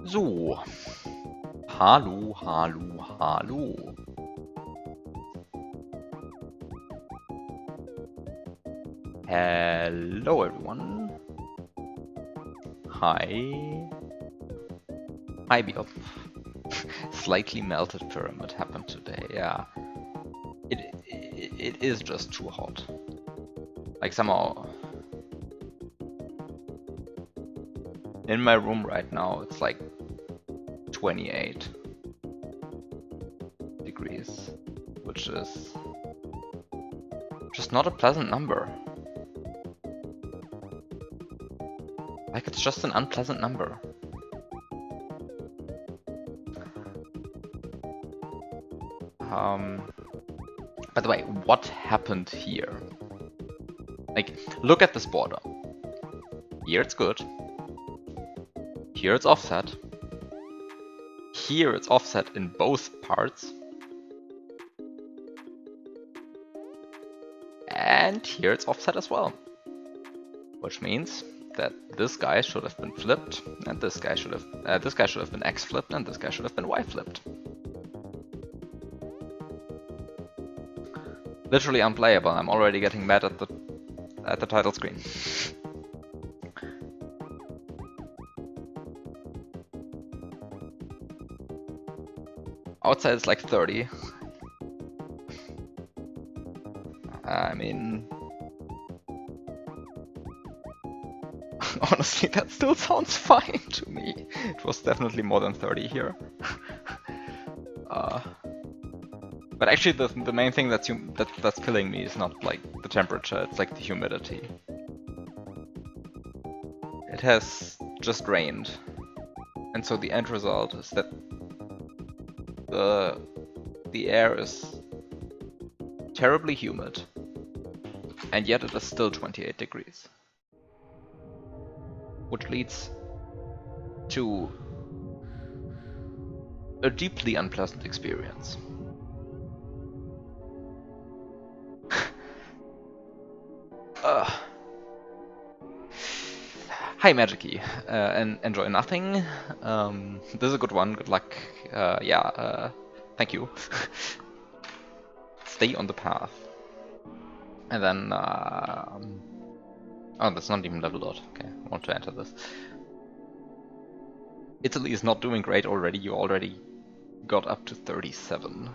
So. Hallo, hallo, hallo. Hello everyone. Hi. Hi Biop. Slightly melted pyramid happened today, yeah. It is just too hot. Like somehow... In my room right now it's like 28 degrees, which is just not a pleasant number. Like it's just an unpleasant number. By the way, what happened here? Like, look at this border. Here it's good. Here it's offset. Here it's offset in both parts. And here it's offset as well. Which means that this guy should have been flipped, and this guy should have been X flipped, and this guy should have been Y flipped. Literally unplayable. I'm already getting mad at the title screen. Outside it's like 30. I mean... Honestly, that still sounds fine to me. It was definitely more than 30 here. But actually the main thing that's killing me is not like the temperature, it's like the humidity. It has just rained. And so the end result is that the air is terribly humid. And yet it is still 28 degrees. Which leads to a deeply unpleasant experience. Hi Magikey, and enjoy nothing. This is a good one, good luck. Thank you. Stay on the path. And then, oh, that's not even leveled out. Okay, I want to enter this. Italy is not doing great already, you already got up to 37.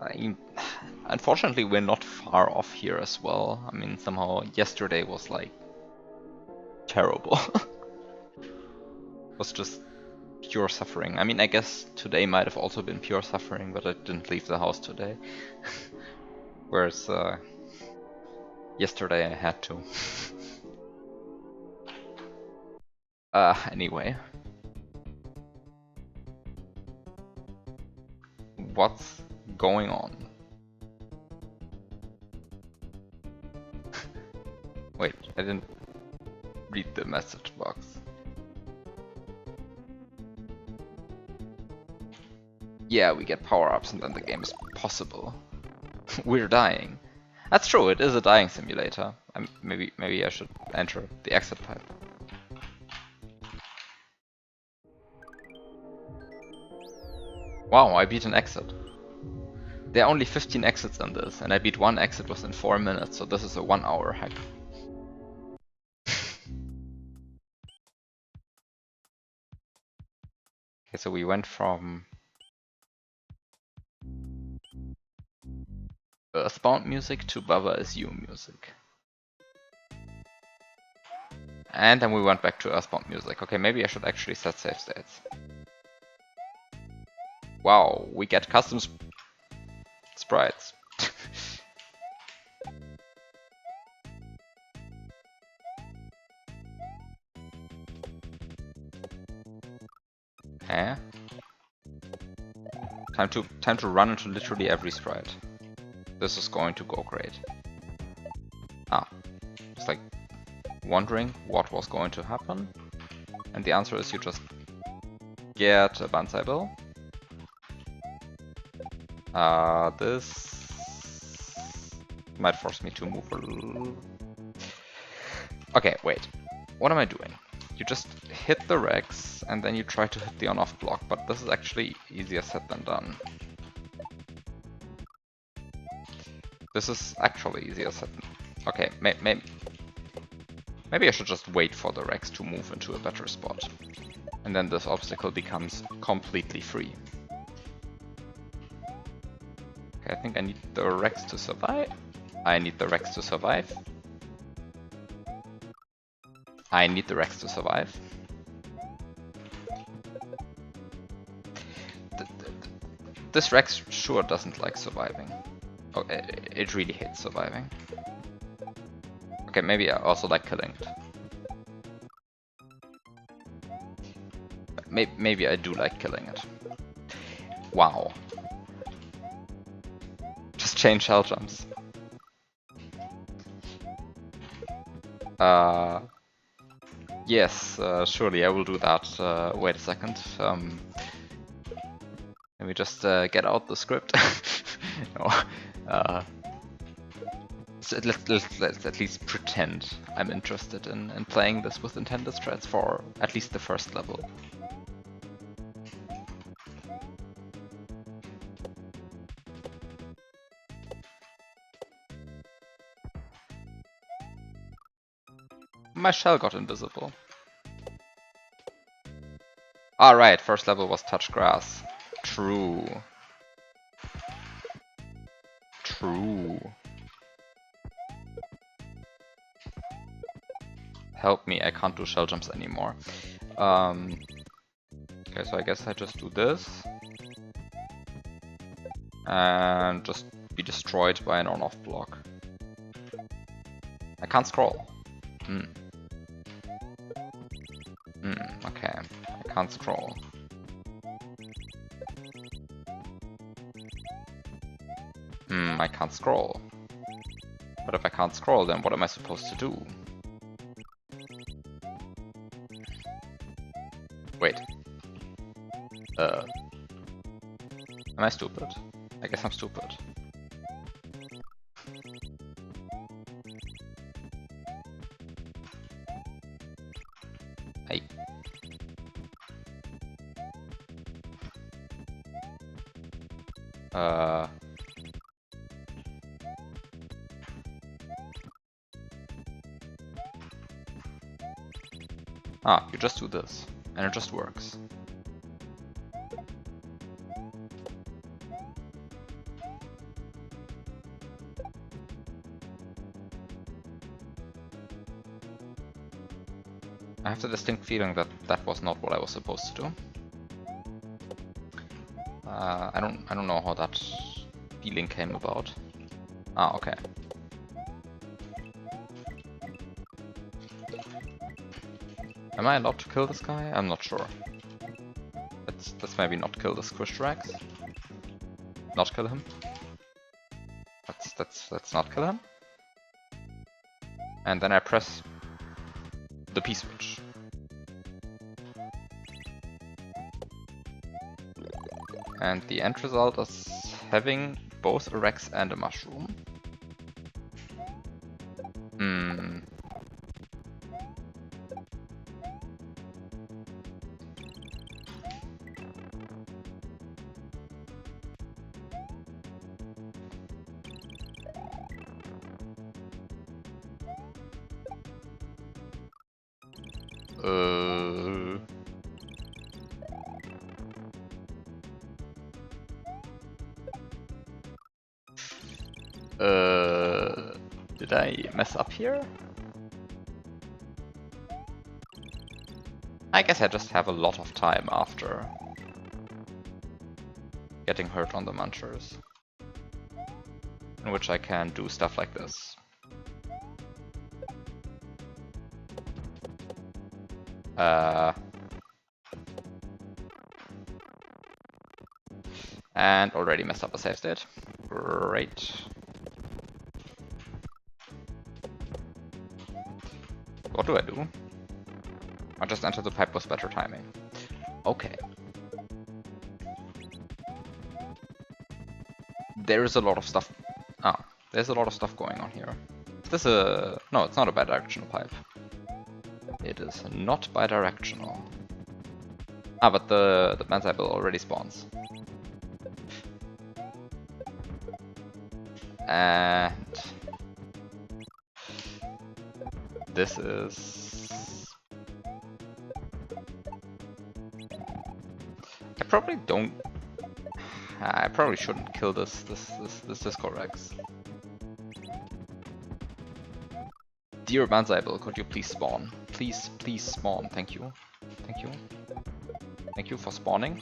I mean, unfortunately we're not far off here as well. I mean, somehow yesterday was like terrible. Was just pure suffering. I mean, I guess today might have also been pure suffering, but I didn't leave the house today. Whereas yesterday I had to. Anyway. What's going on? Wait, I didn't read the message box. Yeah, we get power-ups and then the game is possible. We're dying. That's true, it is a dying simulator. Maybe I should enter the exit pipe. Wow, I beat an exit. There are only 15 exits in this, and I beat one exit within 4 minutes, so this is a 1 hour hack. Okay, so we went from Earthbound music to Baba Is You music. And then we went back to Earthbound music. Okay, maybe I should actually set save states. Wow, we get custom sprites. Okay. Time to run into literally every sprite. This is going to go great. Just like wondering what was going to happen. And the answer is you just get a Banzai Bill. This might force me to move a little. Okay, wait. What am I doing? you just hit the Rex and then you try to hit the on-off block, but this is actually easier said than done. This is actually easier said than... Okay, maybe I should just wait for the Rex to move into a better spot. And then this obstacle becomes completely free. Okay, I think I need the Rex to survive. I need the Rex to survive. I need the Rex to survive. This Rex sure doesn't like surviving. Oh, it really hates surviving. Okay, maybe I also like killing it. Maybe I do like killing it. Wow. Just change shell jumps. Yes, surely I will do that. Wait a second. Let me just get out the script. No. So let's at least pretend I'm interested in playing this with intended strats for at least the first level. My shell got invisible. Alright, first level was touch grass. True. True. Help me, I can't do shell jumps anymore. Okay, so I guess I just do this. And just be destroyed by an on-off block. I can't scroll. Okay. I can't scroll. I can't scroll. But if I can't scroll, then what am I supposed to do? Wait. Am I stupid? I guess I'm stupid. Hey. You just do this, and it just works. I have the distinct feeling that that was not what I was supposed to do. I don't know how that feeling came about. Okay. Am I allowed to kill this guy? I'm not sure. Let's maybe not kill the squished Rex. Not kill him. Let's not kill him. And then I press the P switch. And the end result is having both a Rex and a mushroom. Did I mess up here? I guess I just have a lot of time after getting hurt on the munchers, in which I can do stuff like this. And already messed up a save state. Great. What do I do? I just enter the pipe with better timing. Okay. There is a lot of stuff. There's a lot of stuff going on here. Is this a... No, it's not a bidirectional pipe. It is not bidirectional. Ah, but the Mansable already spawns. And this is... I probably don't... I probably shouldn't kill this Discorex. Dear Mansable, could you please spawn? Please spawn, thank you. Thank you. Thank you for spawning.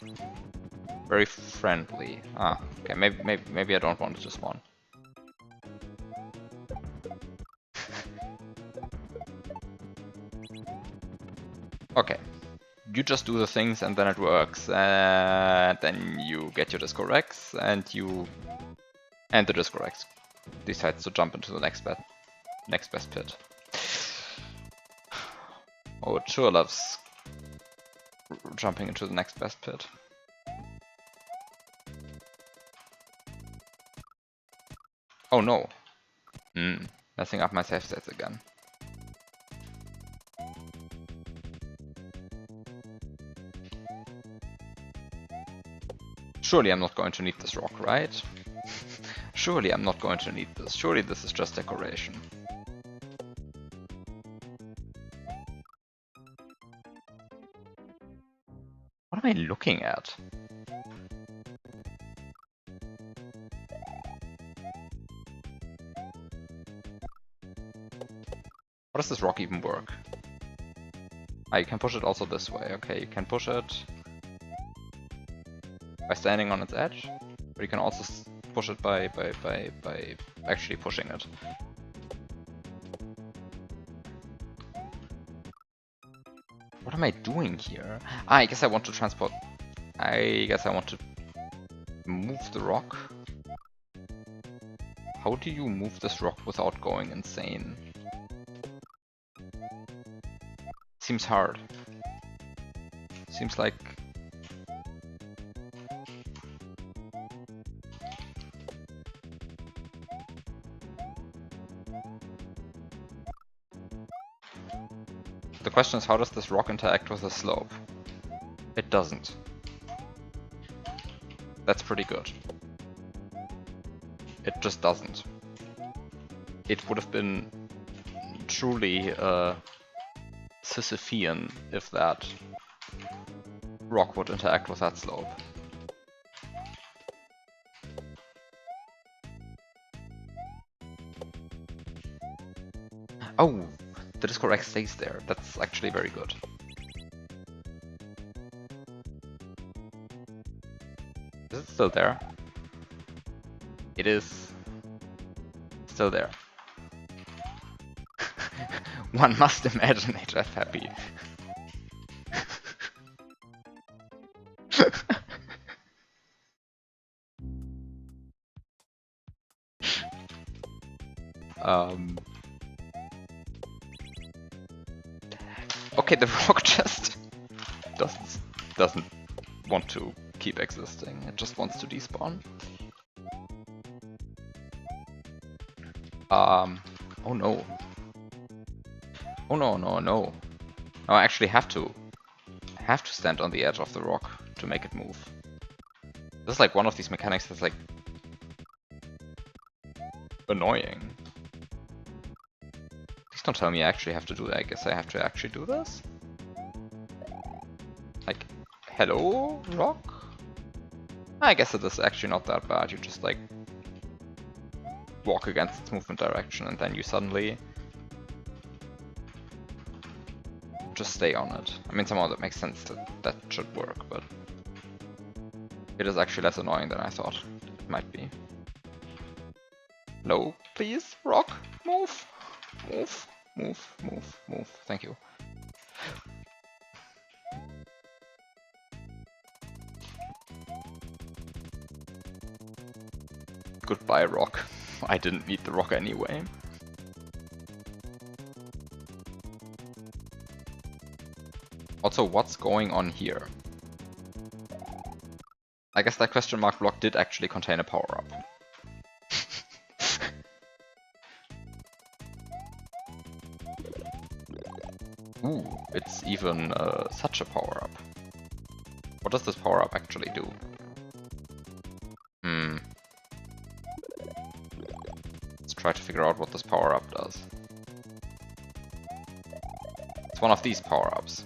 Very friendly. Ah, okay, maybe I don't want it to spawn. Okay. You just do the things and then it works. And then you get your Discorex and the Discorex decides to jump into the next best pit. Oh, it sure loves jumping into the next best pit. Oh no. Messing up my save states again. Surely I'm not going to need this rock, right? Surely I'm not going to need this. Surely this is just decoration. What am I looking at? How does this rock even work? Ah, you can push it also this way. Okay, you can push it by standing on its edge, but you can also push it by actually pushing it. What am I doing here? Ah, I guess I want to transport... I guess I want to move the rock. How do you move this rock without going insane? Seems hard. Seems like... The question is, how does this rock interact with the slope? It doesn't. That's pretty good. It just doesn't. It would have been truly Sisyphean if that rock would interact with that slope. Oh! The Discorex stays there. That's actually very good. Is it still there? It is still there. One must imagine HF happy. Okay, the rock just doesn't want to keep existing. It just wants to despawn. Oh no. Oh no. No, I actually have to stand on the edge of the rock to make it move. This is like one of these mechanics that's like annoying. Please don't tell me I actually have to do that. I guess I have to actually do this? Like, hello, rock? I guess it is actually not that bad. You just like walk against its movement direction and then you suddenly just stay on it. I mean, somehow that makes sense that should work, but it is actually less annoying than I thought it might be. Hello, please, rock, move, move, move, move, move. Thank you. Goodbye, rock. I didn't need the rock anyway. Also, what's going on here? I guess that question mark block did actually contain a power-up. Ooh, it's even such a power-up. What does this power-up actually do? Let's try to figure out what this power-up does. It's one of these power-ups.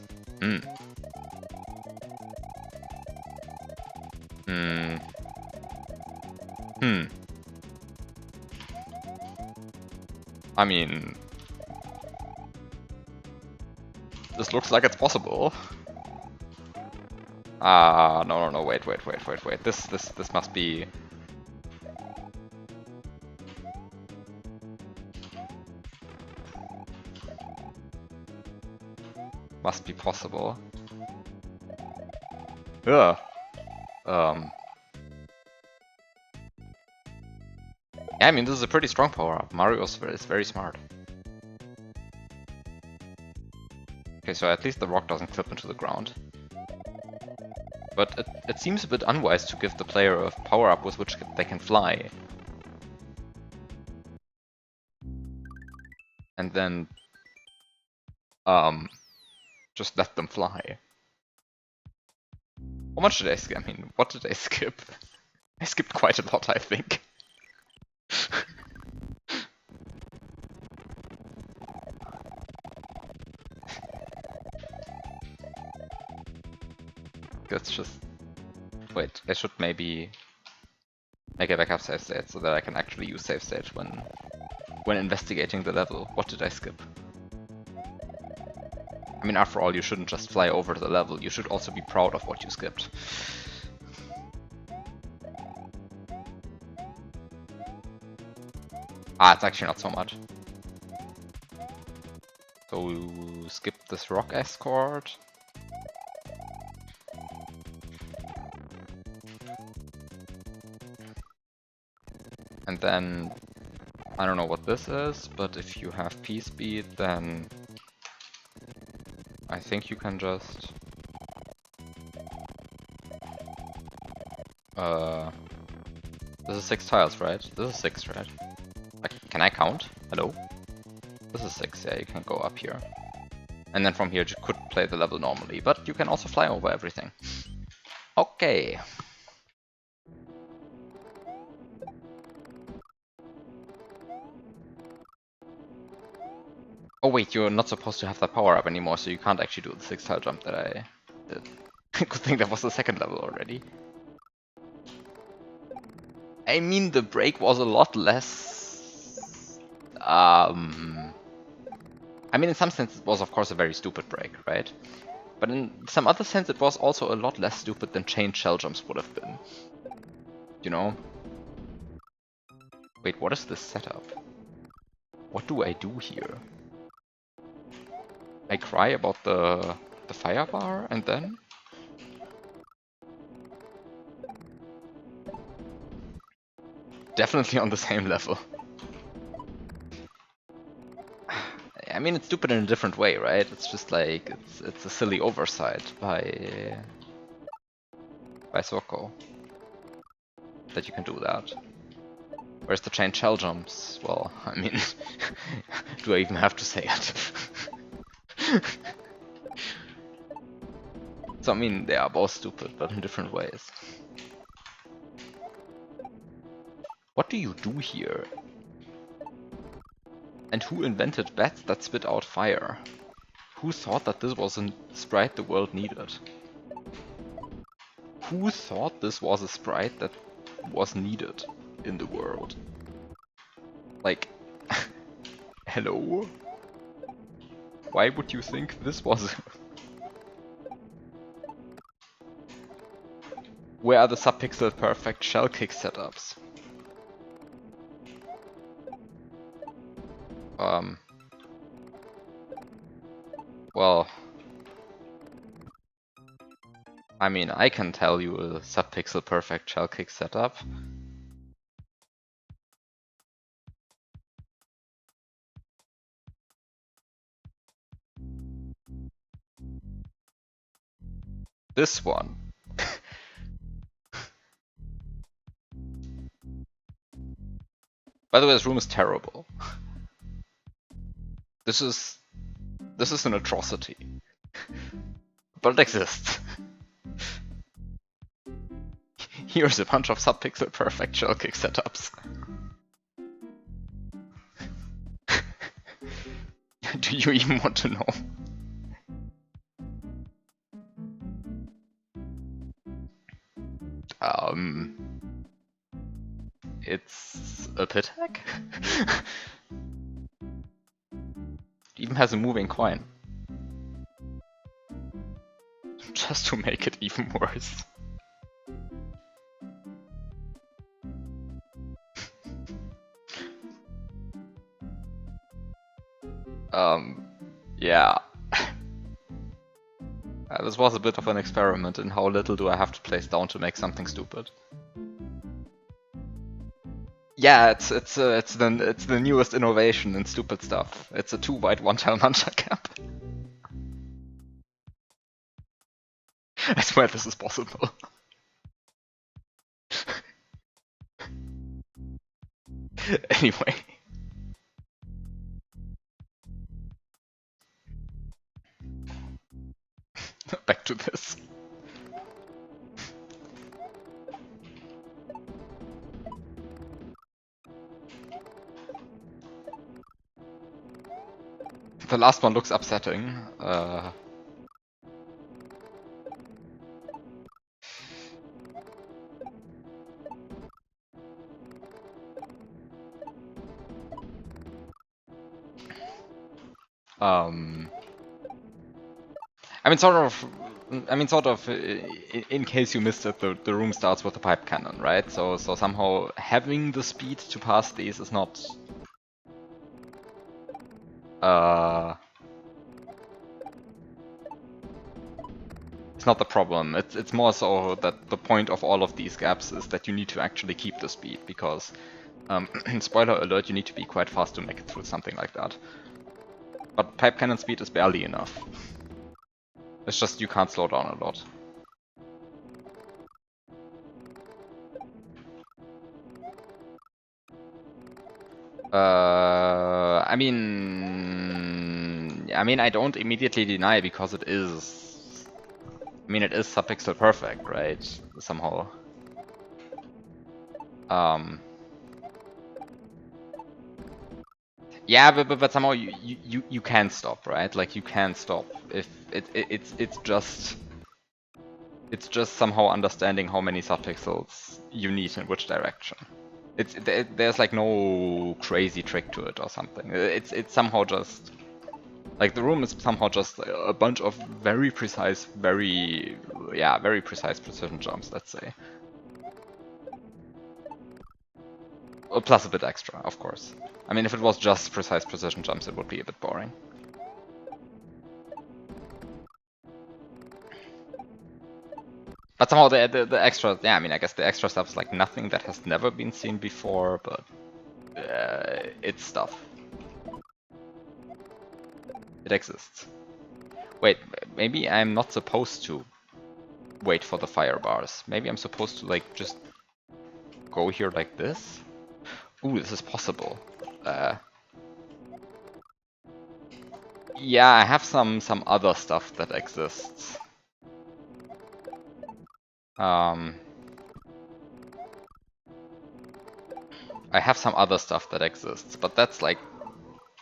I mean, this looks like it's possible. No, wait. This must be... Must be possible. Ugh. Yeah, I mean, this is a pretty strong power-up. Mario is very smart. Okay, so at least the rock doesn't clip into the ground. But it seems a bit unwise to give the player a power-up with which they can fly. And then... just let them fly. How much did I skip? I mean, what did I skip? I skipped quite a lot, I think. Let's just... Wait, I should maybe make a backup save state so that I can actually use save state when investigating the level. What did I skip? I mean, after all, you shouldn't just fly over the level, you should also be proud of what you skipped. It's actually not so much. So we skip this rock escort. And then, I don't know what this is, but if you have P-speed, then I think you can just... This is 6 tiles, right? This is 6, right? Like, can I count? Hello? This is 6, yeah, you can go up here. And then from here you could play the level normally, but you can also fly over everything. Okay. Oh wait, you're not supposed to have that power up anymore, so you can't actually do the 6 tile jump that I did. Good thing that was the second level already. I mean, the break was a lot less... I mean, in some sense it was of course a very stupid break, right? But in some other sense it was also a lot less stupid than chain shell jumps would have been. You know? Wait, what is this setup? What do I do here? I cry about the fire bar and then? Definitely on the same level. I mean, it's stupid in a different way, right? It's just like, it's a silly oversight by Soko that you can do that. Where's the chain shell jumps? Well, I mean, do I even have to say it? So, I mean, they are both stupid, but in different ways. What do you do here? And who invented bats that spit out fire? Who thought that this was a sprite the world needed? Who thought this was a sprite that was needed in the world? Like, hello? Why would you think this was... Where are the subpixel perfect shell kick setups? Well... I mean, I can tell you a subpixel perfect shell kick setup. This one. By the way, this room is terrible. This is This is an atrocity. But it exists. Here's a bunch of subpixel perfect shell kick setups. Do you even want to know? It's a pit hack? It even has a moving coin. Just to make it even worse. Yeah. This was a bit of an experiment in how little do I have to place down to make something stupid. Yeah, it's the newest innovation in stupid stuff. It's a 2-white 1-tile Mancha cap. I swear this is possible. Anyway. Back to this. The last one looks upsetting. In case you missed it, the room starts with a pipe cannon, right? So somehow having the speed to pass these is not it's not the problem. It's more so that the point of all of these gaps is that you need to actually keep the speed, because spoiler alert, you need to be quite fast to make it through something like that. But pipe cannon speed is barely enough. It's just you can't slow down a lot. I mean, I don't immediately deny, because it is. I mean, it is subpixel perfect, right? Somehow. Yeah, but somehow you can stop, right? Like, you can stop if it's just somehow understanding how many subpixels you need in which direction. There's like no crazy trick to it or something. It's somehow just like the room is somehow just a bunch of very precise precision jumps, let's say. Plus a bit extra, of course. I mean, if it was just precise precision jumps, it would be a bit boring. But somehow the extra, yeah, I mean, I guess the extra stuff is like nothing that has never been seen before, but it's stuff. It exists. Wait, maybe I'm not supposed to wait for the fire bars. Maybe I'm supposed to like just go here like this? Ooh, this is possible. Yeah, I have some other stuff that exists. I have some other stuff that exists, but that's like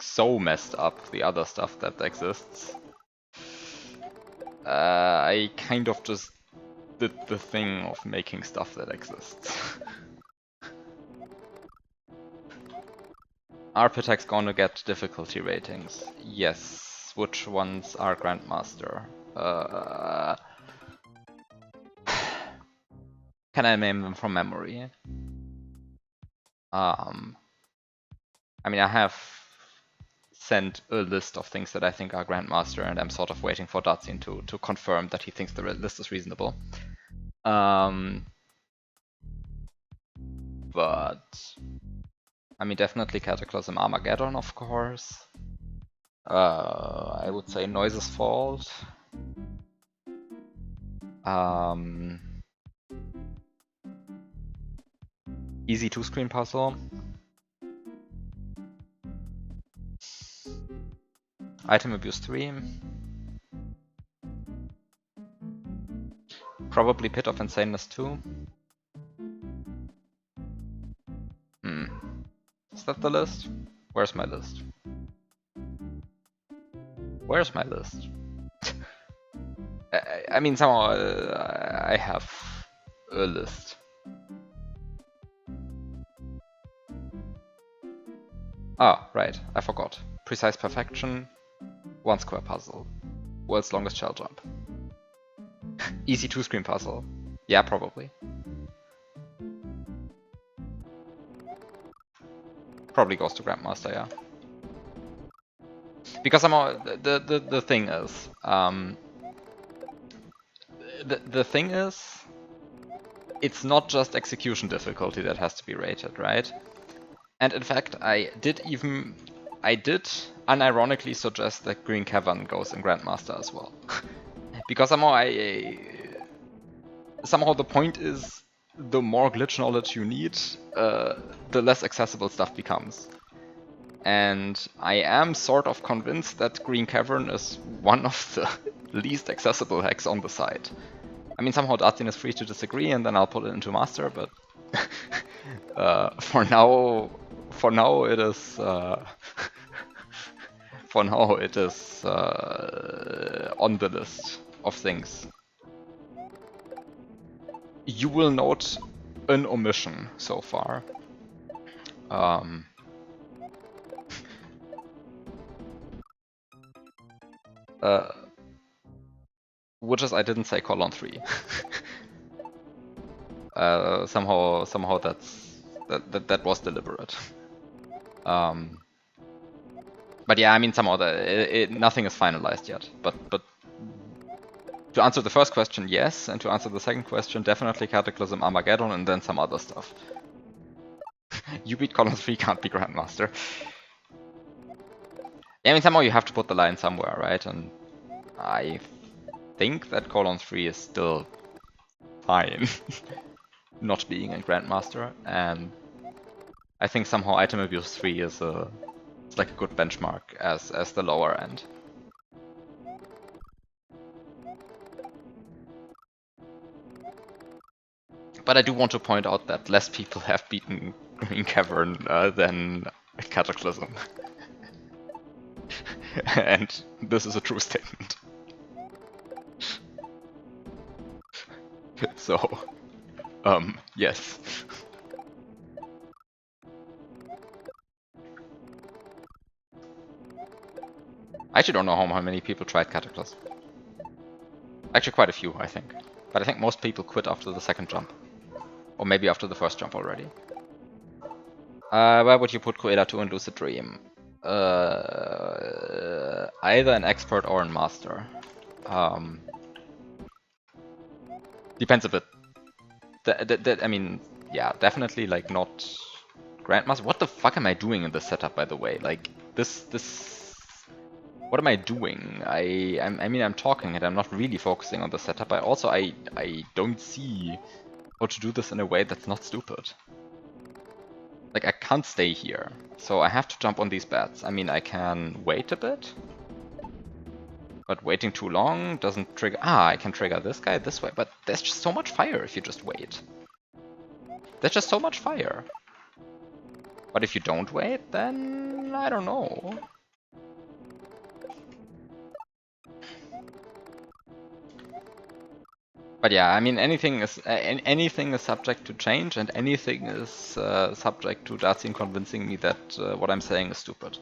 so messed up, the other stuff that exists. I kind of just did the thing of making stuff that exists. Architect's gonna get difficulty ratings. Yes. Which ones are Grandmaster? Can I name them from memory? I mean, I have sent a list of things that I think are Grandmaster, and I'm sort of waiting for Datsun to confirm that he thinks the list is reasonable. But I mean, definitely Cataclysm Armageddon, of course. I would say Noise's Fault. Easy 2-screen puzzle. Item abuse 3. Probably Pit of Insaneness 2. Is that the list? Where's my list? Where's my list? I mean, somehow I have a list. Ah, right, I forgot. Precise Perfection, 1 square puzzle. World's longest shell jump. Easy 2-screen puzzle. Yeah, probably. Probably goes to Grandmaster, yeah. Because somehow the thing is, the thing is, it's not just execution difficulty that has to be rated, right? And in fact, I did unironically suggest that Green Cavern goes in Grandmaster as well. Because somehow the point is, the more glitch knowledge you need, the less accessible stuff becomes. And I am sort of convinced that Green Cavern is one of the least accessible hacks on the site. I mean, somehow Dartsin is free to disagree, and then I'll put it into Master, but for now it is for now it is on the list of things. You will note an omission so far. Which is I didn't say colon 3. Somehow that was deliberate. But yeah, I mean, somehow nothing is finalized yet. But to answer the first question, yes, and to answer the second question, definitely Cataclysm, Armageddon, and then some other stuff. You beat colon 3, can't be Grandmaster. Yeah, I mean, somehow you have to put the line somewhere, right? And I think that colon 3 is still fine, not being a Grandmaster, and I think somehow Item Abuse 3 is it's like a good benchmark as the lower end. But I do want to point out that less people have beaten Green Cavern than Cataclysm. And this is a true statement. So, yes. I actually don't know how many people tried Cataclysm. Actually quite a few, I think. But I think most people quit after the second jump. Or maybe after the first jump already. Where would you put Cruella 2 and Lucid Dream? Either an expert or an master. Depends a bit. I mean, yeah, definitely like not Grandmaster. What the fuck am I doing in this setup, by the way? Like this. What am I doing? I mean, I'm talking and I'm not really focusing on the setup. I don't see how to do this in a way that's not stupid. Like, I can't stay here, so I have to jump on these bats. I mean, I can wait a bit, but waiting too long doesn't trigger... Ah, I can trigger this guy this way, but there's just so much fire if you just wait. There's just so much fire. But if you don't wait, then... I don't know. But yeah, I mean, anything is subject to change, and anything is subject to Dartsin convincing me that what I'm saying is stupid.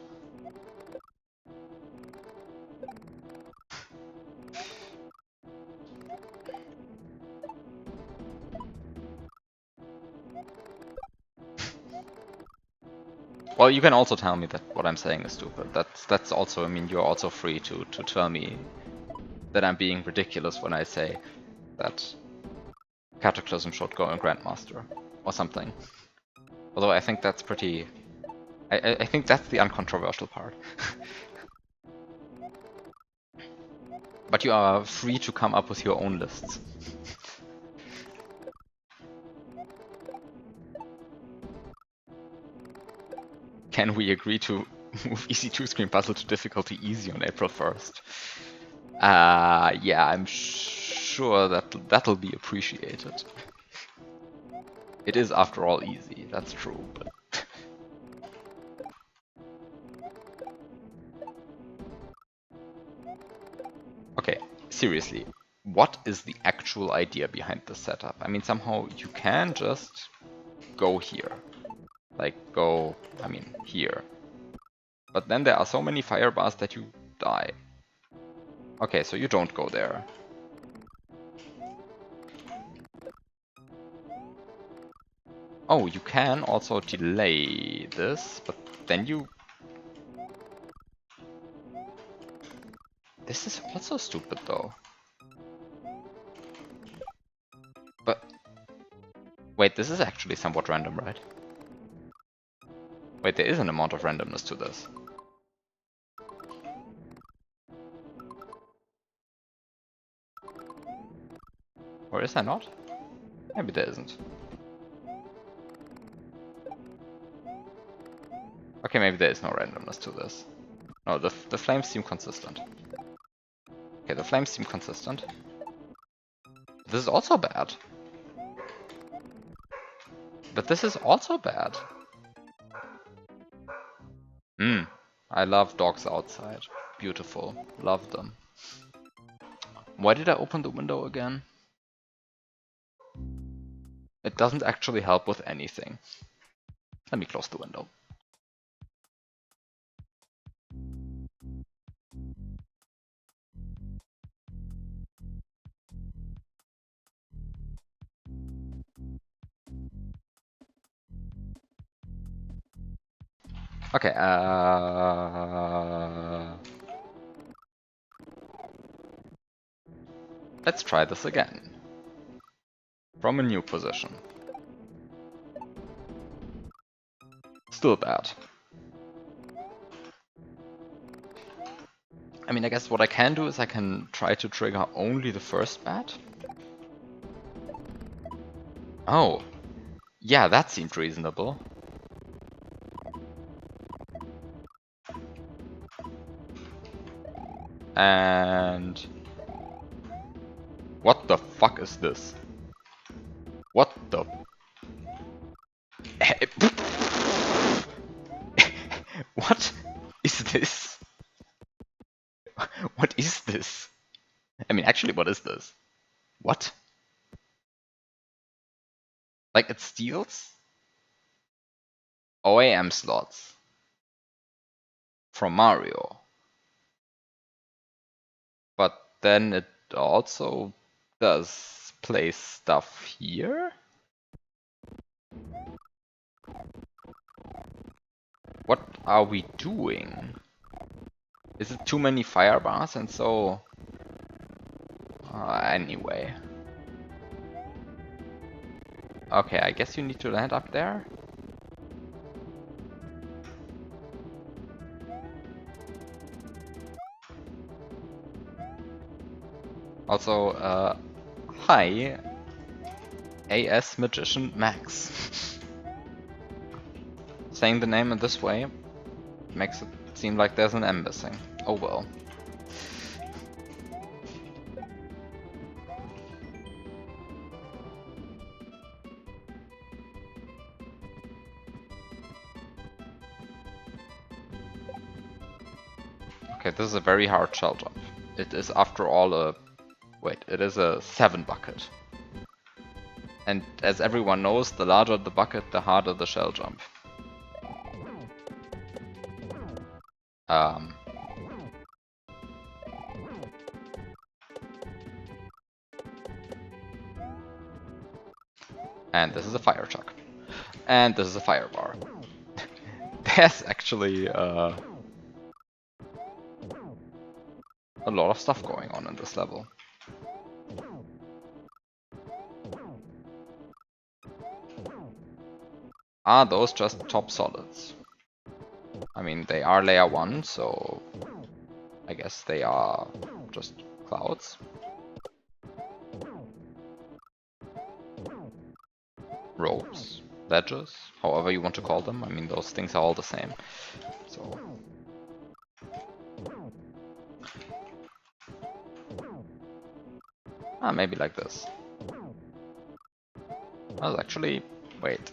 Well, you can also tell me that what I'm saying is stupid. That's also, I mean, you're also free to tell me that I'm being ridiculous when I say that Cataclysm should go in Grandmaster or something. Although I think that's pretty... I think that's the uncontroversial part. But you are free to come up with your own lists. Can we agree to Move easy 2-screen puzzle to difficulty easy on April 1st. Yeah, I'm sure that that'll be appreciated. It is, after all, easy, that's true, but... Okay, seriously, what is the actual idea behind this setup? I mean, somehow you can just go here. Like, go, I mean, here. But then there are so many fire bars that you die. Okay, so you don't go there. Oh, you can also delay this, but then you... This is also stupid though. But... Wait, this is actually somewhat random, right? Wait, there is an amount of randomness to this. Or is there not? Maybe there isn't. Okay, maybe there is no randomness to this. No, the flames seem consistent. Okay, the flames seem consistent. This is also bad. But this is also bad. I love dogs outside. Beautiful. Love them. Why did I open the window again? It doesn't actually help with anything. Let me close the window. Okay, let's try this again. From a new position. Still bad. I mean, I guess what I can do is I can try to trigger only the first bat. Oh. Yeah, that seemed reasonable. And... What the fuck is this? What the... What is this? What is this? I mean, actually, what is this? What? Like, it steals OAM slots from Mario. But then it also does place stuff here? What are we doing? Is it too many fire bars and so... anyway. Okay, I guess you need to land up there? Also, hi, AS Magician Max. Saying the name in this way makes it seem like there's an M missing. Oh well. Okay, this is a very hard shell jump. It is, after all, a... Wait, it is a 7 bucket. And as everyone knows, the larger the bucket, the harder the shell jump. And this is a fire chuck. And this is a fire bar. There's actually a lot of stuff going on in this level. Are those just top solids? I mean, they are layer 1, so I guess they are just clouds. Ropes, ledges, however you want to call them. I mean, those things are all the same. So Ah, maybe like this. Well, actually, wait.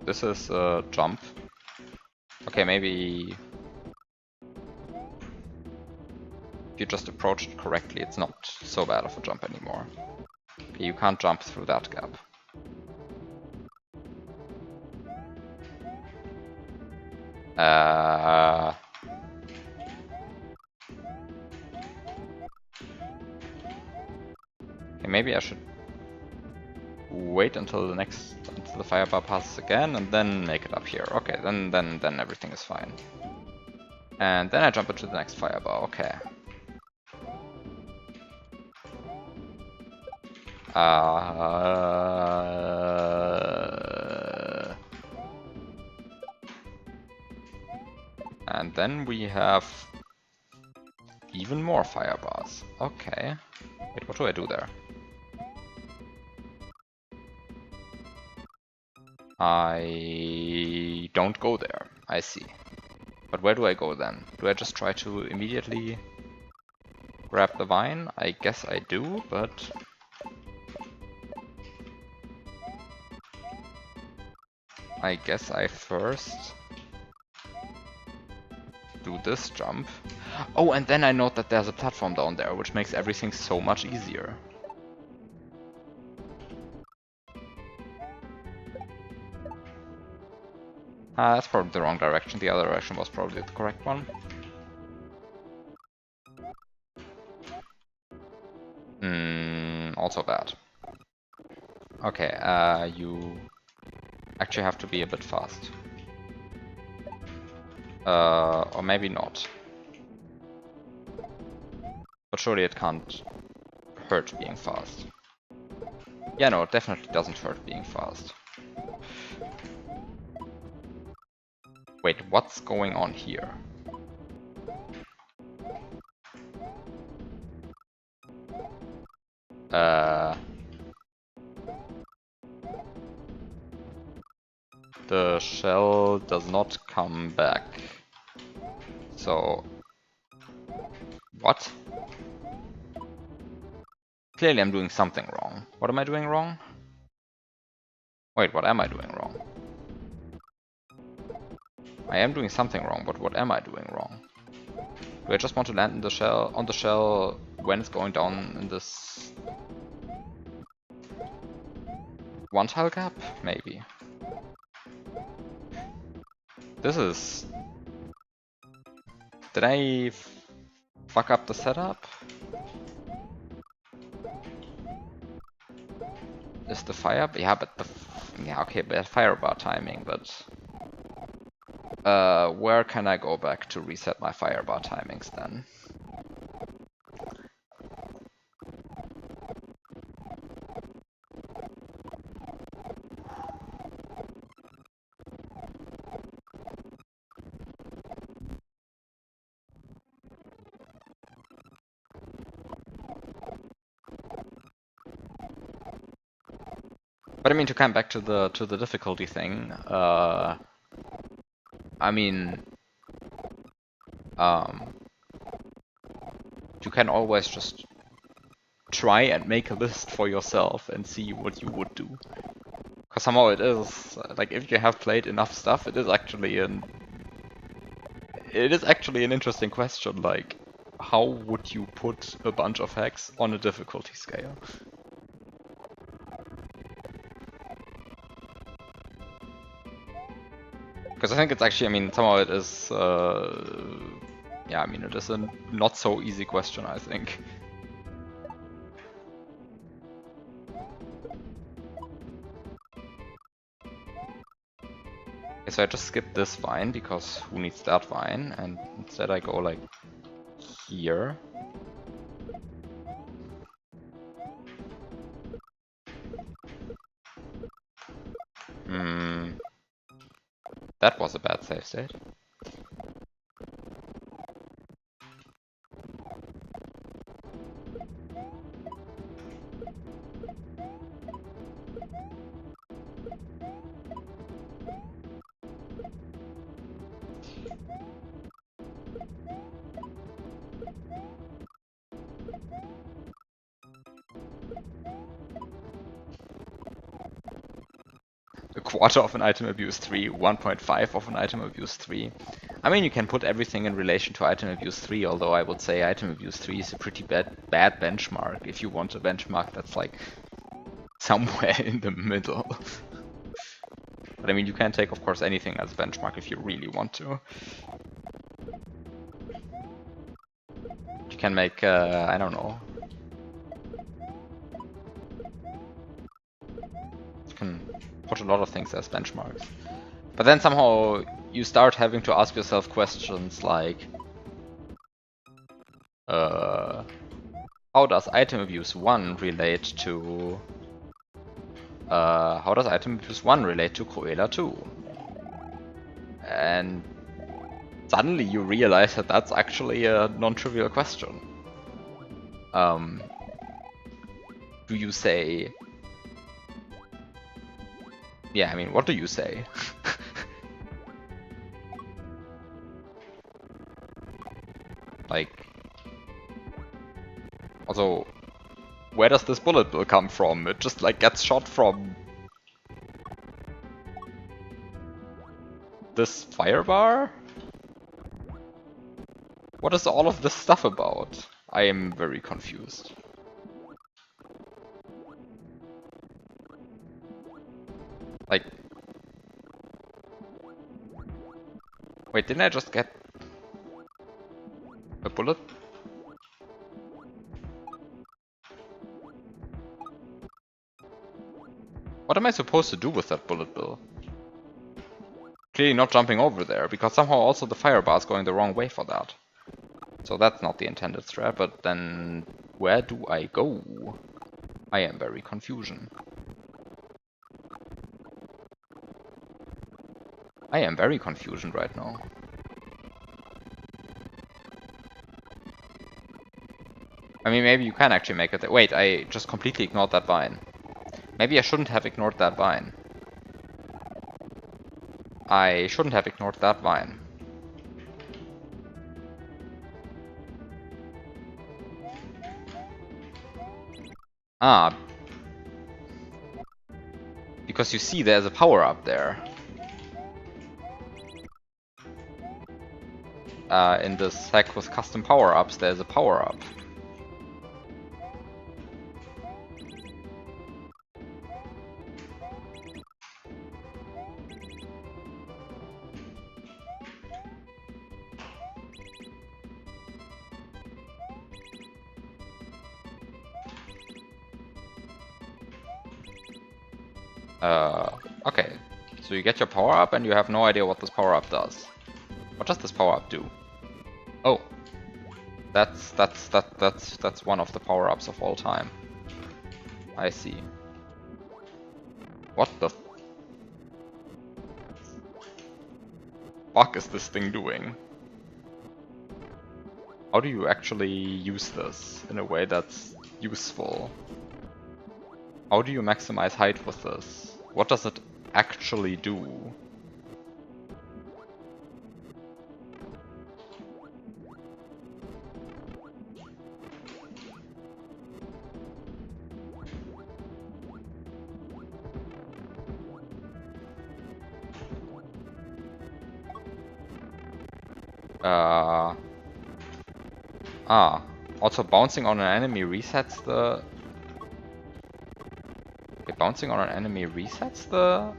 This is a jump. Okay, maybe if you just approach it correctly, it's not so bad of a jump anymore. Okay, you can't jump through that gap. Okay, maybe I should wait until the firebar passes again and then make it up here. Okay, then everything is fine. And then I jump into the next firebar. Okay. And then we have even more firebars. Okay. Wait, what do I do there? I don't go there. I see. But where do I go then? Do I just try to immediately grab the vine? I guess I do, but... I guess I first do this jump. Oh, and then I note that there's a platform down there, which makes everything so much easier. That's probably the wrong direction. The other direction was probably the correct one. Also bad. Okay, you actually have to be a bit fast. Or maybe not. But surely it can't hurt being fast. Yeah, no, it definitely doesn't hurt being fast. Wait, what's going on here? The shell does not come back. So... What? Clearly I'm doing something wrong. What am I doing wrong? Wait, what am I doing wrong? I am doing something wrong, but what am I doing wrong? Do I just want to land in the shell, on the shell when it's going down in this one tile gap? Maybe. This is... Did I fuck up the setup? Is the fire... Yeah, but the... Yeah, okay, bad firebar timing, but... where can I go back to reset my firebar timings then? But I mean, to come back to the difficulty thing, I mean, you can always just try and make a list for yourself and see what you would do. Because somehow it is, like, if you have played enough stuff, it is actually an interesting question, like, how would you put a bunch of hacks on a difficulty scale? Because I think it's actually, I mean, somehow it is, yeah, I mean, it is a not so easy question, I think. Okay, so I just skip this vine, because who needs that vine? And instead I go, like, here. That was a bad save state. quarter of an item abuse 3, 1.5 of an item abuse 3. I mean, you can put everything in relation to item abuse 3, although I would say item abuse 3 is a pretty bad benchmark if you want a benchmark that's like somewhere in the middle. But I mean, you can take, of course, anything as a benchmark if you really want to. You can make, I don't know. You can put a lot of things as benchmarks. But then somehow you start having to ask yourself questions like, how does item abuse 1 relate to... how does item abuse 1 relate to Cruella 2? And suddenly you realize that that's actually a non-trivial question. Do you say... Yeah, I mean, what do you say? Like... Also, where does this bullet bill come from? It just like gets shot from this fire bar? What is all of this stuff about? I am very confused. Like... Wait, didn't I just get a bullet? What am I supposed to do with that bullet bill? Clearly not jumping over there, because somehow also the fire bar is going the wrong way for that. So that's not the intended threat, but then where do I go? I am very confusion. I am very confusion right now. I mean, maybe you can actually make it. Wait, I just completely ignored that vine. Maybe I shouldn't have ignored that vine. I shouldn't have ignored that vine. Ah. Because you see there's a power-up there. In this stack with custom power-ups, there's a power-up. Okay. So you get your power-up and you have no idea what this power-up does. What does this power-up do? Oh. That's one of the power-ups of all time. I see. What the fuck is this thing doing? How do you actually use this in a way that's useful? How do you maximize height with this? What does it actually do? Also bouncing on an enemy resets the... Okay, bouncing on an enemy resets the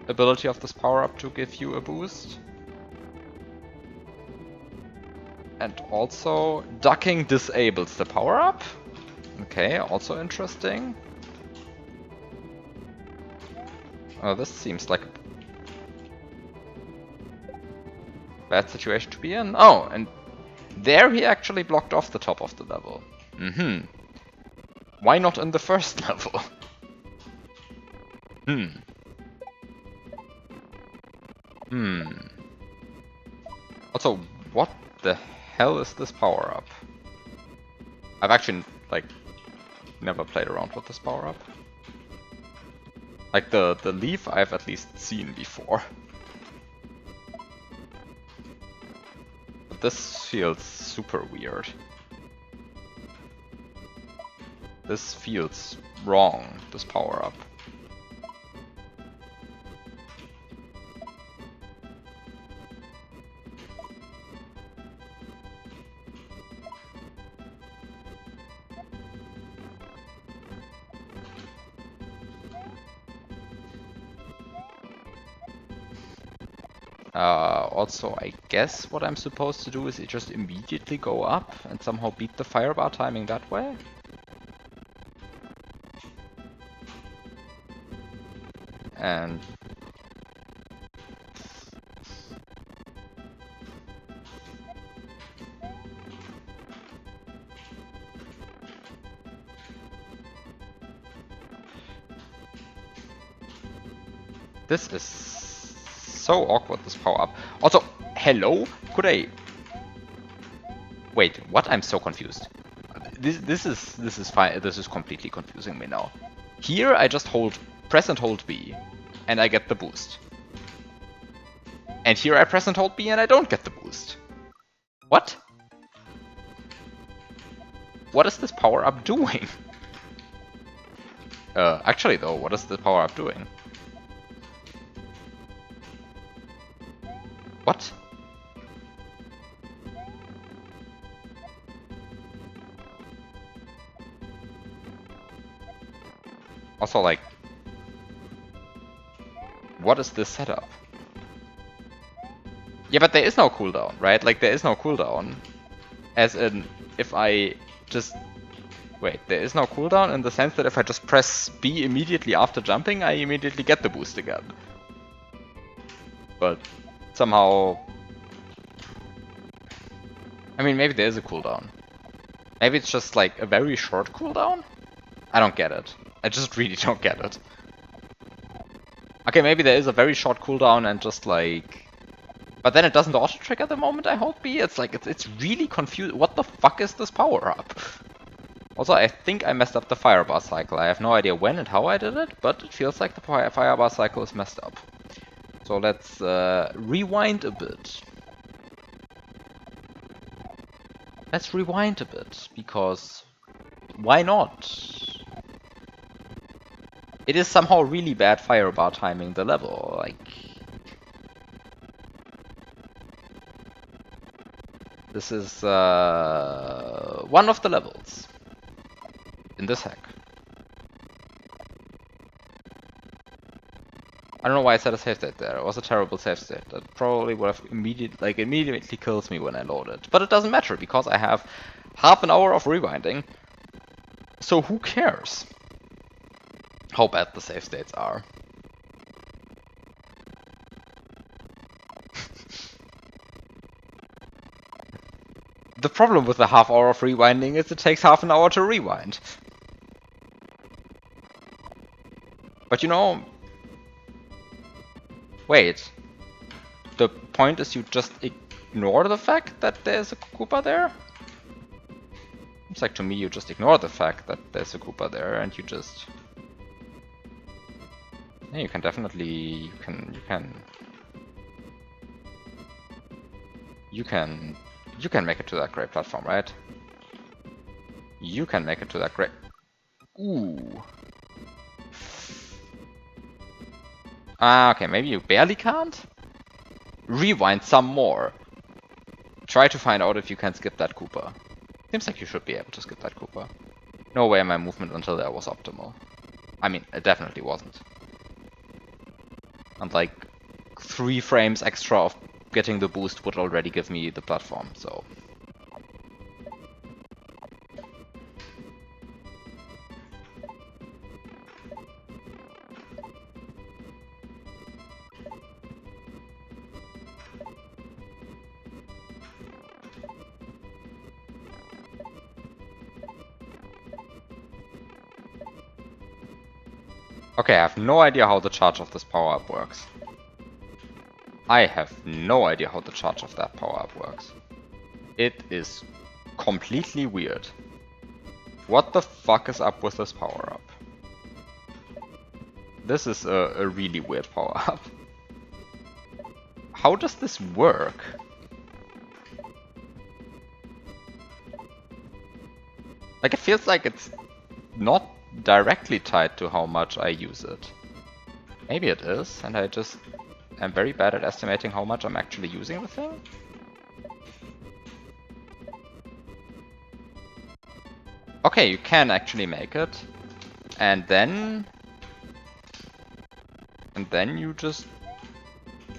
ability of this power-up to give you a boost. And also ducking disables the power-up. Okay, also interesting. Oh, this seems like a bad situation to be in. Oh, and there he actually blocked off the top of the level. Mm-hmm. Why not in the first level? Also, what the hell is this power-up? I've actually, like, never played around with this power-up. Like, the leaf I've at least seen before. But this feels super weird. This feels wrong, this power-up. Also, I guess what I'm supposed to do is just immediately go up and somehow beat the firebar timing that way? And... this is so awkward, this power-up. Also, hello? Could I... Wait, what? I'm so confused. This is fine. This is completely confusing me now. Here I just press and hold B, and I get the boost. And here I press and hold B and I don't get the boost. What? What is this power-up doing? Actually though, what is the power-up doing? What? Also, like, what is this setup? Yeah, but there is no cooldown, right? Like, there is no cooldown. As in, if I just... Wait, there is no cooldown in the sense that if I just press B immediately after jumping, I immediately get the boost again. But somehow... I mean, maybe there is a cooldown. Maybe it's just like a very short cooldown? I don't get it. I just really don't get it. Okay, maybe there is a very short cooldown and just like... But then it doesn't auto-trigger the moment I hold B? It's like, it's really confused. What the fuck is this power-up? Also, I think I messed up the firebar cycle. I have no idea when and how I did it, but it feels like the firebar cycle is messed up. So let's rewind a bit. Let's rewind a bit, because why not? It is somehow really bad firebar timing the level, like... This is one of the levels in this hack. I don't know why I set a save state there. It was a terrible save state. That probably would have immediately kills me when I load it. But it doesn't matter because I have half an hour of rewinding. So who cares how bad the save states are? The problem with the half hour of rewinding is it takes half an hour to rewind. But you know... Wait. The point is you just ignore the fact that there's a Koopa there? Seems like to me you just ignore the fact that there's a Koopa there and you just... Yeah, you can definitely... You can make it to that great platform, right? You can make it to that great... Ooh. Ah, okay, maybe you barely can't? Rewind some more. Try to find out if you can skip that Koopa. Seems like you should be able to skip that Koopa. No way my movement until there was optimal. I mean, it definitely wasn't. And like 3 frames extra of getting the boost would already give me the platform, so... Okay, I have no idea how the charge of this power-up works. I have no idea how the charge of that power-up works. It is completely weird. What the fuck is up with this power-up? This is a really weird power-up. How does this work? Like, it feels like it's not directly tied to how much I use it. Maybe it is, and I just am very bad at estimating how much I'm actually using the thing. Okay, you can actually make it. And then you just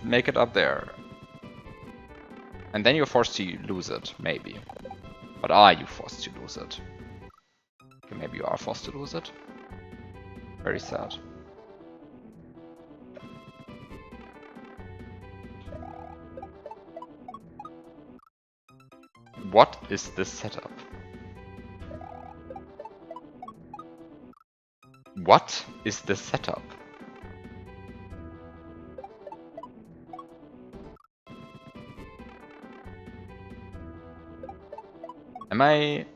make it up there. And then you're forced to lose it, maybe. But are you forced to lose it? Okay, maybe you are forced to lose it. Very sad. What is this setup? What is this setup? Am I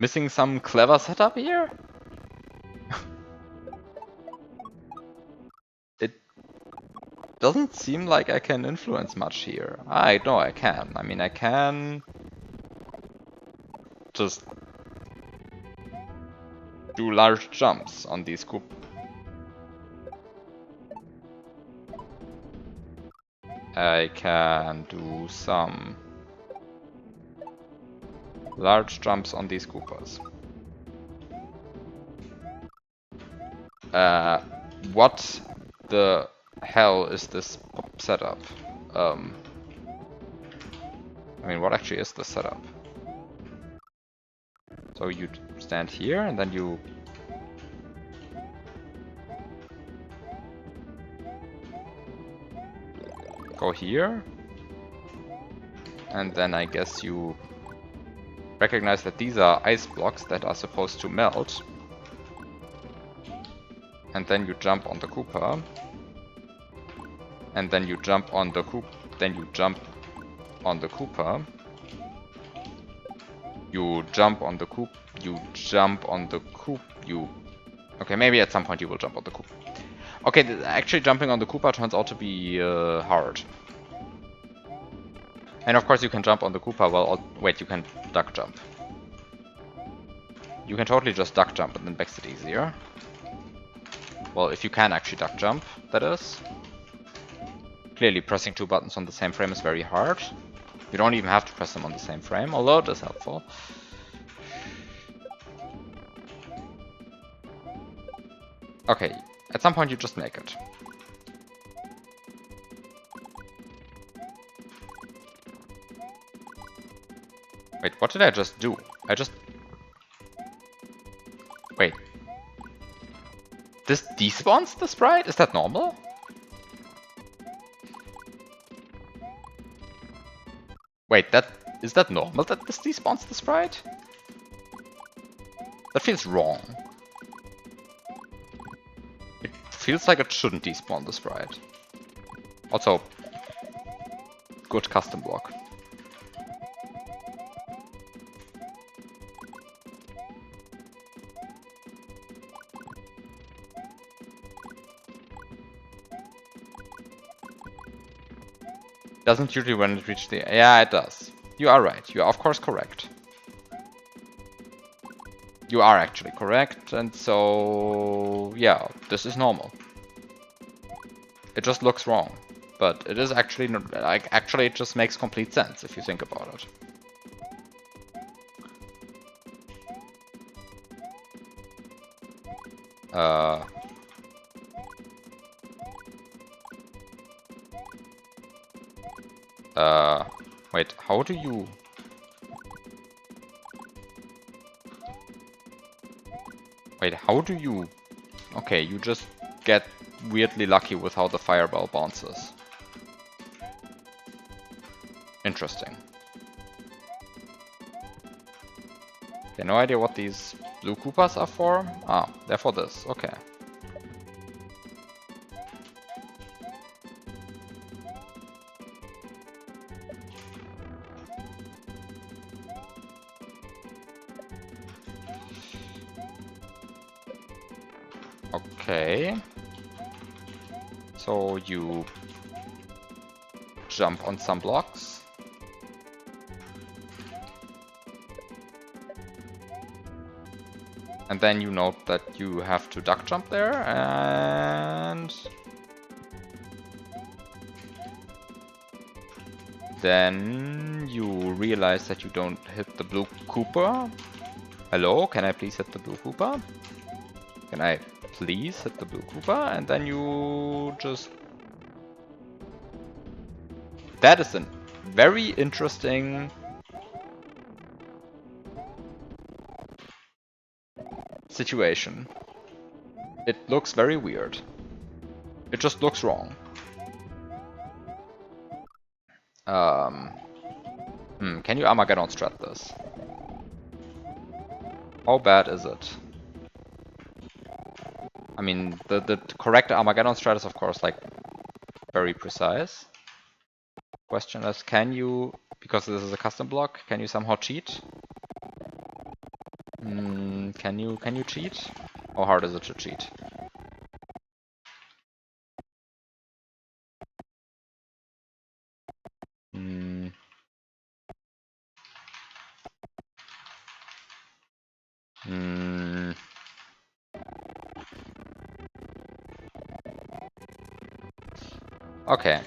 missing some clever setup here? It doesn't seem like I can influence much here. I know I can. I mean, I can just do large jumps on these Koopas. I can do some large jumps on these Koopas. What the hell is this setup? I mean, what actually is this setup? So you stand here and then you go here. And then I guess you recognize that these are ice blocks that are supposed to melt. And then you jump on the Koopa. And then you jump on the Koopa. Then you jump on the Koopa. You jump on the Koopa. You jump on the Koopa. You... Okay, maybe at some point you will jump on the Koopa. Okay, actually jumping on the Koopa turns out to be hard. And of course you can jump on the Koopa, well, wait, you can duck jump. You can totally just duck jump and then makes it easier. Well, if you can actually duck jump, that is. Clearly pressing two buttons on the same frame is very hard. You don't even have to press them on the same frame, although it is helpful. Okay, at some point you just make it. Wait, what did I just do? Wait. This despawns the sprite? Is that normal? Wait, is that normal that this despawns the sprite? That feels wrong. It feels like it shouldn't despawn the sprite. Also, good custom block. Doesn't usually when it reaches the... Yeah, it does. You are right. You are of course correct. You are actually correct, and so... Yeah, this is normal. It just looks wrong. But it is actually... Like, actually it just makes complete sense if you think about it. Wait, how do you... Wait, how do you... Okay, you just get weirdly lucky with how the fireball bounces. Interesting. Okay, no idea what these blue Koopas are for. Ah, they're for this, okay. Okay. So you jump on some blocks. And then you note that you have to duck jump there, and then you realize that you don't hit the blue Koopa. Hello, can I please hit the blue Koopa? Can I please hit the blue Koopa? And then you just That is a very interesting situation. It looks very weird. It just looks wrong. Can you Armageddon strat this? How bad is it? I mean, the correct Armageddon strat is of course like very precise. Question is, can you, because this is a custom block, can you somehow cheat? Can you cheat? How hard is it to cheat? Okay.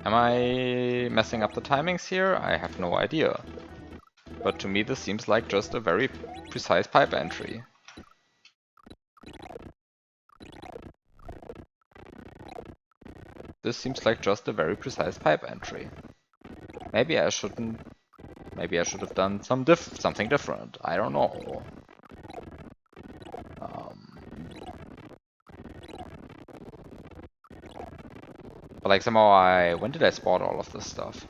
Am I messing up the timings here? I have no idea. But to me this seems like just a very precise pipe entry. This seems like just a very precise pipe entry. Maybe I shouldn't... Maybe I should have done something different. I don't know. But like somehow when did I spawn all of this stuff?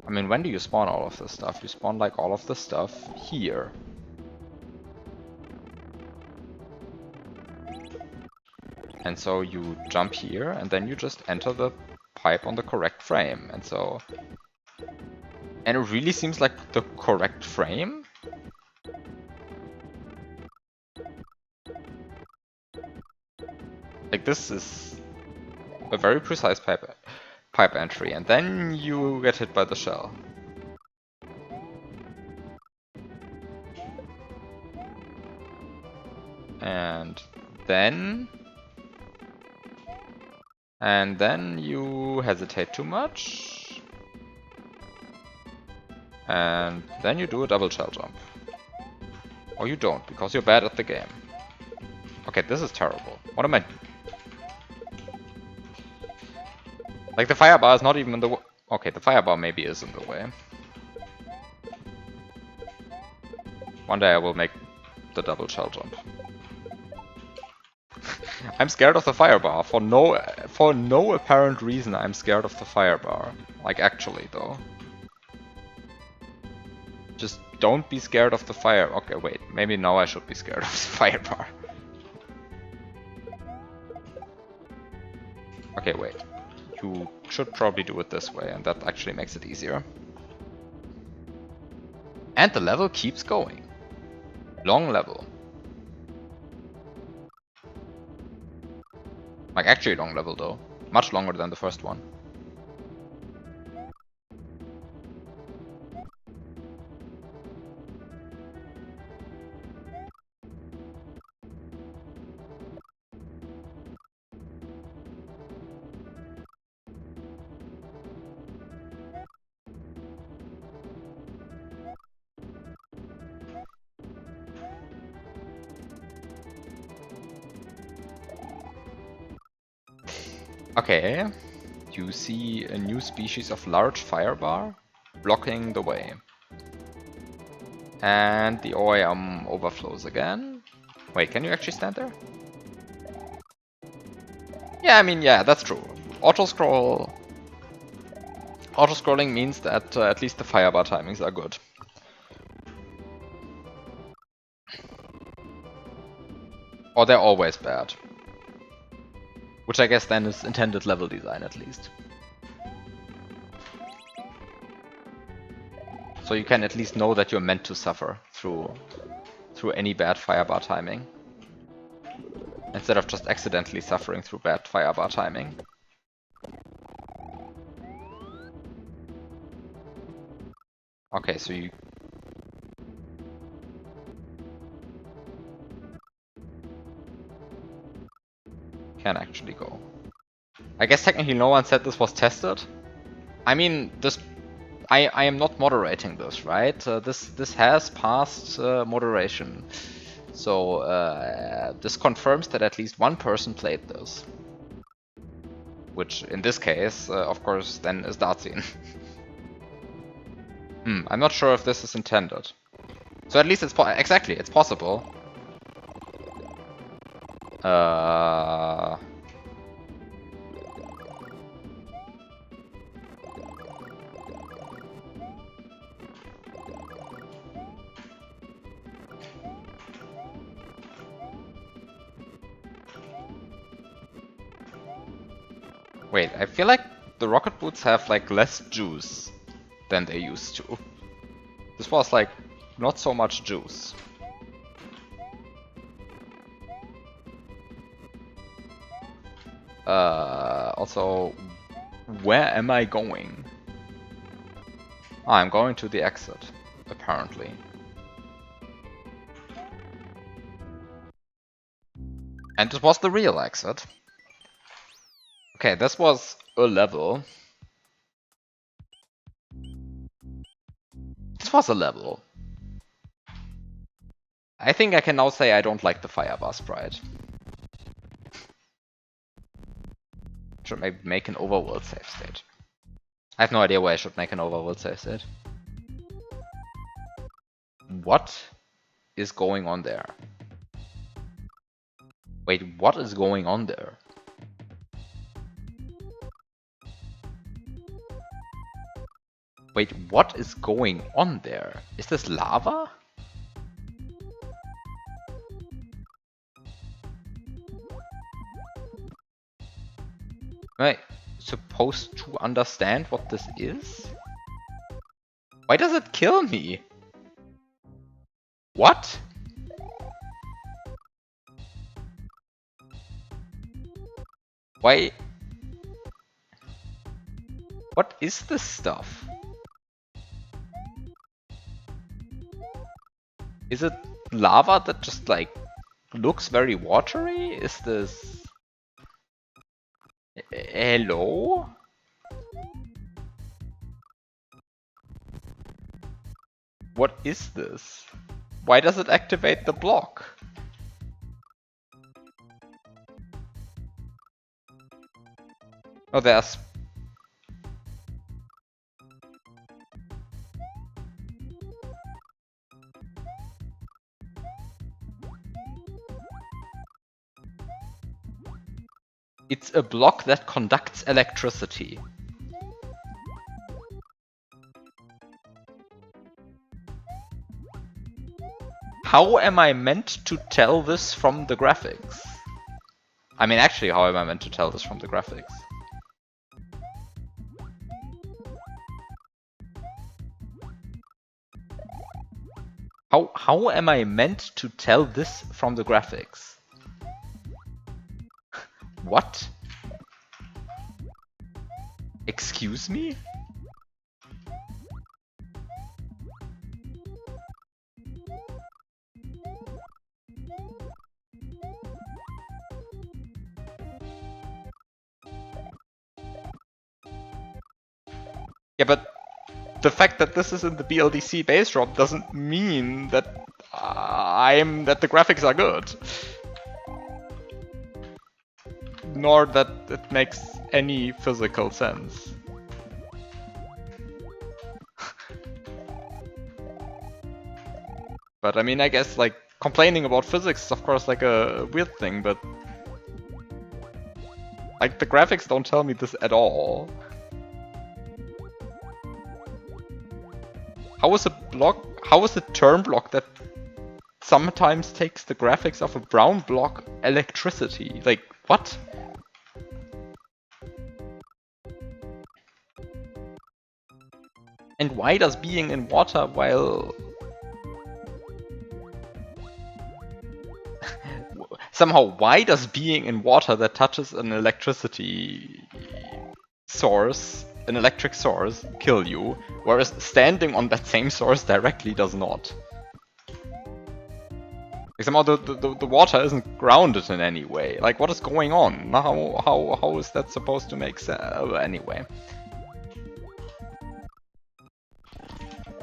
I mean, when do you spawn all of this stuff? You spawn like all of this stuff here. And so you jump here and then you just enter the pipe on the correct frame. And so... And it really seems like the correct frame? Like this is a very precise pipe entry, and then you get hit by the shell. And then you hesitate too much. And then you do a double shell jump. Or you don't, because you're bad at the game. Okay, this is terrible. What am I... Like, the firebar is not even in the way. Okay, the firebar maybe is in the way. One day I will make the double shell jump. I'm scared of the firebar. For no apparent reason, I'm scared of the firebar. Like, actually, though. Just don't be scared of the fire. Okay, wait. Maybe now I should be scared of the firebar. Okay, wait. You should probably do it this way, and that actually makes it easier. And the level keeps going. Long level. Like, actually long level, though. Much longer than the first one. Okay, you see a new species of large firebar blocking the way. And the OAM overflows again. Wait, can you actually stand there? Yeah, I mean, yeah, that's true. Auto-scrolling means that at least the firebar timings are good. Or they're always bad. Which I guess then is intended level design at least. So you can at least know that you're meant to suffer through any bad firebar timing. Instead of just accidentally suffering through bad firebar timing. Okay, so you... can actually go. I guess technically no one said this was tested. I mean, this... I am not moderating this, right? This has passed moderation. So this confirms that at least one person played this. Which in this case, of course, then is Dartzin. I'm not sure if this is intended. So at least it's exactly, it's possible. Wait, I feel like the rocket boots have like less juice than they used to. This was like not so much juice. Also, where am I going? I'm going to the exit, apparently. And this was the real exit. Okay, this was a level. This was a level. I think I can now say I don't like the Firebar sprite. Should maybe make an overworld save state. I have no idea where I should make an overworld save state. What is going on there? Wait, what is going on there? Wait, what is going on there? Is this lava? Am I supposed to understand what this is? Why does it kill me? What? Why? What is this stuff? Is it lava that just like looks very watery? Is this... Hello? What is this? Why does it activate the block? Oh, there's... It's a block that conducts electricity. How am I meant to tell this from the graphics? I mean, actually, how am I meant to tell this from the graphics? How am I meant to tell this from the graphics? What? Excuse me? Yeah, but the fact that this is in the BLDC base drop doesn't mean that that the graphics are good. Nor that it makes any physical sense. But I mean, I guess like complaining about physics is of course like a weird thing, but like the graphics don't tell me this at all. How is a turn block that sometimes takes the graphics of a brown block electricity? Like, what? And why does being in water while... Somehow, why does being in water that touches an electricity source an electric source kill you, whereas standing on that same source directly does not. Like somehow the water isn't grounded in any way. Like what is going on? How is that supposed to make sense? Anyway.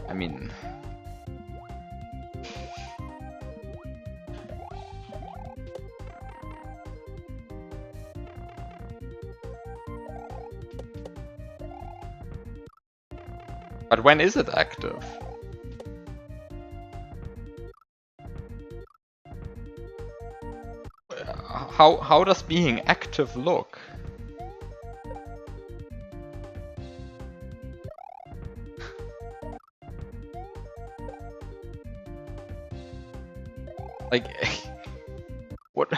I mean... But when is it active? How does being active look? Like, what?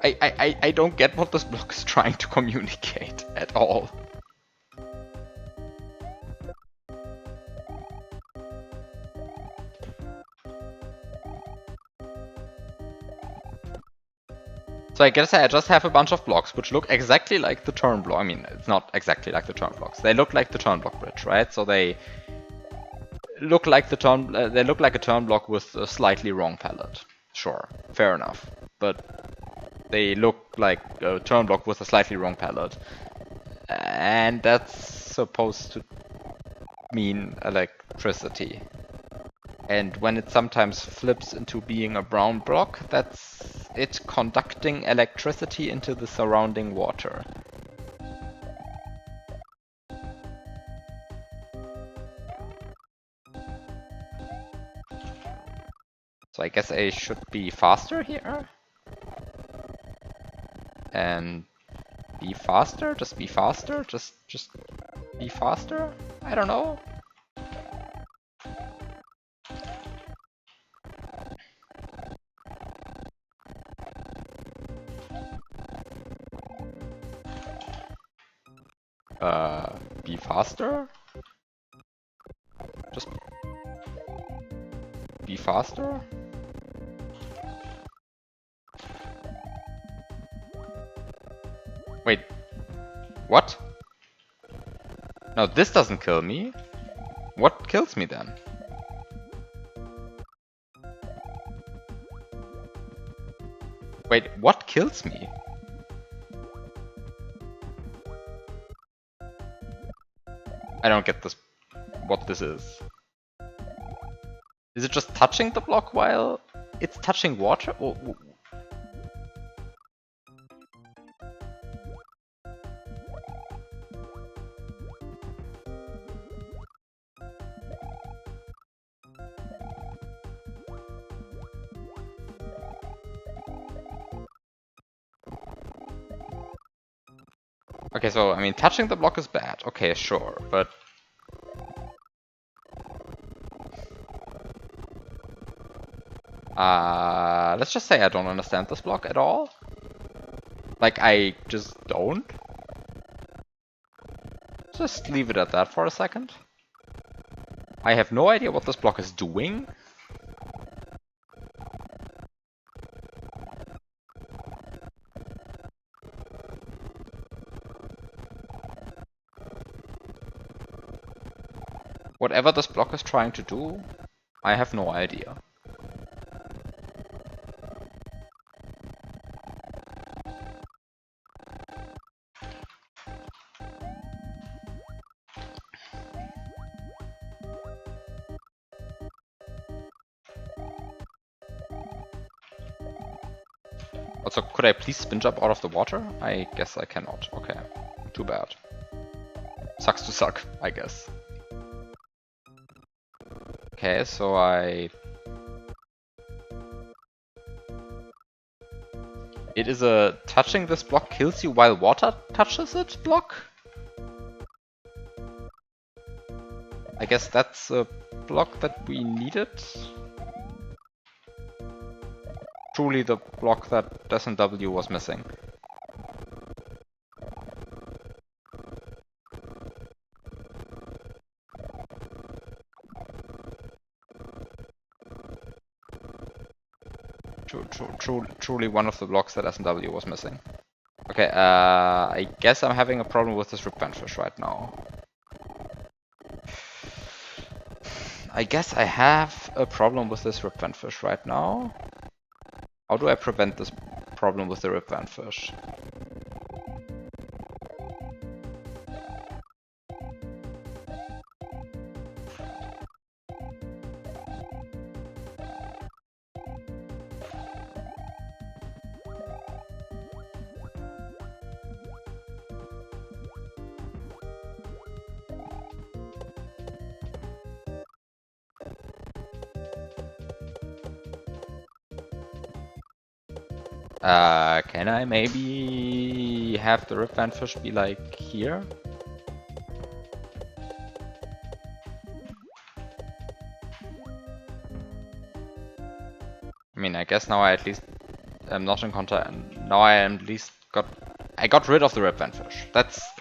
I don't get what this block is trying to communicate at all. So I guess I just have a bunch of blocks which look exactly like the turn block. I mean, it's not exactly like the turn blocks. They look like the turn block bridge, right? So they look like the turn. They look like a turn block with a slightly wrong palette. Sure, fair enough. But they look like a turn block with a slightly wrong palette, and that's supposed to mean electricity. And when it sometimes flips into being a brown block, that's it conducting electricity into the surrounding water. So I guess I should be faster here. And be faster? Just be faster? Just be faster? I don't know. Be faster? Just be faster? Wait, what? No, this doesn't kill me. What kills me then? Wait, what kills me? I don't get this. What this is. Is it just touching the block while it's touching water? Okay, so, I mean, touching the block is bad. Okay, sure, but... let's just say I don't understand this block at all. Like, I just don't. Just leave it at that for a second. I have no idea what this block is doing. Whatever this block is trying to do, I have no idea. Also, could I please spin jump out of the water? I guess I cannot. Okay, too bad. Sucks to suck, I guess. Okay, so it is a touching this block kills you while water touches it block? I guess that's a block that we needed. Truly the block that SNW was missing. Truly one of the blocks that SNW was missing. Okay, I guess I'm having a problem with this rip bandfish right now. I guess I have a problem with this Ripvanfish right now. How do I prevent this problem with the Ripvanfish? Can I maybe have the Ripvanfish be like here? I mean, I guess now I at least am not in contact, and now I am at least I got rid of the Ripvanfish.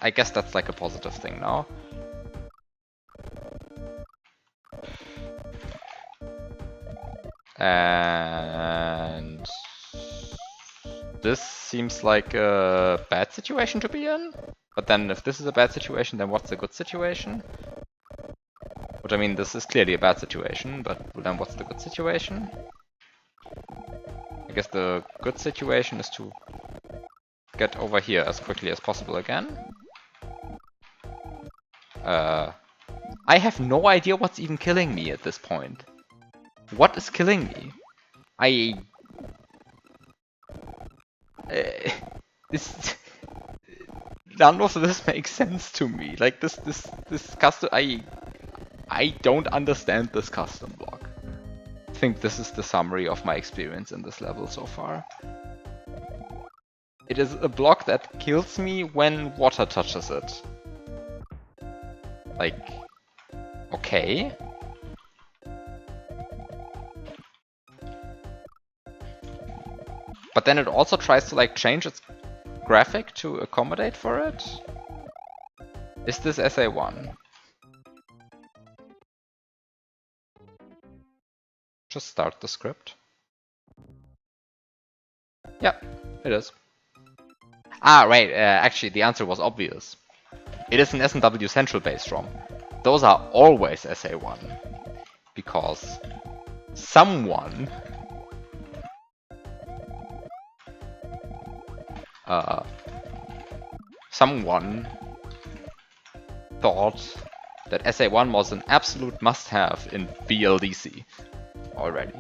I guess that's like a positive thing now. And this seems like a bad situation to be in. But then if this is a bad situation, then what's a good situation? Which I mean, this is clearly a bad situation, but then what's the good situation? I guess the good situation is to get over here as quickly as possible again. I have no idea what's even killing me at this point. What is killing me? This none of this makes sense to me. Like this custom, I don't understand this custom block. I think this is the summary of my experience in this level so far. It is a block that kills me when water touches it. Like, okay. But then it also tries to like change its graphic to accommodate for it. Is this SA1? Just start the script. Yep, it is. Ah, right, actually the answer was obvious. It is an S&W Central based ROM. Those are always SA1. Because someone thought that SA1 was an absolute must-have in BLDC already.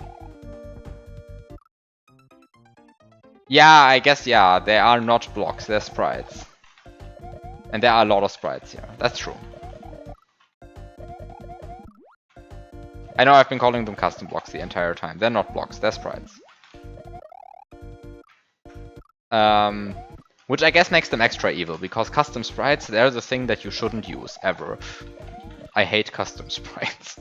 Yeah, I guess, yeah, they are not blocks, they're sprites. And there are a lot of sprites here, that's true. I know I've been calling them custom blocks the entire time. They're not blocks, they're sprites. Which I guess makes them extra evil, because custom sprites, they're the thing that you shouldn't use, ever. I hate custom sprites.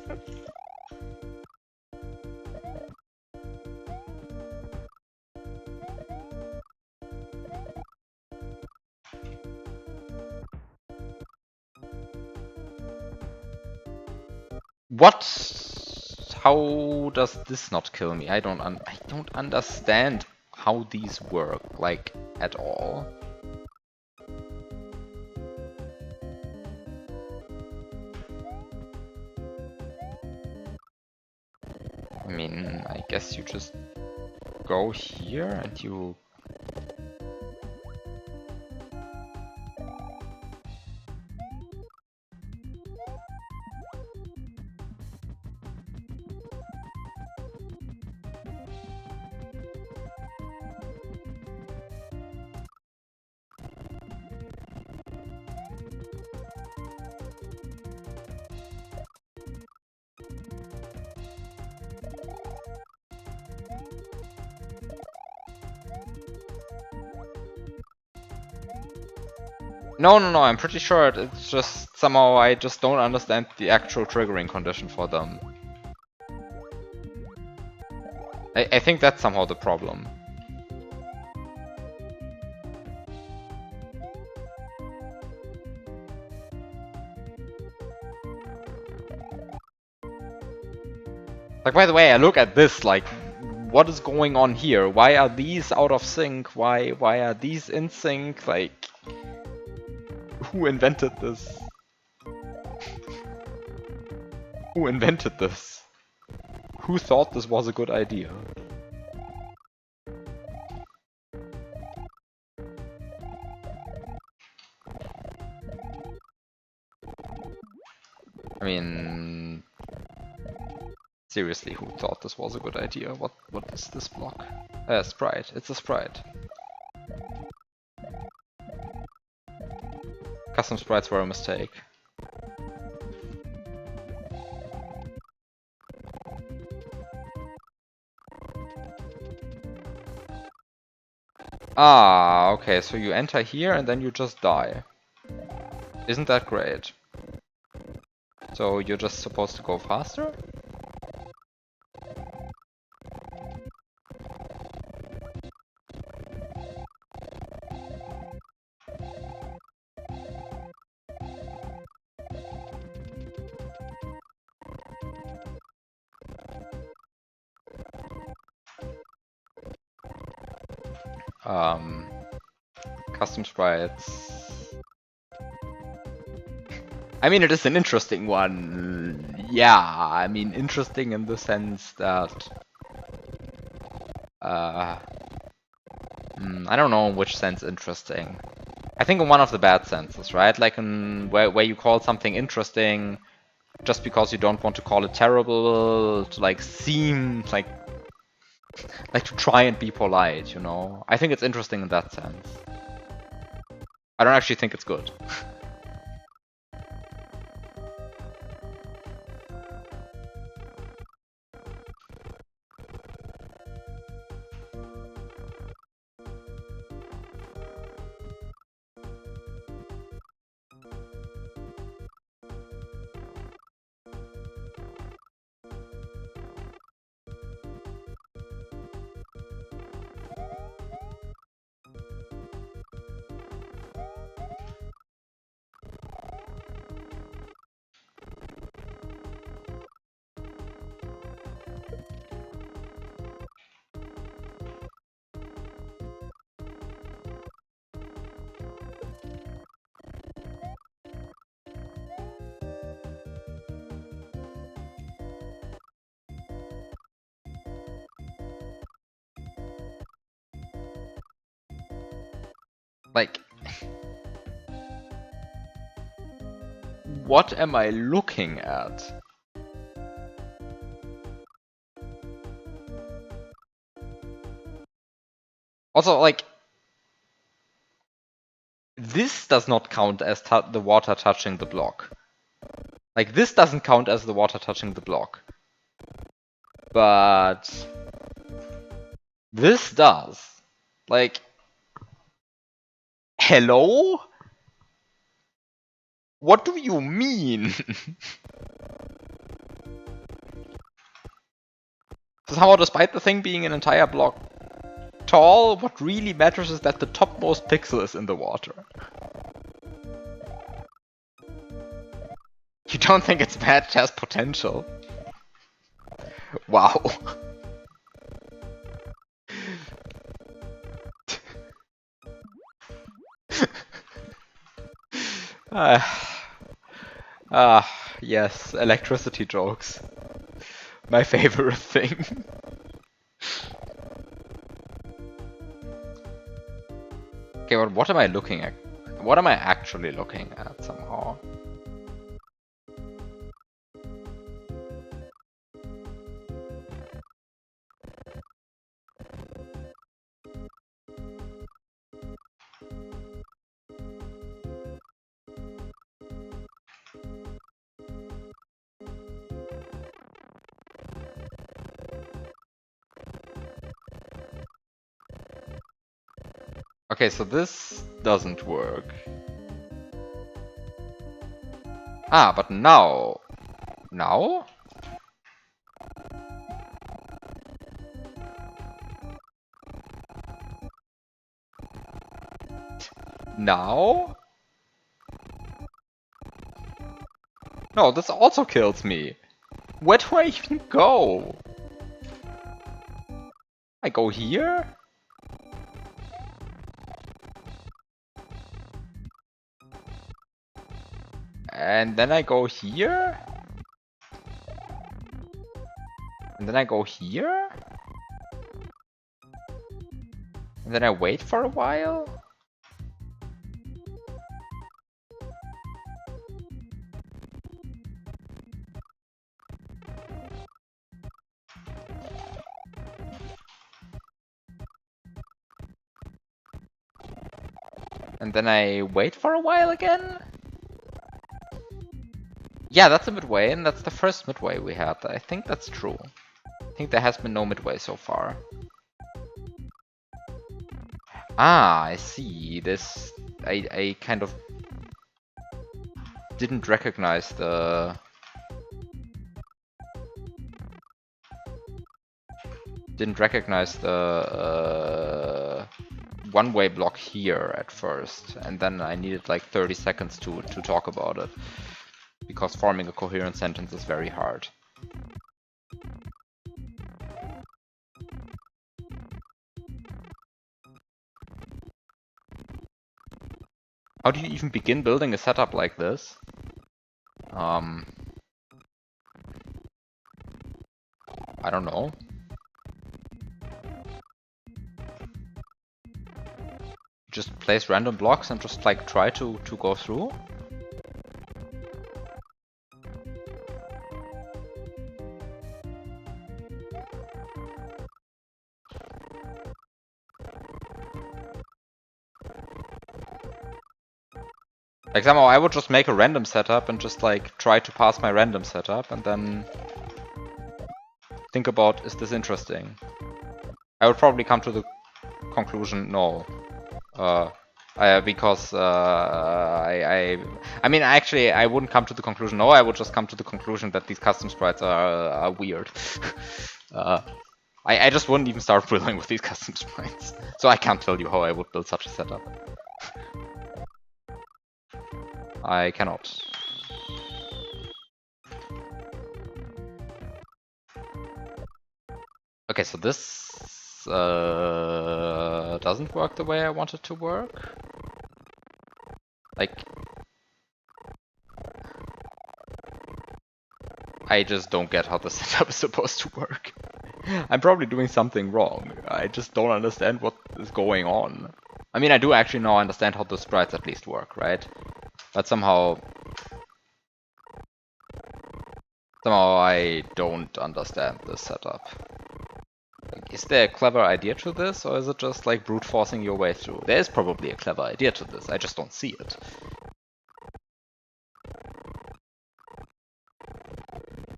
What? How does this not kill me? I don't understand how these work, like, at all. I mean, I guess you just go here and you... No, I'm pretty sure it's just somehow I just don't understand the actual triggering condition for them. I think that's somehow the problem. Like, by the way, I look at this, like, what is going on here? Why are these out of sync? Why are these in sync? Like... Who invented this? Who invented this? Who thought this was a good idea? I mean, seriously, who thought this was a good idea? What is this block? Sprite. It's a sprite. Custom sprites were a mistake. Ah, okay, so you enter here and then you just die. Isn't that great? So you're just supposed to go faster? Custom sprites. I mean, it is an interesting one. Yeah, I mean, interesting in the sense that... I don't know in which sense interesting. I think in one of the bad senses, right? Like in where you call something interesting just because you don't want to call it terrible, to like seem like to try and be polite, you know? I think it's interesting in that sense. I don't actually think it's good. Like, what am I looking at? Also, like, this does not count as the water touching the block. Like, this doesn't count as the water touching the block. But this does. Like, hello? What do you mean? So somehow, despite the thing being an entire block tall, what really matters is that the topmost pixel is in the water. You don't think it's bad, it has potential? Wow. Yes, electricity jokes. My favorite thing. Okay, but what am I looking at? What am I actually looking at somehow? Okay, so this doesn't work. Ah, but now... Now? Now? No, this also kills me. Where do I even go? I go here? And then I go here? And then I go here? And then I wait for a while? And then I wait for a while again? Yeah, that's a midway, and that's the first midway we had. I think that's true. I think there has been no midway so far. Ah, I see. This... I kind of... didn't recognize the... one-way block here at first, and then I needed like 30 seconds to talk about it, because forming a coherent sentence is very hard. How do you even begin building a setup like this? I don't know. Just place random blocks and just like try to go through? Like somehow I would just make a random setup and just like try to pass my random setup and then think about, is this interesting? I would probably come to the conclusion, no. Because I mean, actually, I wouldn't come to the conclusion no, I would just come to the conclusion that these custom sprites are weird. I just wouldn't even start building with these custom sprites. So I can't tell you how I would build such a setup. I cannot. Okay, so this doesn't work the way I want it to work. Like, I just don't get how the setup is supposed to work. I'm probably doing something wrong. I just don't understand what is going on. I mean, I do actually now understand how the sprites at least work, right? But somehow I don't understand this setup. Like, is there a clever idea to this, or is it just like brute forcing your way through? There is probably a clever idea to this, I just don't see it.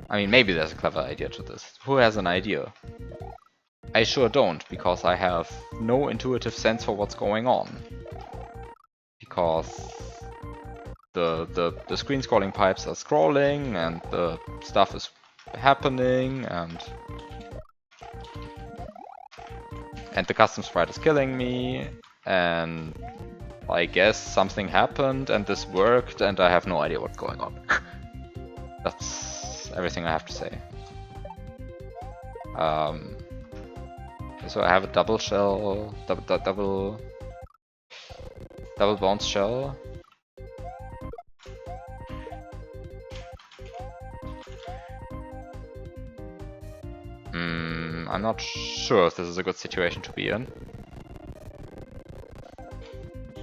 I mean, maybe there's a clever idea to this. Who has an idea? I sure don't, because I have no intuitive sense for what's going on. Because the screen scrolling pipes are scrolling, and the stuff is happening, and the custom sprite is killing me, and I guess something happened, and this worked, and I have no idea what's going on. That's everything I have to say. So I have a double shell, double bounce shell. I'm not sure if this is a good situation to be in.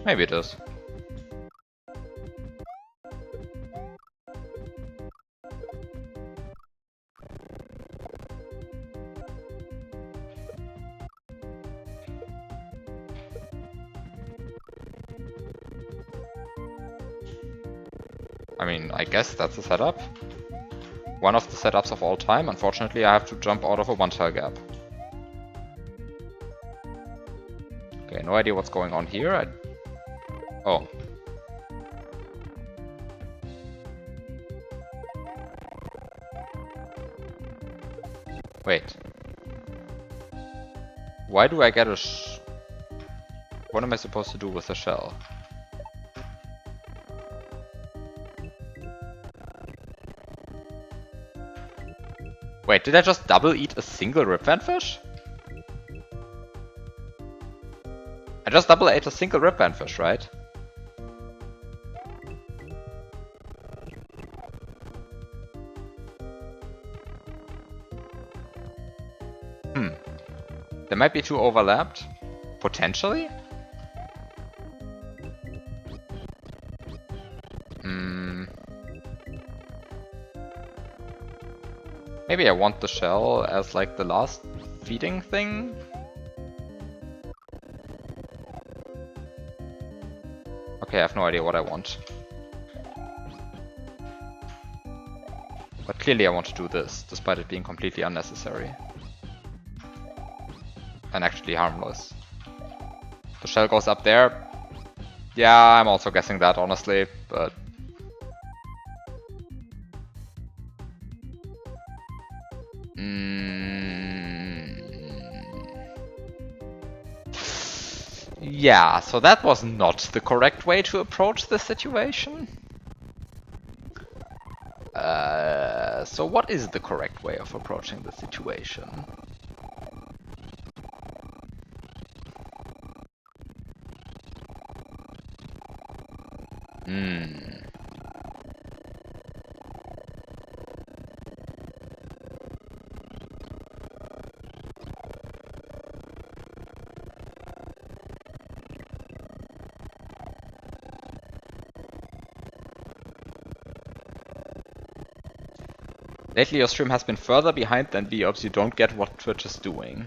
Maybe it is. I mean, I guess that's a setup. One of the setups of all time. Unfortunately, I have to jump out of a one-tile gap. Okay, no idea what's going on here. Oh. Wait. Why do I get a What am I supposed to do with the shell? Wait, did I just double eat a single ripvan fish? I just double ate a single ripvan fish, right? might be too overlapped. Potentially? Maybe I want the shell as like the last feeding thing? Okay, I have no idea what I want. But clearly I want to do this, despite it being completely unnecessary. And actually harmless. The shell goes up there. Yeah, I'm also guessing that, honestly, but... Yeah, so that was not the correct way to approach the situation. So what is the correct way of approaching the situation? Lately your stream has been further behind than Beops, you don't get what Twitch is doing.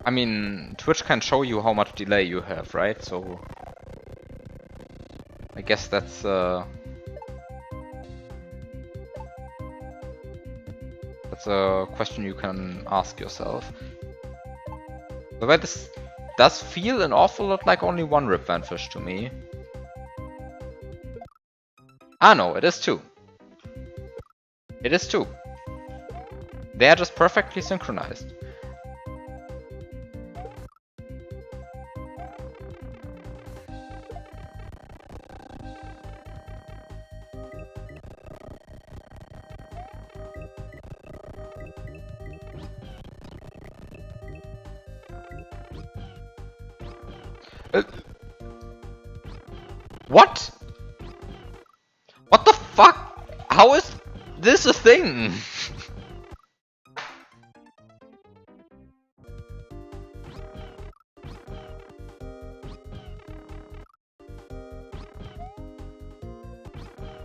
I mean, Twitch can show you how much delay you have, right? So... I guess that's a question you can ask yourself. But this does feel an awful lot like only one Ripvanfish to me. Ah no, it is two. It is two. They are just perfectly synchronized. What? What the fuck? How is this a thing?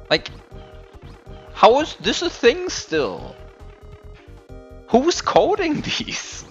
Like, how is this a thing still? Who's coding these?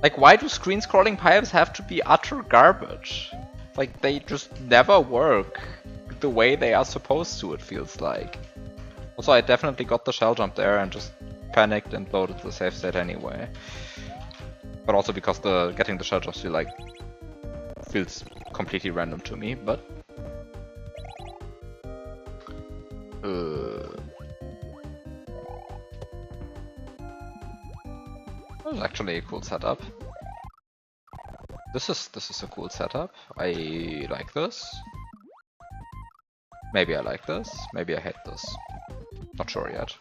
Like, why do screen scrolling pipes have to be utter garbage? Like, they just never work the way they are supposed to, it feels like. Also, I definitely got the shell jump there and just panicked and loaded the save state anyway. But also because getting the shell jump feels completely random to me, but... This is actually a cool setup. This is a cool setup. I like this. Maybe I like this. Maybe I hate this. Not sure yet.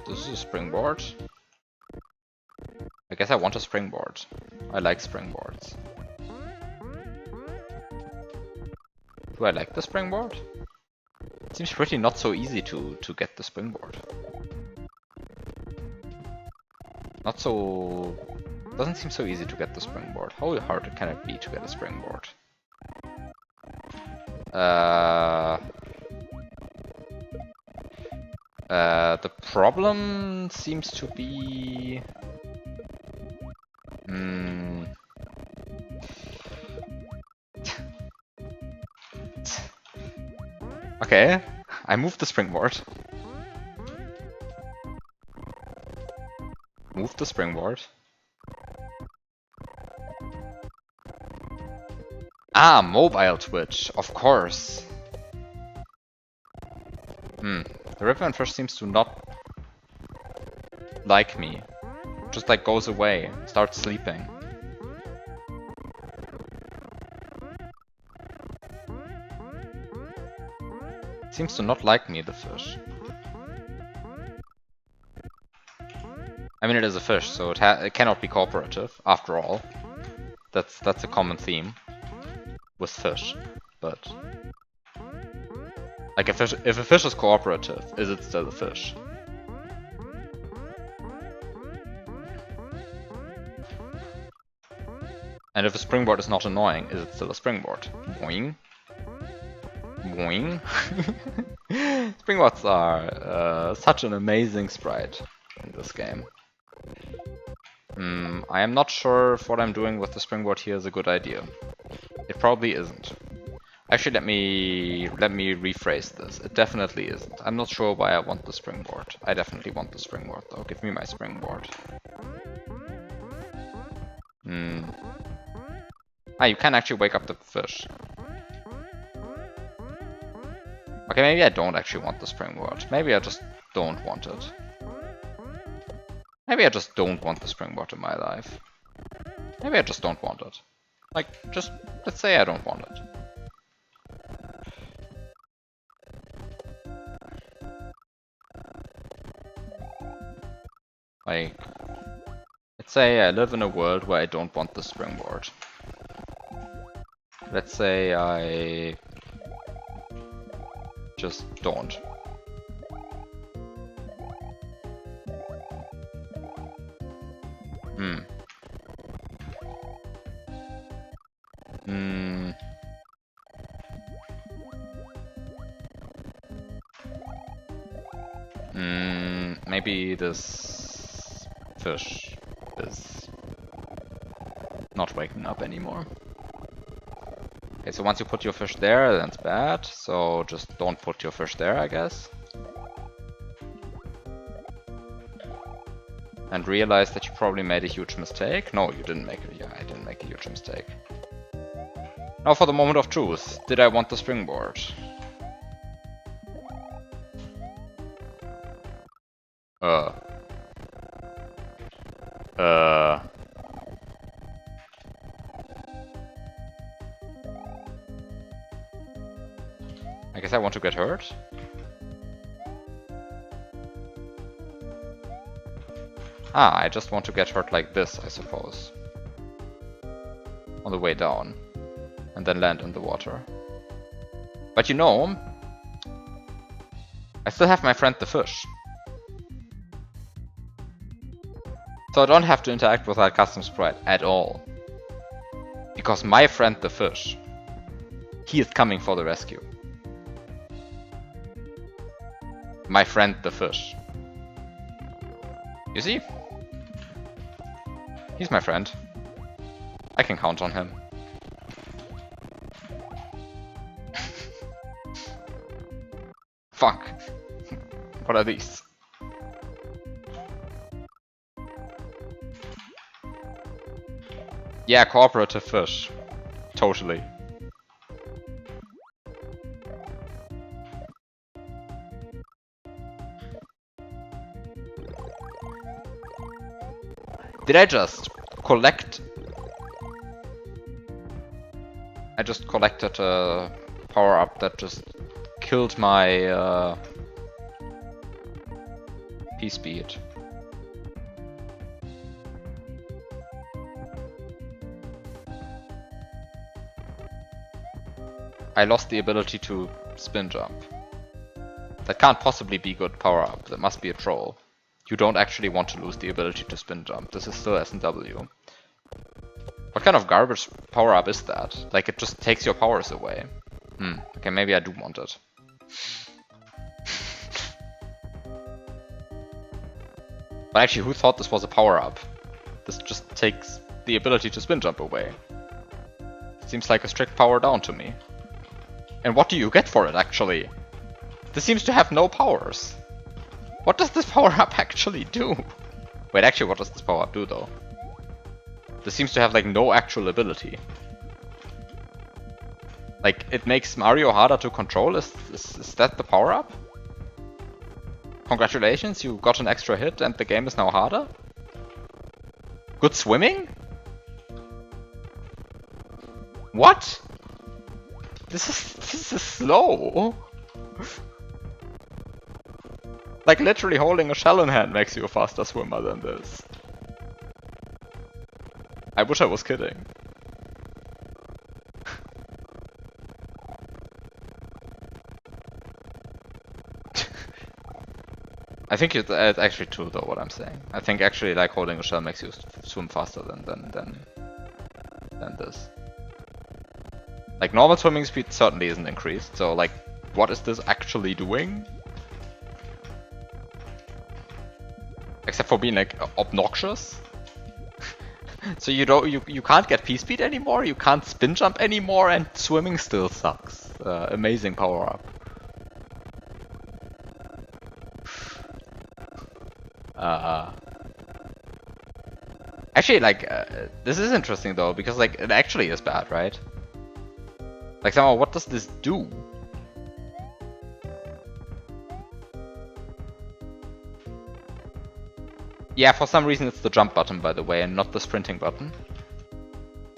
This is a springboard. I guess I want a springboard. I like springboards. Do I like the springboard? It seems pretty not so easy to get the springboard. Not so... Doesn't seem so easy to get the springboard. How hard can it be to get a springboard? The problem seems to be... Okay, I moved the springboard. Move the springboard. Ah, mobile Twitch, of course. The Riverman Fish seems to not like me. Just like goes away, starts sleeping. Seems to not like me, the fish. I mean, it is a fish, so it cannot be cooperative, after all. That's a common theme with fish, but like if a fish is cooperative, is it still a fish? And if a springboard is not annoying, is it still a springboard? Boing. Boing. Springboards are such an amazing sprite in this game. I am not sure if what I'm doing with the springboard here is a good idea. It probably isn't. Actually, let me rephrase this. It definitely isn't. I'm not sure why I want the springboard. I definitely want the springboard though. Give me my springboard. Ah, you can actually wake up the fish. Okay, maybe I don't actually want the springboard. Maybe I just don't want it. Maybe I just don't want the springboard in my life. Maybe I just don't want it. Like, just, let's say I don't want it. Like, let's say I live in a world where I don't want the springboard. Let's say I just don't. Maybe this fish is not waking up anymore. Okay, so once you put your fish there, then it's bad. So just don't put your fish there, I guess. And realize that you probably made a huge mistake. No, you didn't make it. Yeah, I didn't make a huge mistake. Now for the moment of truth. Did I want the springboard? I guess I want to get hurt. Ah, I just want to get hurt like this, I suppose. On the way down. And then land in the water. But you know, I still have my friend the fish. So I don't have to interact with that custom sprite at all. Because my friend the fish, he is coming for the rescue. My friend the fish. You see? He's my friend. I can count on him. Fuck. What are these? Yeah, cooperative fish. Totally. Did I just collect? I just collected a power-up that just killed my P-speed. I lost the ability to spin jump. That can't possibly be good power-up. That must be a troll. You don't actually want to lose the ability to spin jump. This is still S&W. What kind of garbage power-up is that? Like, it just takes your powers away. Okay, maybe I do want it. But actually, who thought this was a power-up? This just takes the ability to spin jump away. Seems like a strict power down to me. And what do you get for it, actually? This seems to have no powers. What does this power-up actually do? Wait, actually, what does this power-up do, though? This seems to have, like, no actual ability. Like, it makes Mario harder to control? Is that the power-up? Congratulations, you got an extra hit and the game is now harder? Good swimming? What? This is slow. Like literally holding a shell in hand makes you a faster swimmer than this. I wish I was kidding. I think it's actually true though what I'm saying. I think actually like holding a shell makes you swim faster than this. Like normal swimming speed certainly isn't increased, so like what is this actually doing? Except for being like obnoxious. So you can't get P-speed anymore, you can't spin jump anymore, and swimming still sucks. Amazing power up. Actually, like this is interesting though, because like it actually is bad, right? Like somehow, what does this do? Yeah, for some reason it's the jump button, by the way, and not the sprinting button.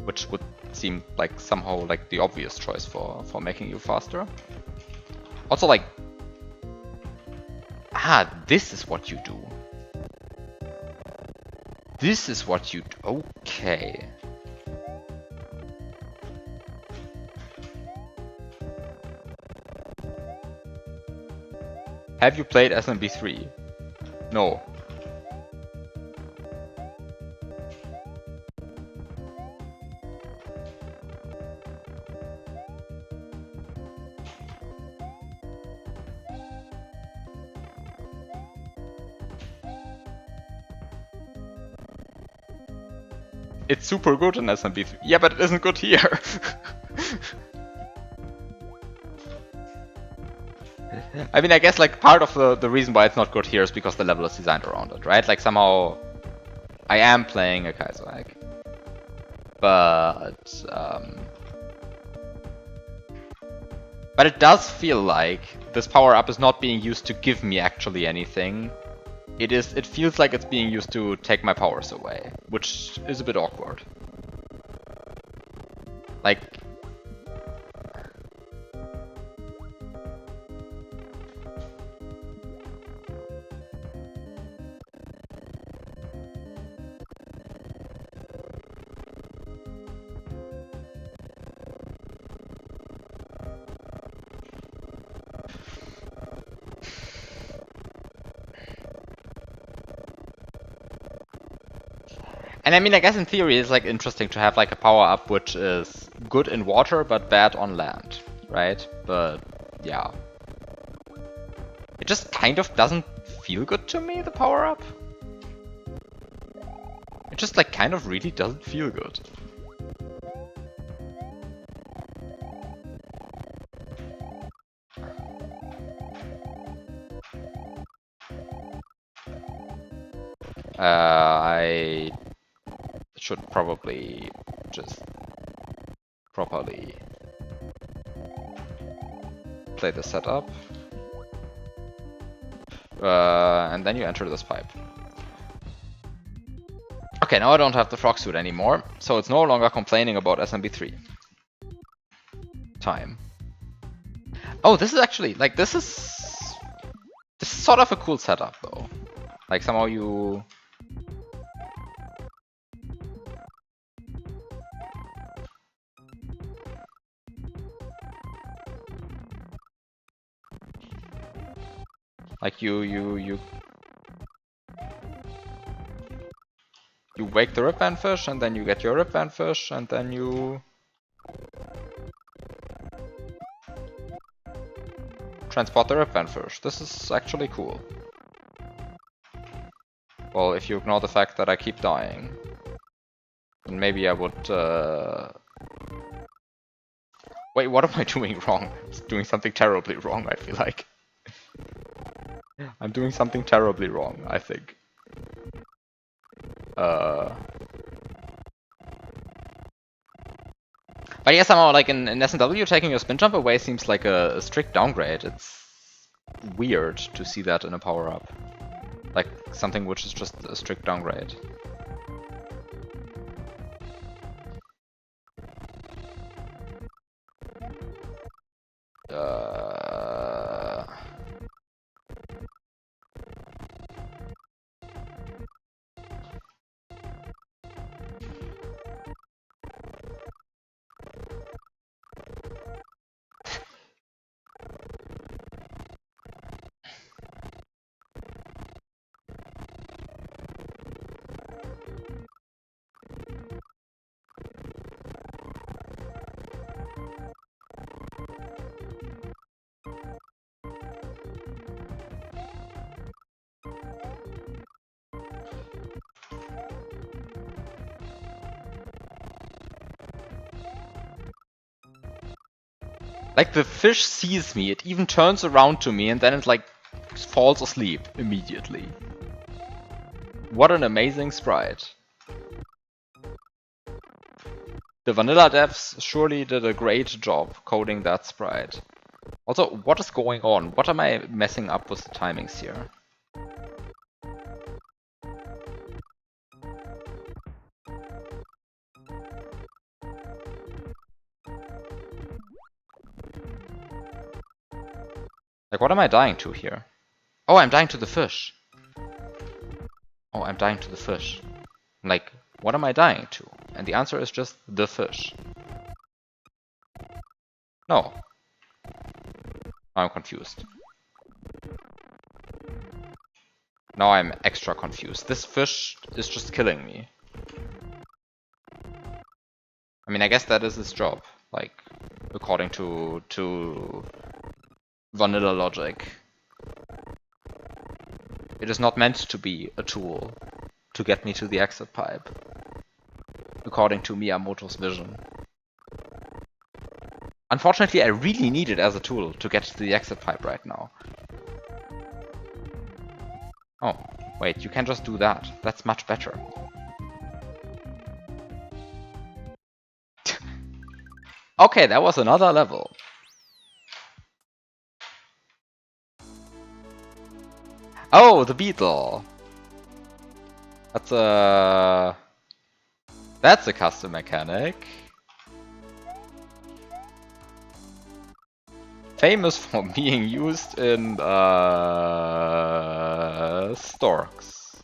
Which would seem like somehow like the obvious choice for making you faster. Also like... Ah, this is what you do. This is what you do. Okay. Have you played SMB3? No. It's super good in SMB3. Yeah, but it isn't good here. I mean, I guess like part of the reason why it's not good here is because the level is designed around it, right? Like somehow I am playing a Kaizo Egg. But it does feel like this power-up is not being used to give me actually anything. It feels like it's being used to take my powers away, which is a bit awkward. Like... And I mean, I guess in theory it's like interesting to have like a power-up which is good in water but bad on land, right? But yeah. It just kind of doesn't feel good to me, the power-up. It just like kind of really doesn't feel good. I should probably just properly play the setup. And then you enter this pipe. Okay, now I don't have the frog suit anymore, so it's no longer complaining about SMB3. Time. Oh, this is actually, like, this is sort of a cool setup, though. Like, somehow you... Like, you wake the Ripvan fish, and then you get your Ripvan fish, and then you... transport the Ripvan fish. This is actually cool. Well, if you ignore the fact that I keep dying, then maybe I would... Wait, what am I doing wrong? Doing something terribly wrong, I feel like. I'm doing something terribly wrong, I think. But yeah, somehow, like in SNW, taking your spin jump away seems like a strict downgrade. It's weird to see that in a power-up. Like something which is just a strict downgrade. Like the fish sees me, it even turns around to me and then it like falls asleep immediately. What an amazing sprite. The vanilla devs surely did a great job coding that sprite. Also, what is going on? What am I messing up with the timings here? Like, what am I dying to here? Oh, I'm dying to the fish. Oh, I'm dying to the fish. Like, what am I dying to? And the answer is just the fish. No. I'm confused. Now I'm extra confused. This fish is just killing me. I mean, I guess that is his job. Like, according to vanilla logic. It is not meant to be a tool to get me to the exit pipe, according to Miyamoto's vision. Unfortunately, I really need it as a tool to get to the exit pipe right now. Oh, wait, you can just do that. That's much better. Okay, that was another level. Oh, the beetle. That's a custom mechanic. Famous for being used in Storks.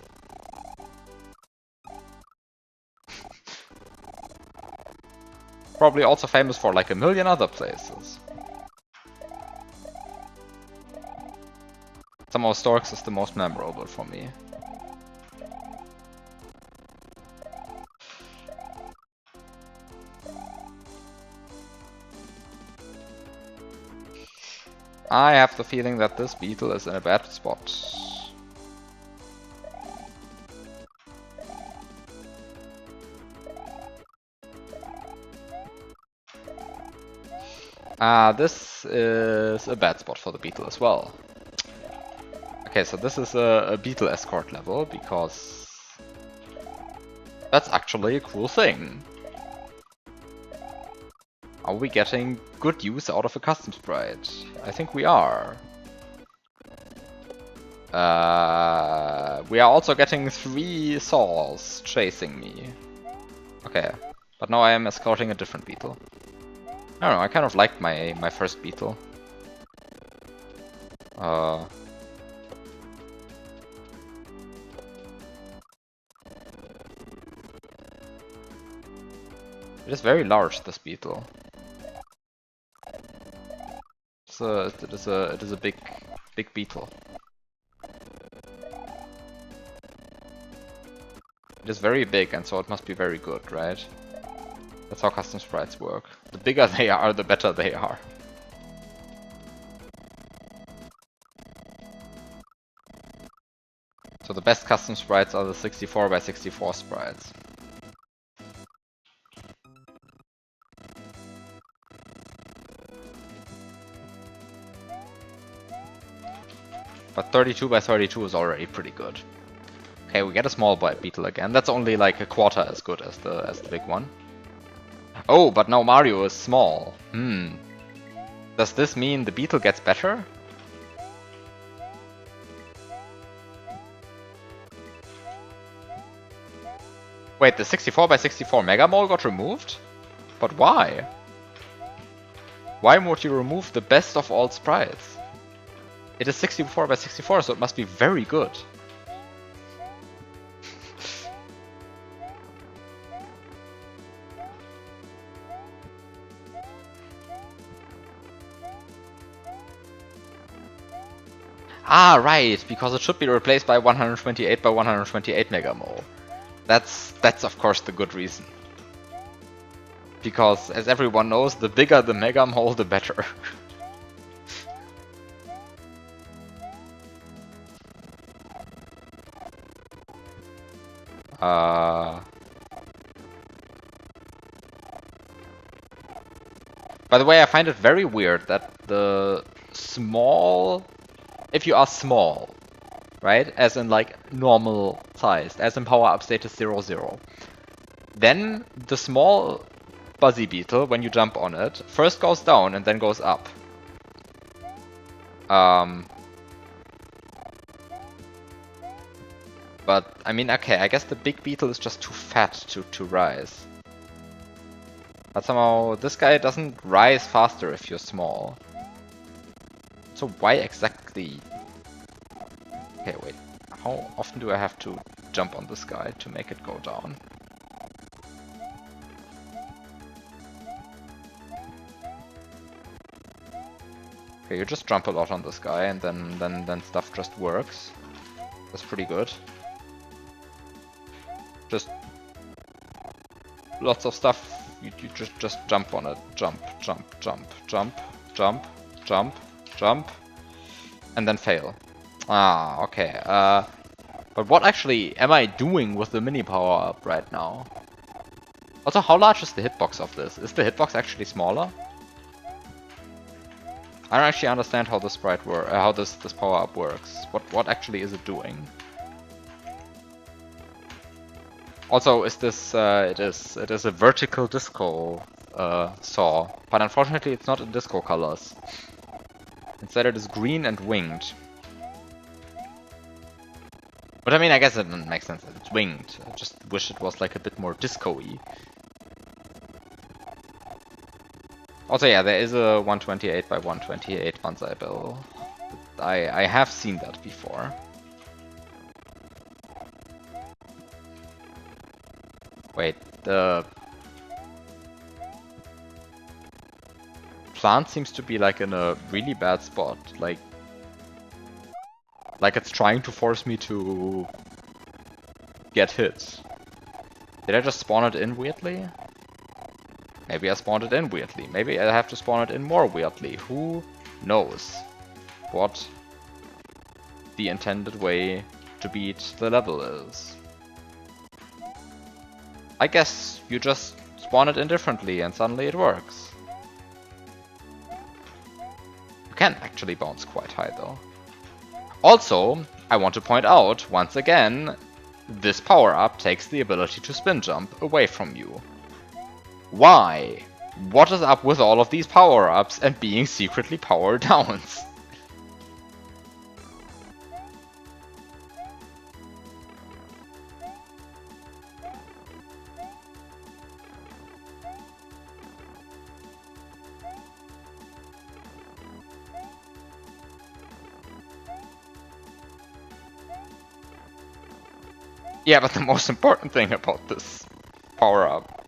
Probably also famous for like a million other places. Somehow Storks is the most memorable for me. I have the feeling that this beetle is in a bad spot. This is a bad spot for the beetle as well. Okay, so this is a beetle escort level, because that's actually a cool thing. Are we getting good use out of a custom sprite? I think we are. We are also getting 3 saws chasing me. Okay, but now I am escorting a different beetle. I don't know, I kind of liked my first beetle. It is very large, this beetle. It is a big beetle. It is very big, and so it must be very good, right? That's how custom sprites work. The bigger they are, the better they are. So the best custom sprites are the 64 by 64 sprites. But 32 by 32 is already pretty good. Okay, we get a small beetle again. That's only like a quarter as good as the big one. Oh, but now Mario is small. Does this mean the beetle gets better? Wait, the 64 by 64 Mega Mole got removed? But why? Why would you remove the best of all sprites? It is 64 by 64, so it must be very good. Ah, right, because it should be replaced by 128 by 128 Mega Mole. That's of course the good reason. Because, as everyone knows, the bigger the Mega Mole, the better. By the way, I find it very weird that the small... If you are small, right? As in like normal sized, as in power-up status 0, 0. Then the small Buzzy Beetle, when you jump on it, first goes down and then goes up. But, I mean, okay, I guess the big beetle is just too fat to rise. But somehow this guy doesn't rise faster if you're small. So why exactly? Okay, wait. How often do I have to jump on this guy to make it go down? Okay, you just jump a lot on this guy and then stuff just works. That's pretty good. Just lots of stuff. You just jump on it. Jump, jump, jump, jump, jump, jump, jump, and then fail. Ah, okay. But what actually am I doing with the mini power up right now? Also, how large is the hitbox of this? Is the hitbox actually smaller? I don't actually understand how this sprite how this power up works. What actually is it doing? Also, is this it is a vertical disco saw, but unfortunately it's not in disco colors. Instead, it is green and winged. But I mean, I guess it doesn't make sense that it's winged. I just wish it was like a bit more disco-y. Also, yeah, there is a 128 by 128 Banzai Bill. I have seen that before. Wait, the plant seems to be like in a really bad spot. Like it's trying to force me to get hit. Did I just spawn it in weirdly? Maybe I spawned it in weirdly. Maybe I have to spawn it in more weirdly. Who knows what the intended way to beat the level is? I guess you just spawn it in differently and suddenly it works. You can actually bounce quite high though. Also, I want to point out, once again, this power-up takes the ability to spin jump away from you. Why? What is up with all of these power-ups and being secretly power downs? Yeah, but the most important thing about this power-up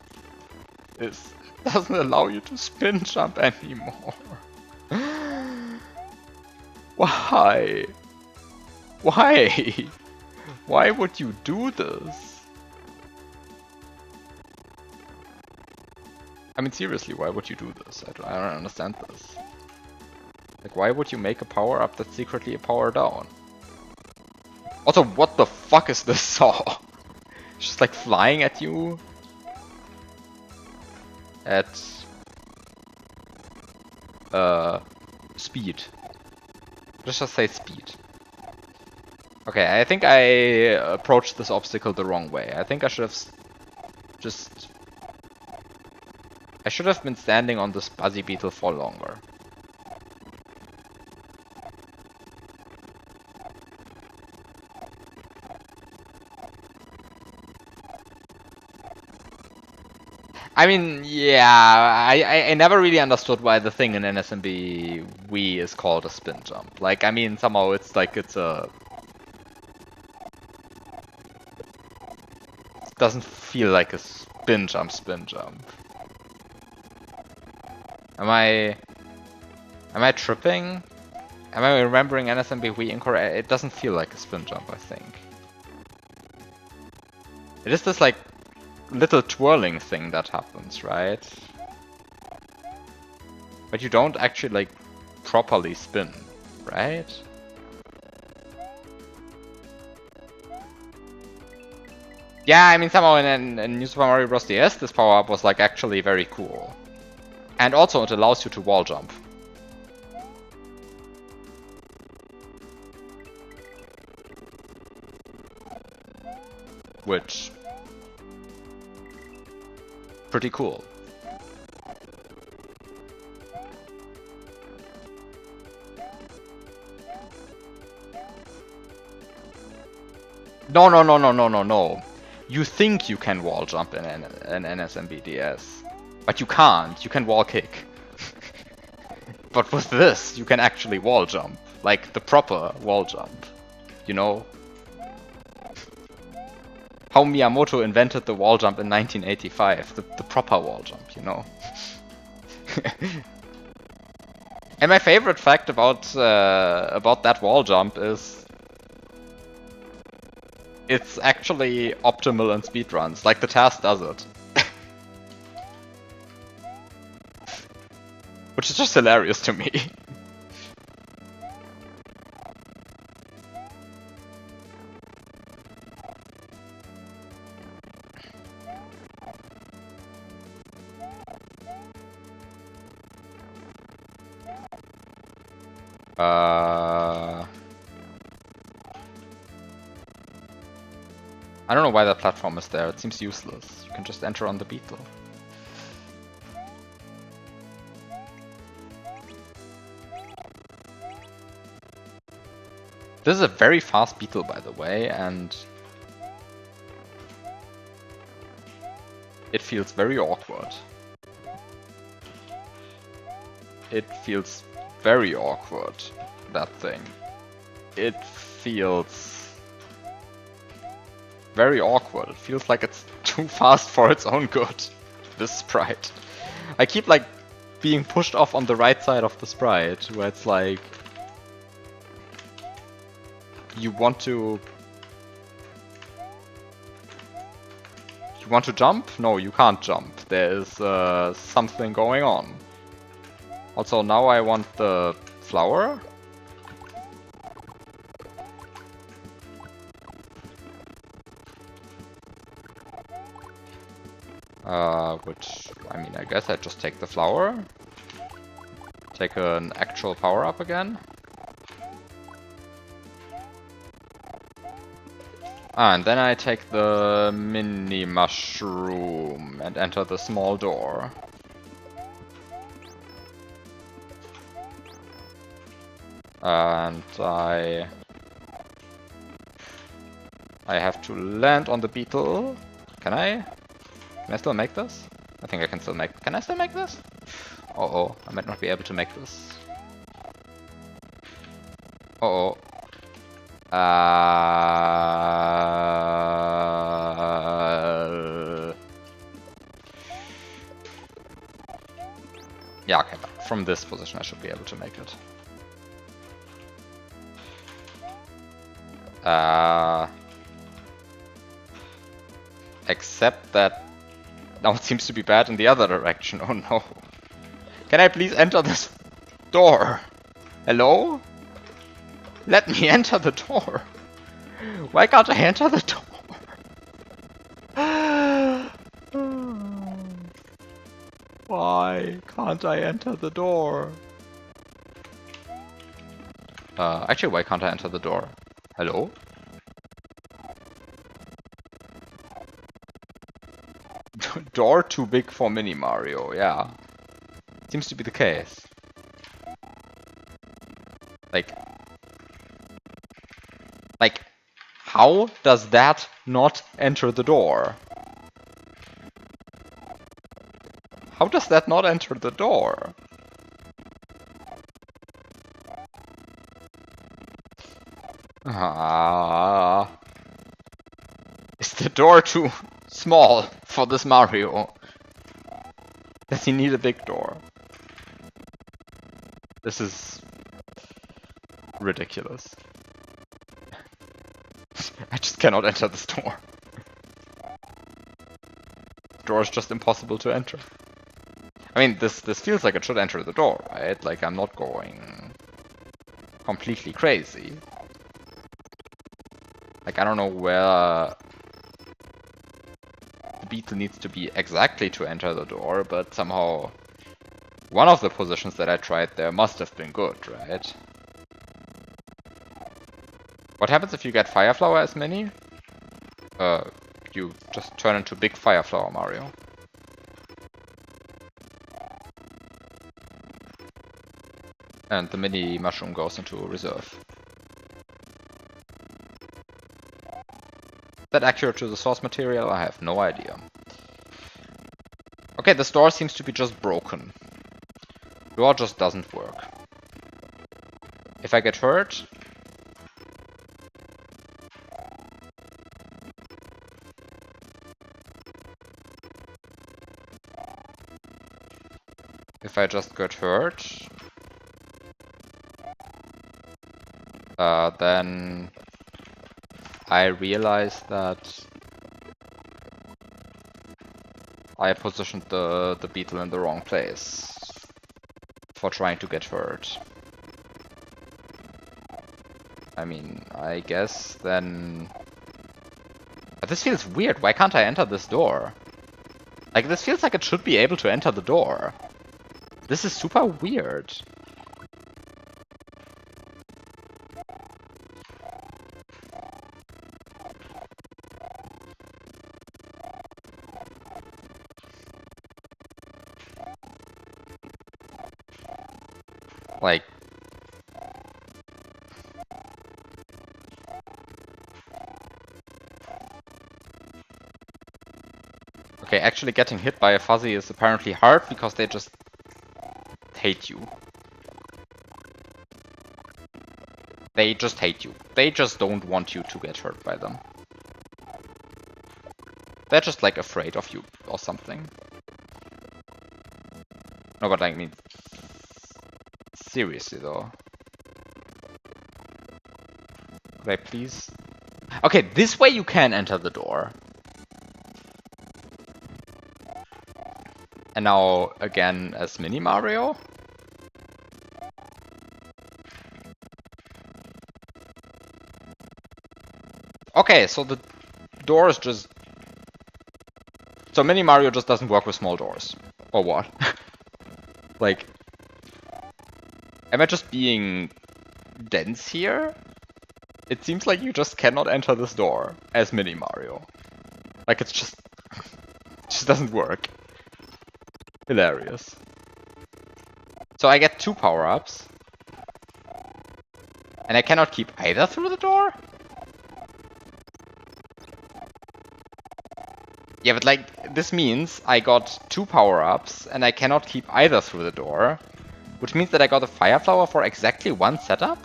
is it doesn't allow you to spin jump anymore. Why? Why? Why would you do this? I mean, seriously, why would you do this? I don't understand this. Like, why would you make a power-up that's secretly a power down? Also, what the fuck is this saw? It's just like flying at you at speed. Let's just say speed. Okay, I think I approached this obstacle the wrong way. I think I should have just... I should have been standing on this Buzzy Beetle for longer. I mean, yeah, I never really understood why the thing in NSMB Wii is called a spin jump. Like, I mean, somehow it's like it's a... It doesn't feel like a spin jump. Am I tripping? Am I remembering NSMB Wii incorrect? It doesn't feel like a spin jump, I think. It is this like little twirling thing that happens, right? But you don't actually like properly spin, right? Yeah, I mean somehow in New Super Mario Bros. DS this power-up was like actually very cool. And also it allows you to wall jump. Which... pretty cool. No. You think you can wall jump in an NSMB DS, but you can't. You can wall kick. But with this, you can actually wall jump. Like the proper wall jump. You know? How Miyamoto invented the wall jump in 1985. The proper wall jump, you know? And my favorite fact about that wall jump is it's actually optimal in speedruns. Like the task does it. Which is just hilarious to me. I don't know why that platform is there. It seems useless. You can just enter on the beetle. This is a very fast beetle, by the way, and it feels very awkward. It feels very awkward, that thing. It feels very awkward. It feels like it's too fast for its own good, this sprite. I keep like being pushed off on the right side of the sprite, where it's like... You want to jump? No, you can't jump. There is something going on. Also, now I want the flower. Which, I mean, I guess I just take the flower. Take an actual power-up again. And then I take the mini mushroom and enter the small door. And I have to land on the beetle. Can I? Can I still make this? I think I can still make... Can I still make this? Uh-oh, I might not be able to make this. Uh-oh. Yeah, okay, but from this position I should be able to make it. Except that now it seems to be bad in the other direction. Oh no. Can I please enter this door? Hello? Let me enter the door. Why can't I enter the door? Why can't I enter the door? Actually, why can't I enter the door? Hello? door too big for Mini Mario, yeah. Seems to be the case. Like, how does that not enter the door? How does that not enter the door? Ah. Is the door too small for this Mario? Does he need a big door? This is ridiculous. I just cannot enter this door. The door is just impossible to enter. I mean, this feels like it should enter the door, right? Like, I'm not going completely crazy. Like, I don't know where the beetle needs to be exactly to enter the door, but somehow one of the positions that I tried there must have been good, right? What happens if you get Fire Flower as Mini? You just turn into Big Fire Flower Mario. And the Mini Mushroom goes into reserve. Is that accurate to the source material? I have no idea. Okay, this door seems to be just broken. The door just doesn't work. If I get hurt... If I just get hurt... then... I realize that... I positioned the beetle in the wrong place for trying to get hurt. I mean, I guess then... But this feels weird. Why can't I enter this door? Like, this feels like it should be able to enter the door. This is super weird. Like... Okay, actually getting hit by a fuzzy is apparently hard because they just hate you. They just hate you. They just don't want you to get hurt by them. They're just like afraid of you or something. No, but I mean... Seriously though. Could I please... Okay, this way you can enter the door. And now, again, as Mini Mario? Okay, so the door is just... So Mini Mario just doesn't work with small doors. Or what? Like... Am I just being dense here? It seems like you just cannot enter this door as Mini Mario. Like, it's just... it just doesn't work. Hilarious. So I get 2 power-ups. And I cannot keep either through the door? Yeah, but like, this means I got 2 power-ups and I cannot keep either through the door. Which means that I got a Fire Flower for exactly 1 setup?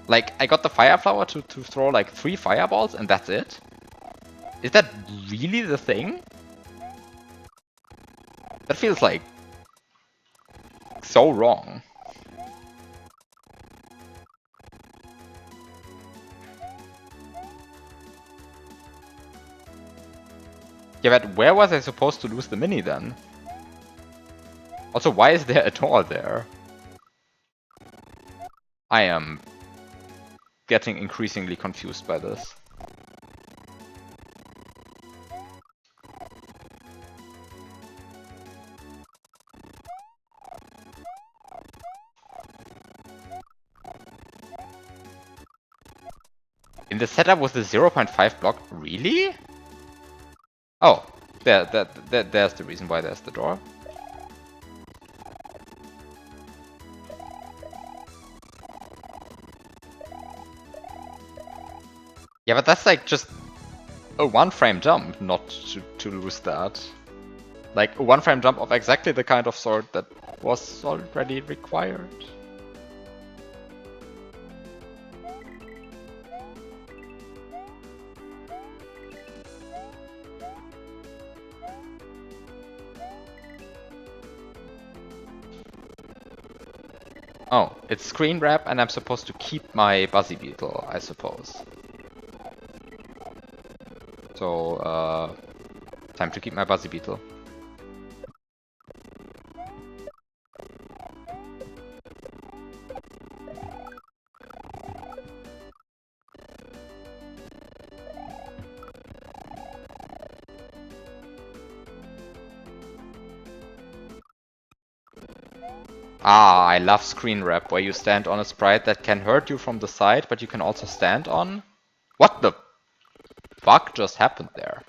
Like, I got the Fire Flower to throw like 3 fireballs and that's it? Is that really the thing? That feels like... so wrong. Yeah, but where was I supposed to lose the Mini then? Also, why is there a door there? I am getting increasingly confused by this. In the setup with the 0.5 block? Really? Oh, There's the reason why there's the door. Yeah, but that's like just a 1-frame jump, not to lose that. Like a 1-frame jump of exactly the kind of sword that was already required. Oh, it's screen wrap and I'm supposed to keep my Buzzy Beetle, I suppose. So, time to keep my Buzzy Beetle. Ah, I love screen wrap, where you stand on a sprite that can hurt you from the side, but you can also stand on... What the fuck just happened there?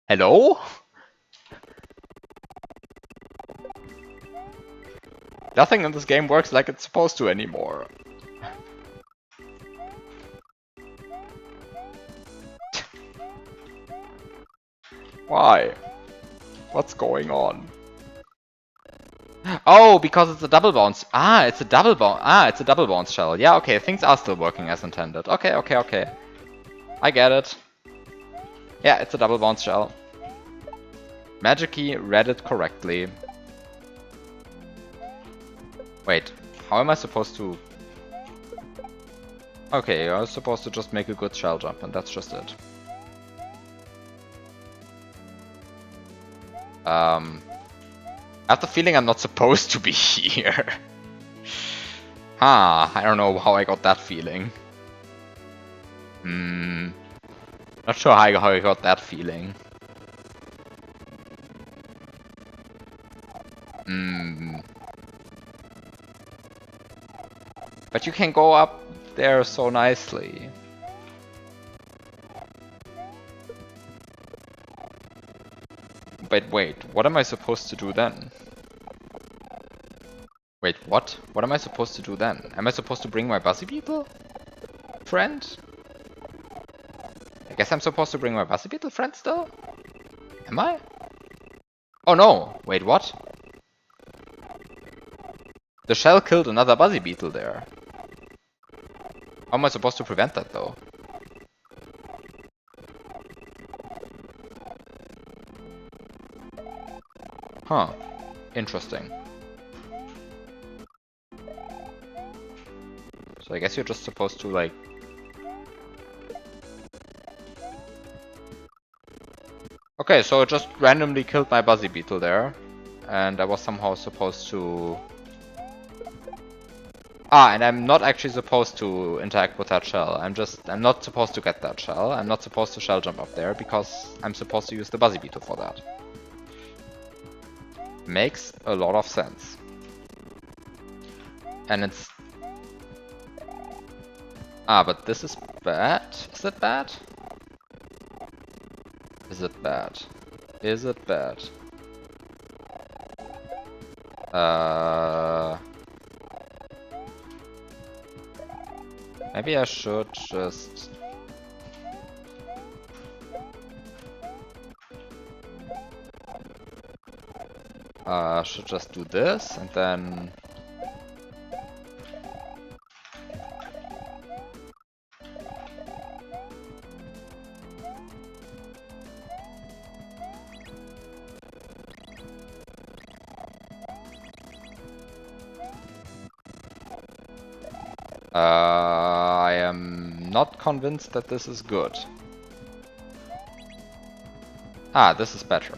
Hello? Nothing in this game works like it's supposed to anymore. Why? What's going on? Oh, because it's a double bounce. Ah, it's a double bounce. Ah, it's a double bounce shell. Yeah, okay, things are still working as intended. Okay, okay, okay. I get it. Yeah, it's a double bounce shell. Magikey read it correctly. Wait, how am I supposed to... Okay, I was supposed to just make a good shell jump, and that's just it. I have the feeling I'm not supposed to be here. Huh, I don't know how I got that feeling. Not sure how I got that feeling. But you can go up there so nicely. But wait, what am I supposed to do then? Wait, what? What am I supposed to do then? Am I supposed to bring my Buzzy Beetle friend? I guess I'm supposed to bring my Buzzy Beetle friend still? Am I? Oh no! Wait, what? The shell killed another Buzzy Beetle there. How am I supposed to prevent that though? Huh. Interesting. So I guess you're just supposed to like... Okay, so it just randomly killed my Buzzy Beetle there. And I was somehow supposed to... Ah, and I'm not actually supposed to interact with that shell. I'm not supposed to get that shell. I'm not supposed to shell jump up there because I'm supposed to use the Buzzy Beetle for that. Makes a lot of sense. And it's... Ah, but this is bad? Is it bad? Is it bad? Is it bad? Maybe I should just... should just do this and then... I am not convinced that this is good. Ah, this is better.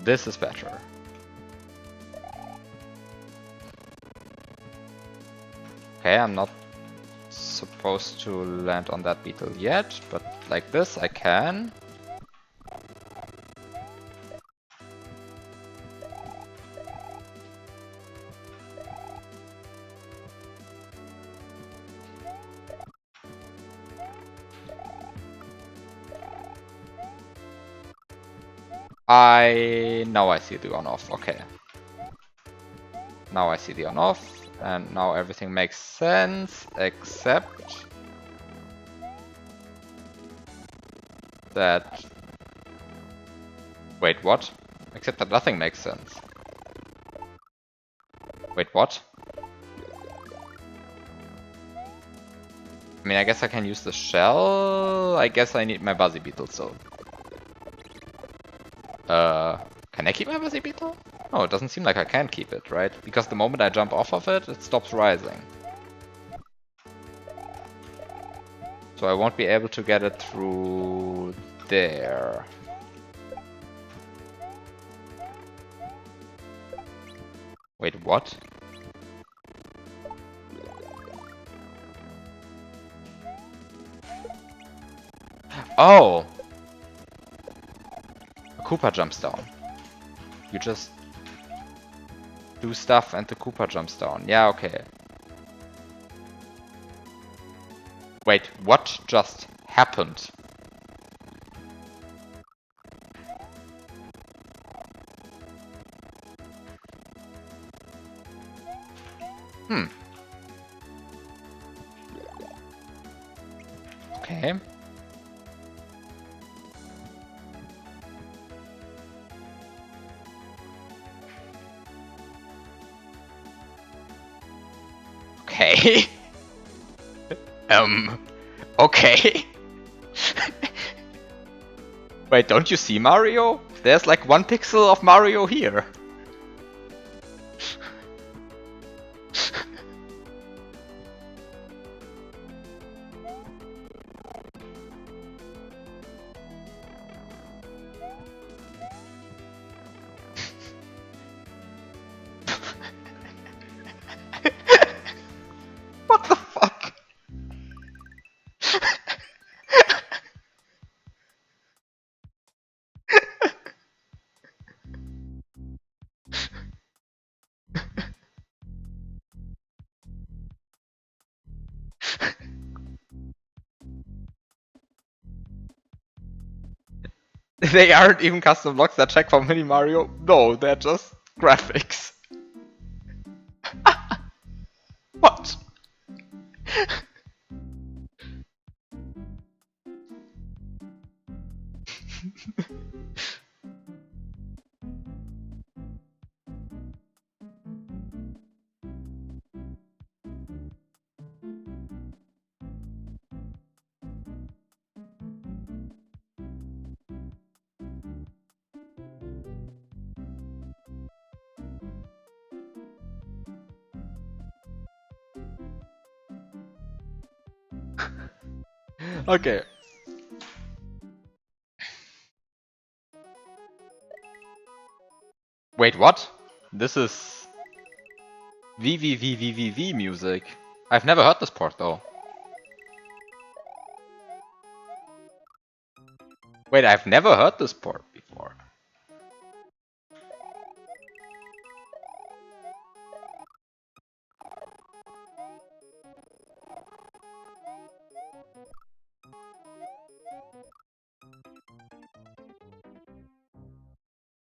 This is better. Okay, I'm not supposed to land on that beetle yet, but like this I can. Now I see the on-off, okay. Now I see the on-off, and now everything makes sense, except that... Wait, what? Except that nothing makes sense. Wait, what? I mean, I guess I can use the shell. I guess I need my Buzzy Beetle, so... Can I keep my Buzzy Beetle? Oh, it doesn't seem like I can keep it, right? Because the moment I jump off of it, it stops rising. So I won't be able to get it through there. Wait, what? Oh! A Koopa jumps down. You just do stuff and the Koopa jumps down. Yeah, okay. Wait, what just happened? Hmm. Okay. Okay. Okay. Wait, don't you see Mario? There's like 1 pixel of Mario here. What the fuck? They aren't even custom blocks that check for Mini Mario. No, they're just graphics. What? Okay. Wait, what? This is VVVVVV music. I've never heard this part though. Wait, I've never heard this part before.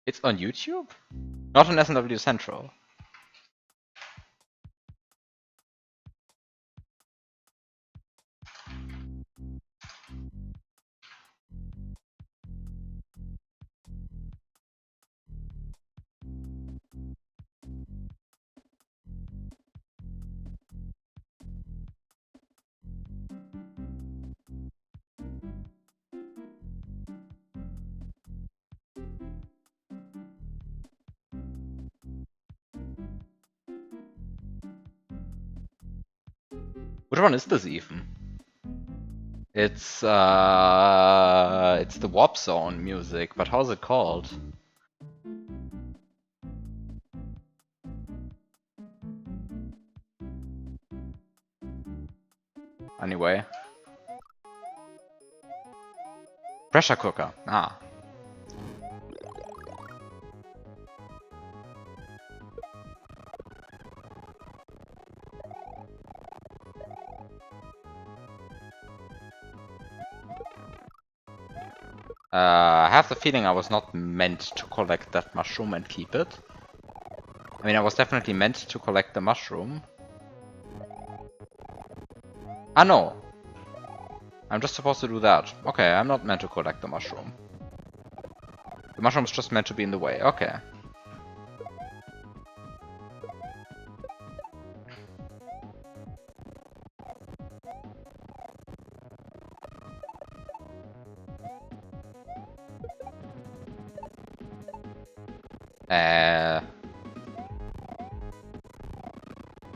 It's on YouTube? Not on SNW Central. Which one is this even? It's the Warp Zone music, but how's it called? Anyway. Pressure Cooker. Ah. I have the feeling I was not meant to collect that mushroom and keep it. I mean, I was definitely meant to collect the mushroom. Ah, no! I'm just supposed to do that. Okay, I'm not meant to collect the mushroom. The mushroom's just meant to be in the way. Okay.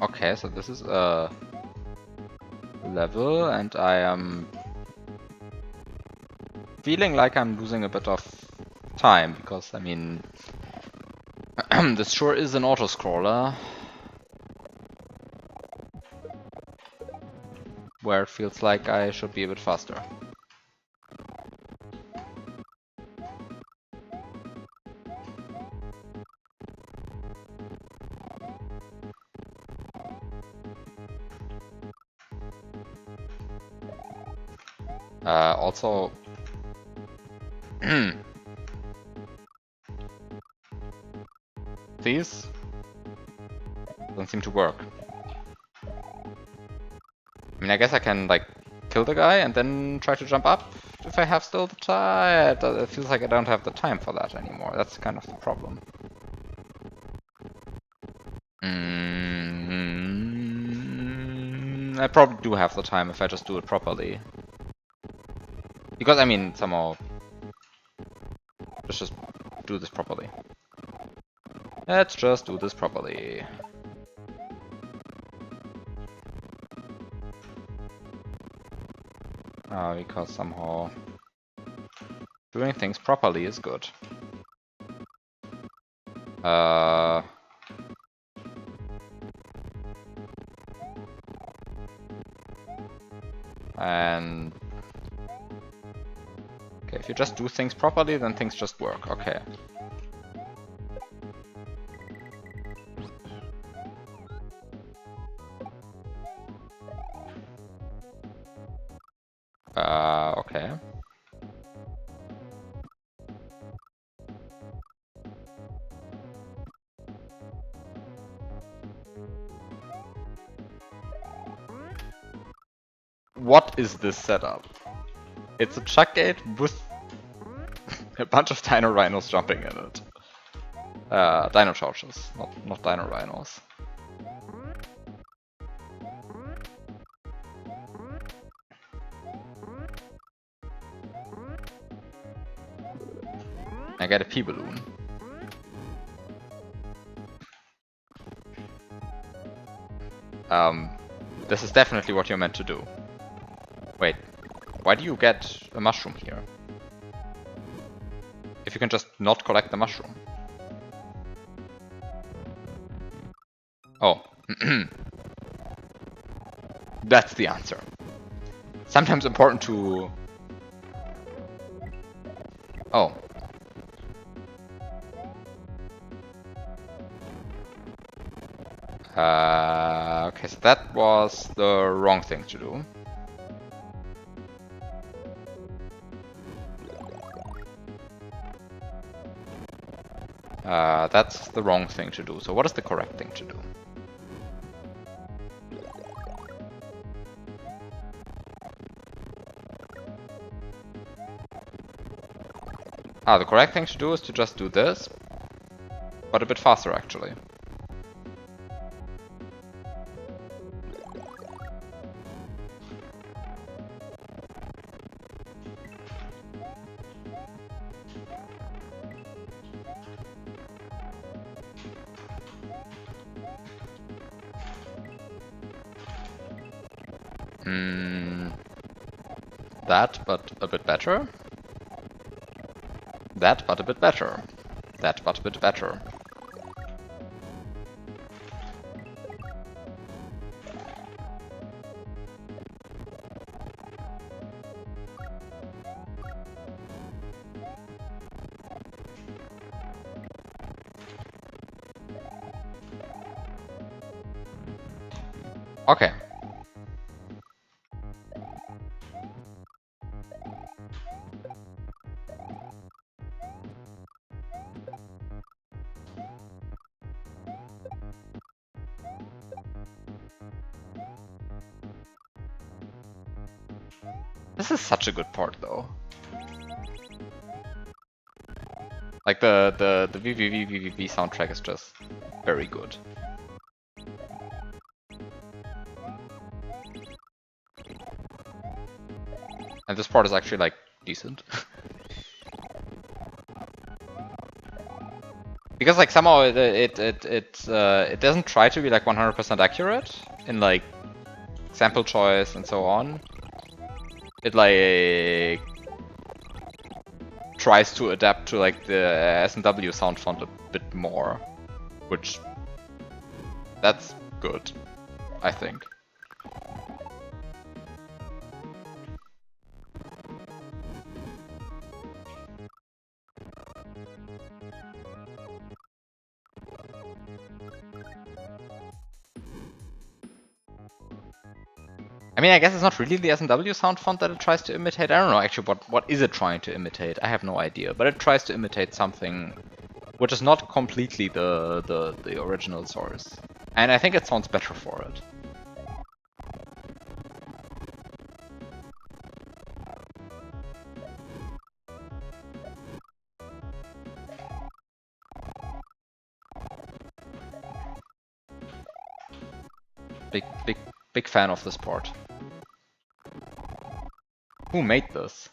Okay, so this is a level, and I am feeling like I'm losing a bit of time, because, I mean, this sure is an auto-scroller, where it feels like I should be a bit faster. Also... These? Don't seem to work. I mean, I guess I can, like, kill the guy and then try to jump up if I have still the time. It feels like I don't have the time for that anymore. That's kind of the problem. I probably do have the time if I just do it properly. Because, I mean, somehow... Let's just do this properly. Let's just do this properly. Because somehow... doing things properly is good. And... okay, if you just do things properly, then things just work. Okay. Okay. What is this setup? It's a chuck gate with a bunch of Dino Rhinos jumping in it. Dino Charges, not Dino Rhinos. I get a P-Balloon. This is definitely what you're meant to do. Wait, why do you get a mushroom here? If you can just not collect the mushroom. Oh. That's the answer. Sometimes important to... oh. Okay, so that was the wrong thing to do. That's the wrong thing to do. So what is the correct thing to do? The correct thing to do is to just do this, but a bit faster actually. That, but a bit better. That, but a bit better. That, but a bit better. Okay. This is such a good part though. Like the VVV soundtrack is just very good. And this part is actually like decent. Because like somehow it doesn't try to be like 100% accurate in like sample choice and so on. It like tries to adapt to like the S&W sound font a bit more, which that's good, I think. I mean, I guess it's not really the S&W sound font that it tries to imitate. I don't know actually what is it trying to imitate. I have no idea, but it tries to imitate something which is not completely the original source. And I think it sounds better for it. Big fan of this part. Who made this?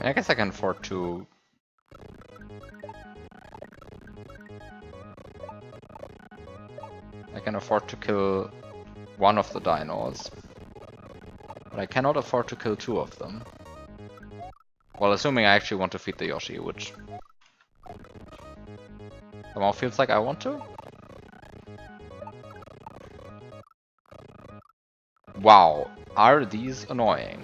I guess I can afford to... I can afford to kill one of the dinos. But I cannot afford to kill two of them. Well, assuming I actually want to feed the Yoshi, which... somehow feels like I want to? Wow, are these annoying?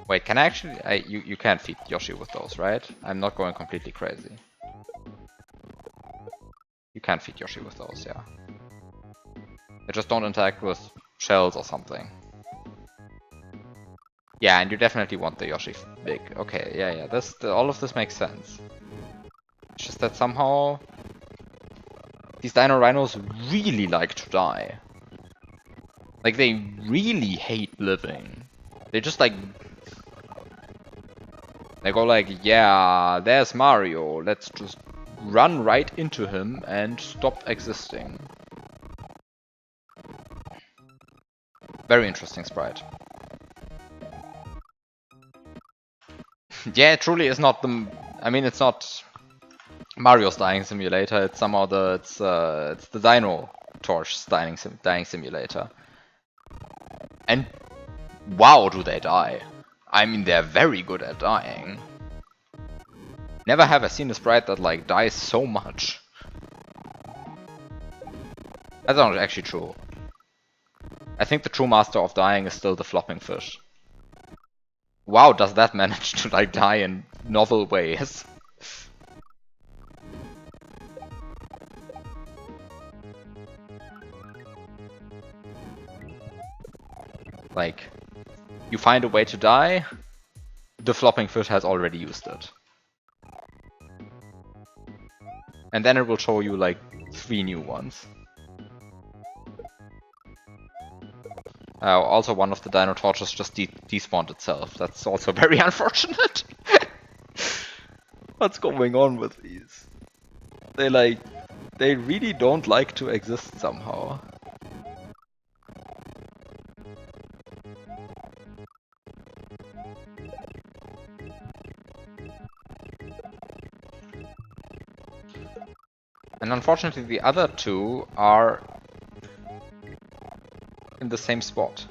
Wait, can I actually... you can't feed Yoshi with those, right? I'm not going completely crazy. You can't feed Yoshi with those, yeah. They just don't interact with shells or something. Yeah, and you definitely want the Yoshi big. Okay, yeah, all of this makes sense. It's just that somehow... these Dino Rhinos really like to die. Like, they really hate living. They just like... they go like, yeah, there's Mario, let's just run right into him and stop existing. Very interesting sprite. Yeah, it truly is not the... I mean, it's not Mario's dying simulator, it's somehow it's the Dino Torch's dying simulator. And wow, do they die. I mean, they're very good at dying. Never have I seen a sprite that like dies so much. That's not actually true. I think the true master of dying is still the flopping fish. Wow, does that manage to like die in novel ways? Like, you find a way to die, the flopping fish has already used it. And then it will show you like 3 new ones. Also, one of the Dino Torches just despawned itself. That's also very unfortunate. What's going on with these? They really don't like to exist somehow. And unfortunately the other two are in the same spot.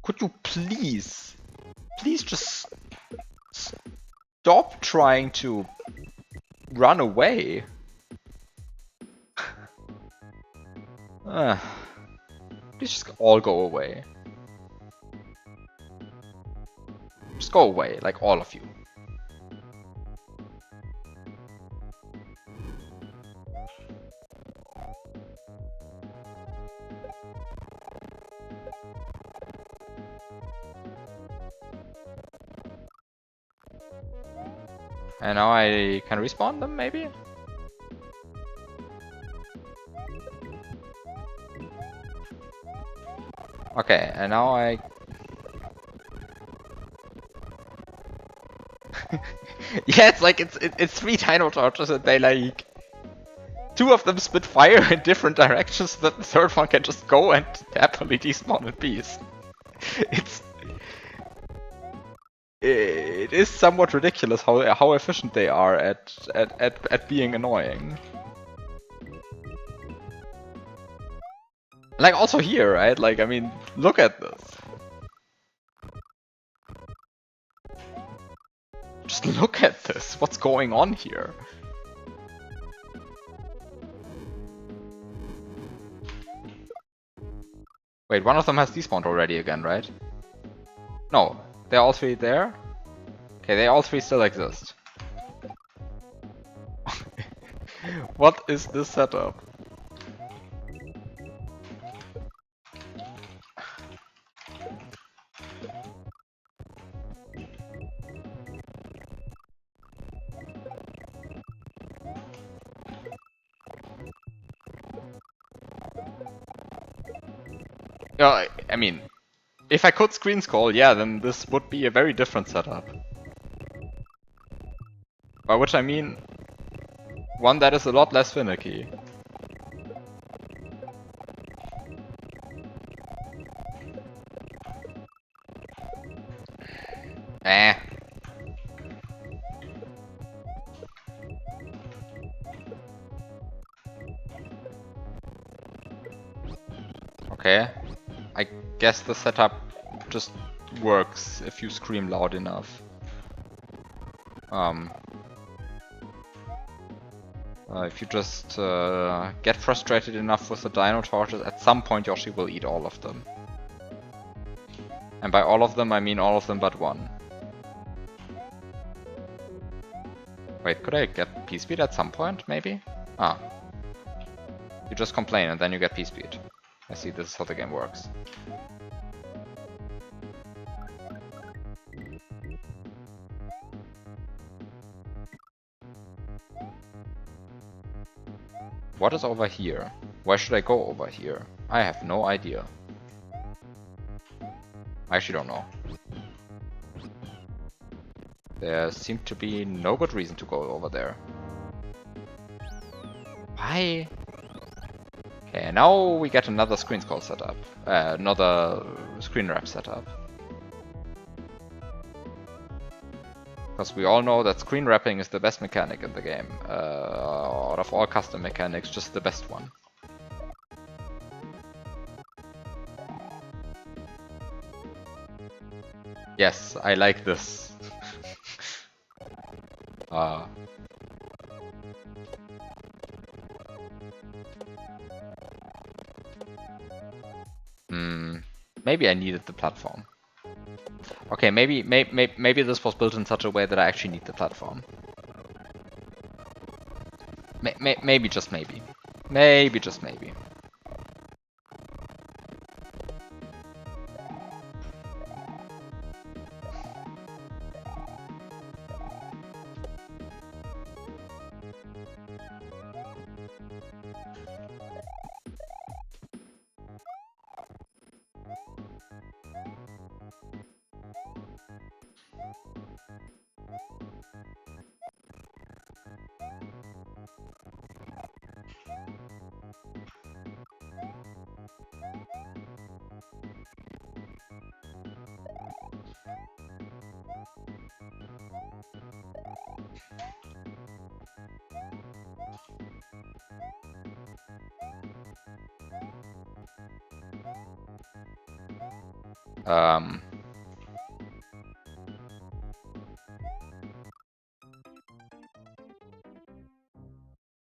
Could you please just stop trying to run away? Please just all go away. Just go away, like all of you. And now I can respawn them, maybe? Okay, and now I... Yeah, it's like, it's 3 Dino Charges and they like... 2 of them spit fire in different directions so that the third one can just go and happily despawn in peace. It's... It is somewhat ridiculous how efficient they are at being annoying. Like also here, right? Like, I mean, look at this. Just look at this. What's going on here? Wait, one of them has despawned already again, right? No, they're all 3 there? Okay, they all 3 still exist. What is this setup? Yeah, I mean, if I could screen scroll, yeah, then this would be a very different setup. By which I mean, one that is a lot less finicky. Eh. Okay. I guess the setup just works if you scream loud enough. If you just get frustrated enough with the dino torches, at some point Yoshi will eat all of them. And by all of them, I mean all of them but one. Wait, could I get P-Speed at some point, maybe? Ah. You just complain and then you get P-Speed. I see, this is how the game works. What is over here? Why should I go over here? I have no idea. I actually don't know. There seemed to be no good reason to go over there. Why? Okay, now we get another screen scroll setup. Another screen wrap setup. Because we all know that screen wrapping is the best mechanic in the game. Out of all custom mechanics, just the best one. Yes, I like this. Maybe I needed the platform. Okay, maybe this was built in such a way that I actually need the platform. Maybe just maybe. Maybe just maybe.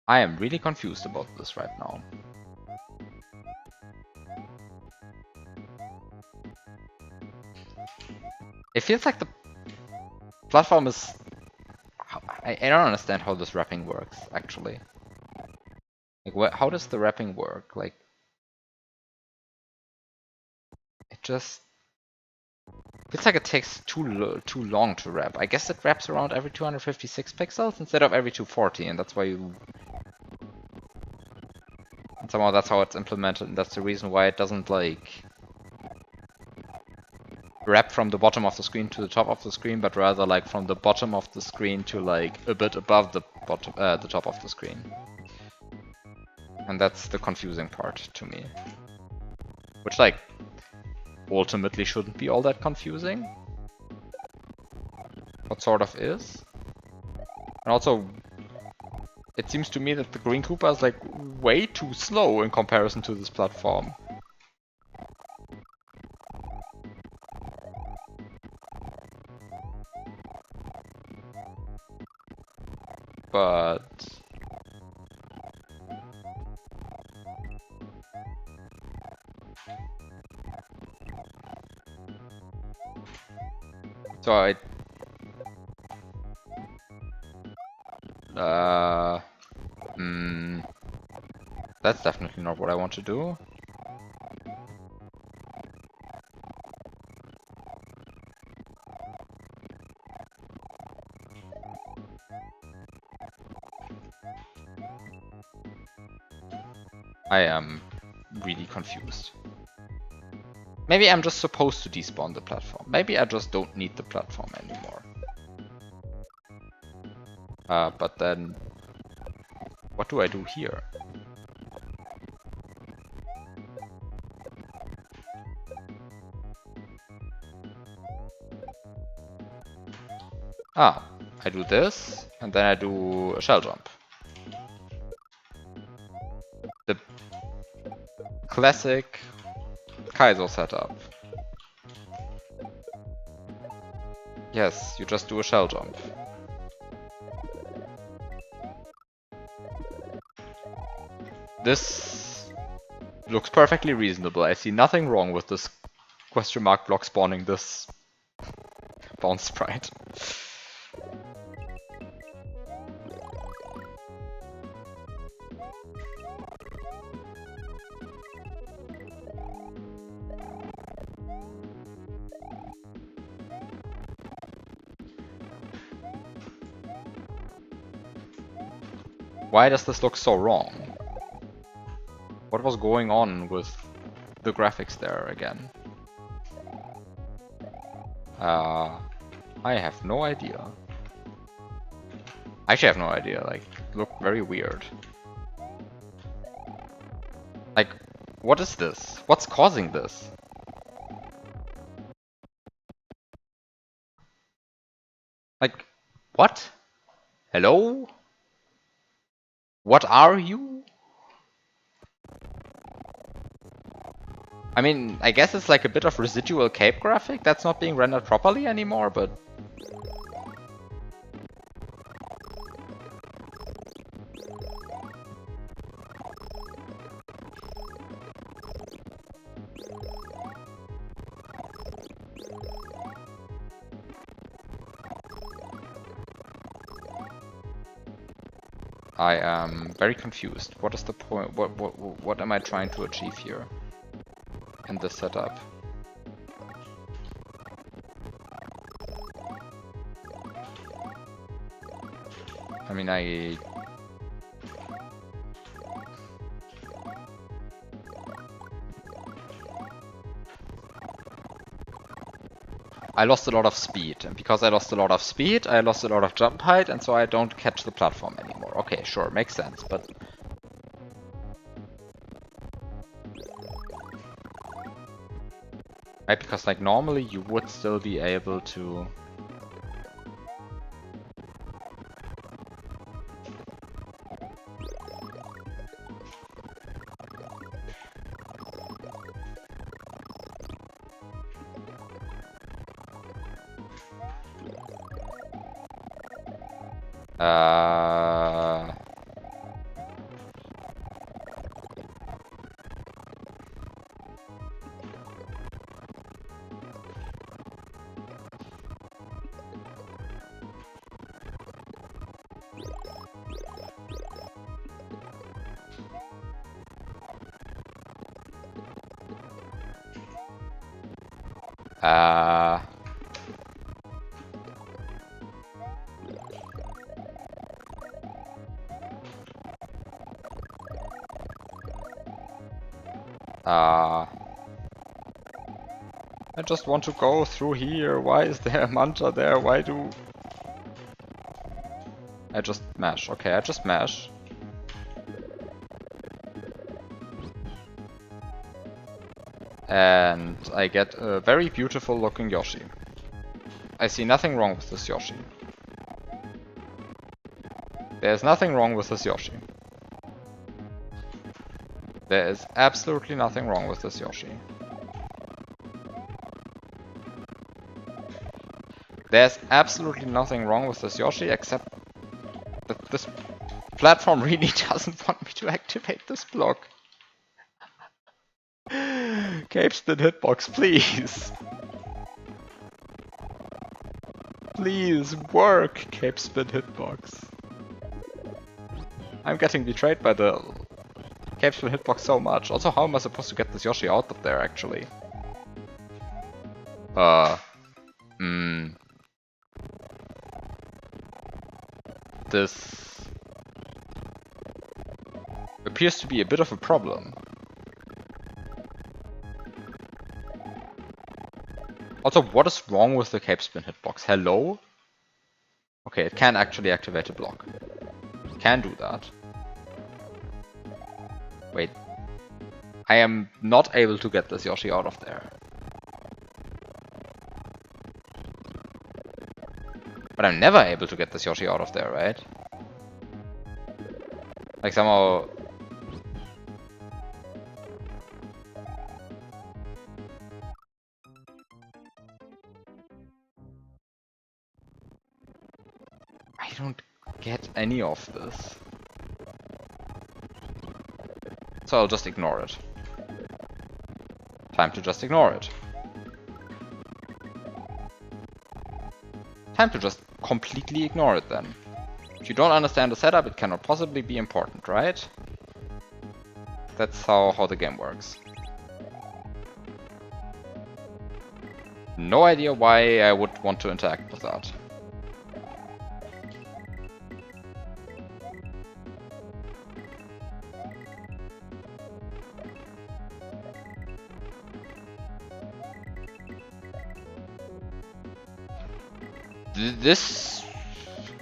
I am really confused about this right now. It feels like the platform is... I don't understand how this wrapping works, actually. Like, how does the wrapping work? Like, it just... feels like it takes too long to wrap. I guess it wraps around every 256 pixels instead of every 240, and that's why you... And somehow that's how it's implemented, and that's the reason why it doesn't, like... wrap from the bottom of the screen to the top of the screen, but rather like from the bottom of the screen to like a bit above the bottom, the top of the screen. And that's the confusing part to me. Which like ultimately shouldn't be all that confusing. But sort of is. And also, it seems to me that the Green Koopa is like way too slow in comparison to this platform. But... so I... that's definitely not what I want to do. I am really confused. Maybe I'm just supposed to despawn the platform. Maybe I just don't need the platform anymore. But then... what do I do here? Ah, I do this, and then I do a shell jump. The classic Kaizo setup. Yes, you just do a shell jump. This looks perfectly reasonable. I see nothing wrong with this question mark block spawning this bounce sprite. Why does this look so wrong? What was going on with the graphics there again? I have no idea. I actually have no idea, like, it looked very weird. Like, what is this? What's causing this? Like, what? Hello? What are you? I mean, I guess it's like a bit of residual cape graphic that's not being rendered properly anymore, but... I am very confused. What is the point? What am I trying to achieve here in this setup? I mean, I lost a lot of speed, and because I lost a lot of speed, I lost a lot of jump height, and so I don't catch the platform anymore. Okay, sure, makes sense, but... right, because like normally you would still be able to... Uh... I just want to go through here. Why is there a Manta there? Why do... I just mash. Okay, I just mash. And I get a very beautiful looking Yoshi. I see nothing wrong with this Yoshi. There's nothing wrong with this Yoshi. There is absolutely nothing wrong with this Yoshi. There's absolutely nothing wrong with this Yoshi except that this platform really doesn't want me to activate this block. Cape Spin Hitbox, please. Please work, Cape Spin Hitbox. I'm getting betrayed by the Cape Spin Hitbox so much. Also, how am I supposed to get this Yoshi out of there, actually? This appears to be a bit of a problem. Also, what is wrong with the Cape Spin Hitbox? Hello? Okay, it can actually activate a block. It can do that. Wait. I am not able to get this Yoshi out of there. But I'm never able to get this Yoshi out of there, right? Like somehow... I don't get any of this. So I'll just ignore it. Time to just ignore it. Time to just completely ignore it then. If you don't understand the setup, it cannot possibly be important, right? That's how the game works. No idea why I would want to interact with that. This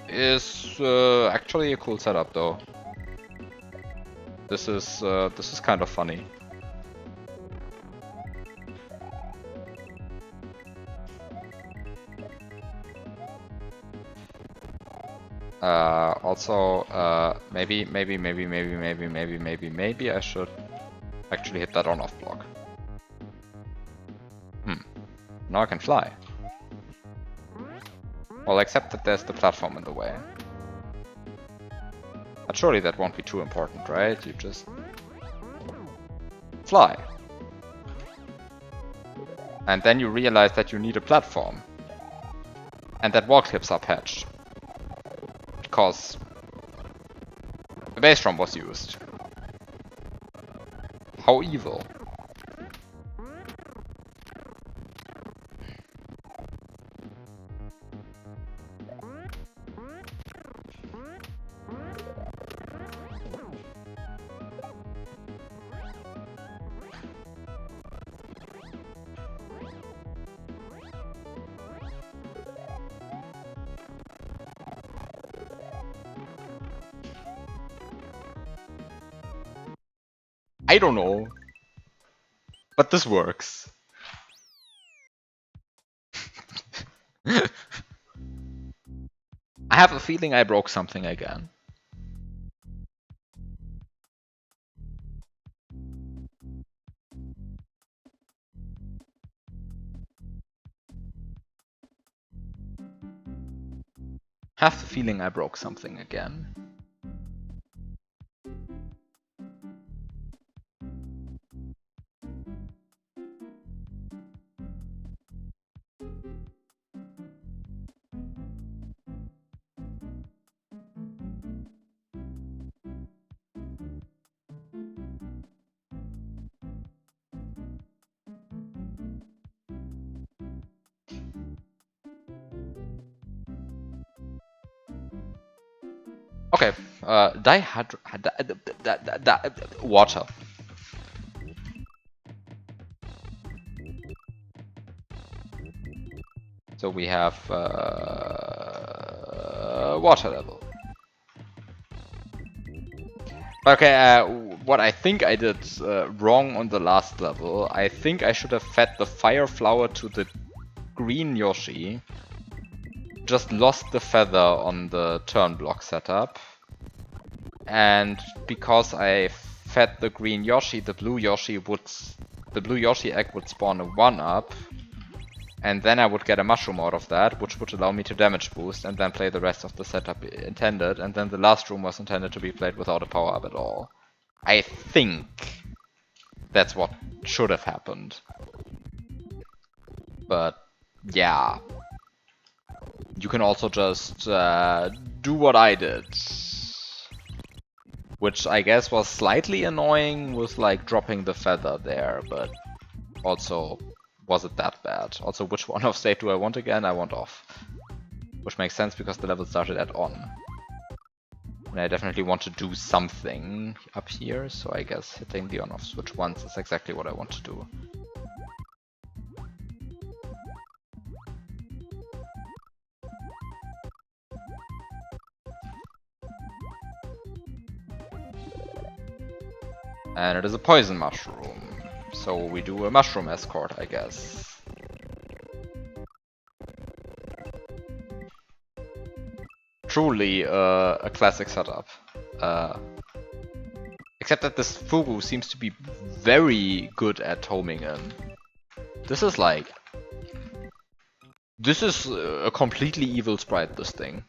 is actually a cool setup, though. This is kind of funny. Also, maybe I should actually hit that on-off block. Now I can fly. Well, except that there's the platform in the way. But surely that won't be too important, right? You just... fly. And then you realize that you need a platform. And that wall clips are patched. Because... the base drum was used. How evil. I don't know. But this works. I have a feeling I broke something again. Have the feeling I broke something again. Okay, water. So we have water level. Okay, what I think I did wrong on the last level, I think I should have fed the fire flower to the green Yoshi. Just lost the feather on the turn block setup. And because I fed the green Yoshi, the blue Yoshi egg would spawn a 1-up. And then I would get a mushroom out of that, which would allow me to damage boost and then play the rest of the setup intended. And then the last room was intended to be played without a power up at all. I think that's what should have happened. But yeah. You can also just do what I did. Which I guess was slightly annoying with like dropping the feather there, but also was it that bad? Also, which one of state do I want again? I want off. Which makes sense because the level started at on. And I definitely want to do something up here, so I guess hitting the on-off switch once is exactly what I want to do. And it is a poison mushroom. So we do a mushroom escort, I guess. Truly a classic setup. Except that this Fugu seems to be very good at homing in. This is like... This is a completely evil sprite, this thing.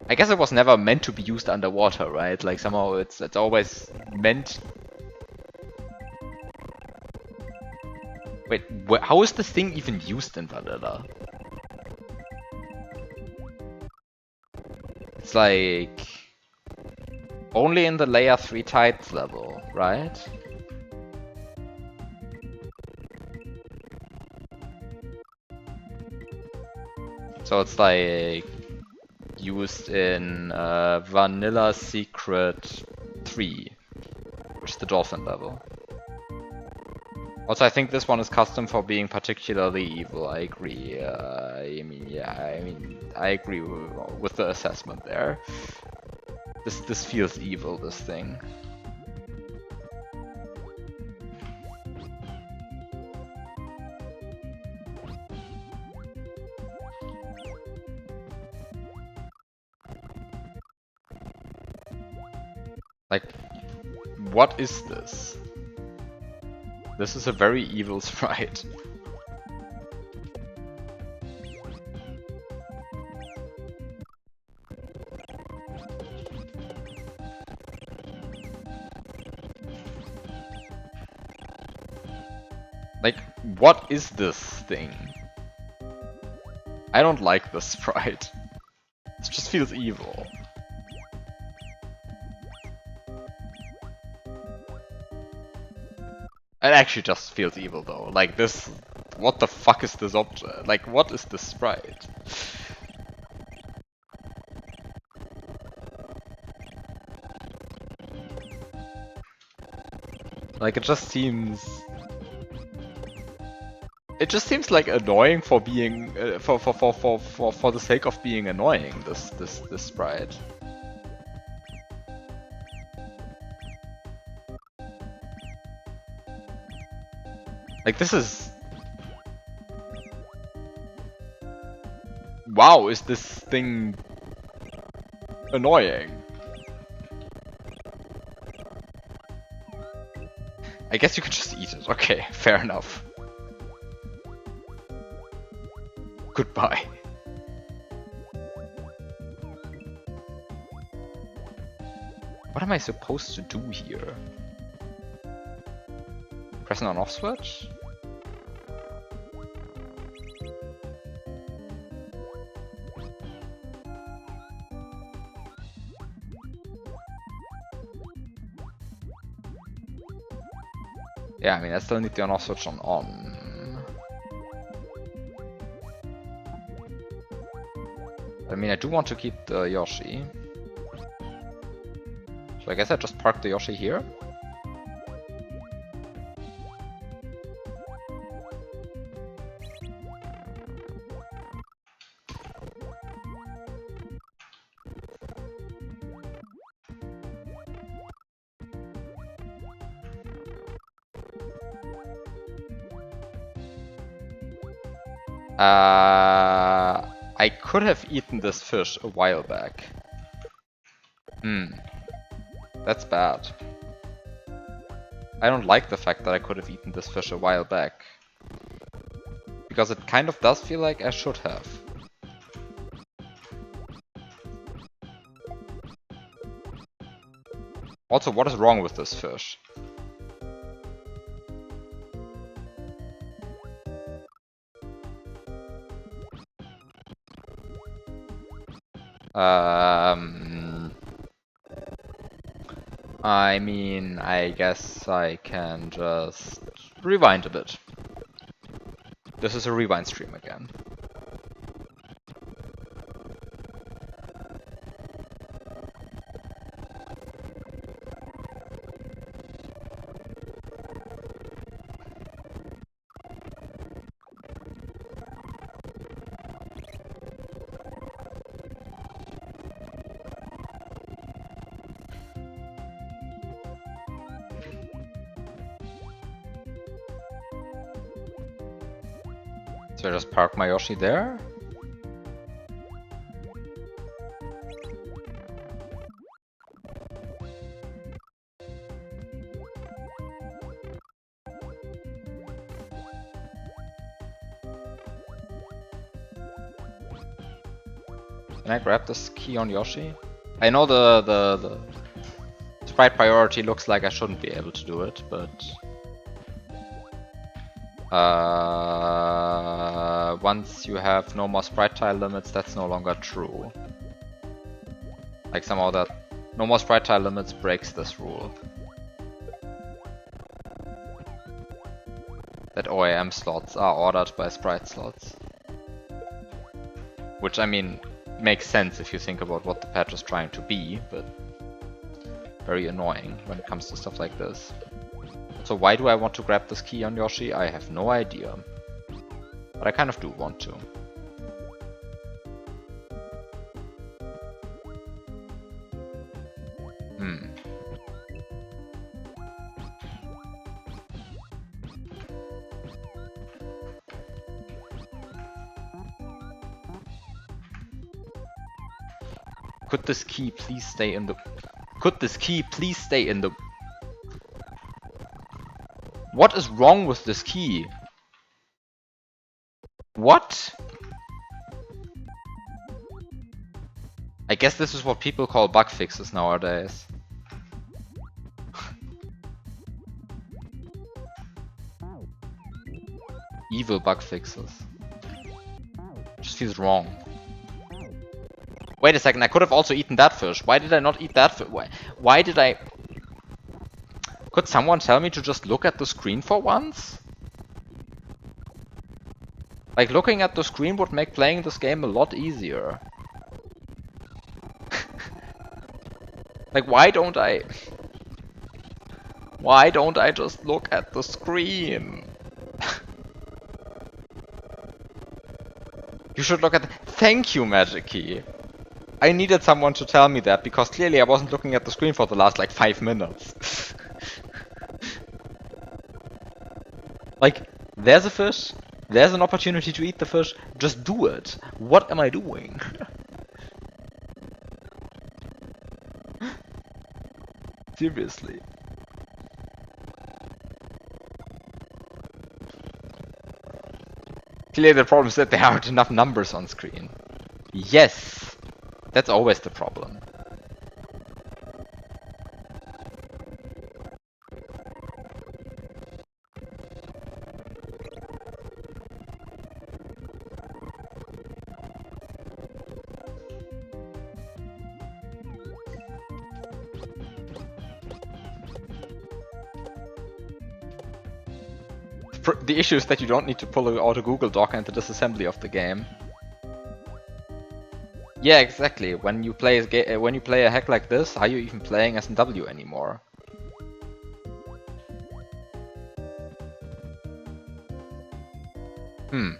I guess it was never meant to be used underwater, right? Like somehow it's always meant... Wait, how is this thing even used in vanilla? It's like... Only in the layer 3 tides level, right? So it's like... used in Vanilla Secret 3, which is the dolphin level. Also, I think this one is custom for being particularly evil. I agree. I agree with the assessment there. This feels evil. This thing. Like, what is this? This is a very evil sprite. Like, what is this thing? I don't like this sprite. It just feels evil. It actually just feels evil though. Like this, what the fuck is this object? Like what is this sprite? Like it just seems like annoying for being for the sake of being annoying. This sprite. Like this is... Wow, is this thing annoying? I guess you could just eat it. Okay, fair enough. Goodbye. What am I supposed to do here? Press an on-off switch? Yeah, I mean, I still need the on-off switch on. I mean, I do want to keep the Yoshi. So I guess I just park the Yoshi here. I could have eaten this fish a while back. That's bad. I don't like the fact that I could have eaten this fish a while back. Because it kind of does feel like I should have. Also, what is wrong with this fish? I mean, I guess I can just rewind a bit. This is a rewind stream again. So I just park my Yoshi there. Can I grab this key on Yoshi? I know the sprite priority looks like I shouldn't be able to do it, but once you have no more sprite tile limits, that's no longer true. Like somehow that no more sprite tile limits breaks this rule. That OAM slots are ordered by sprite slots. Which, I mean, makes sense if you think about what the patch is trying to be, but very annoying when it comes to stuff like this. So why do I want to grab this key on Yoshi? I have no idea. But I kind of do want to. Could this key please stay in the... Could this key please stay in the... What is wrong with this key? What? I guess this is what people call bug fixes nowadays. Evil bug fixes. Just feels wrong. Wait a second, I could have also eaten that fish. Why did I not eat that fish? Why did I... Could someone tell me to just look at the screen for once? Like, looking at the screen would make playing this game a lot easier. Like, why don't I just look at the screen? You should look at the... Thank you, Magic Key. I needed someone to tell me that, because clearly I wasn't looking at the screen for the last, like, 5 minutes. Like, there's a fish, there's an opportunity to eat the fish, just do it. What am I doing? Seriously. Clearly the problem is that there aren't enough numbers on screen. Yes! That's always the problem. The issue is that you don't need to pull out a Google Doc and the disassembly of the game. Yeah, exactly. When you play a hack like this, are you even playing SNW anymore? Hmm.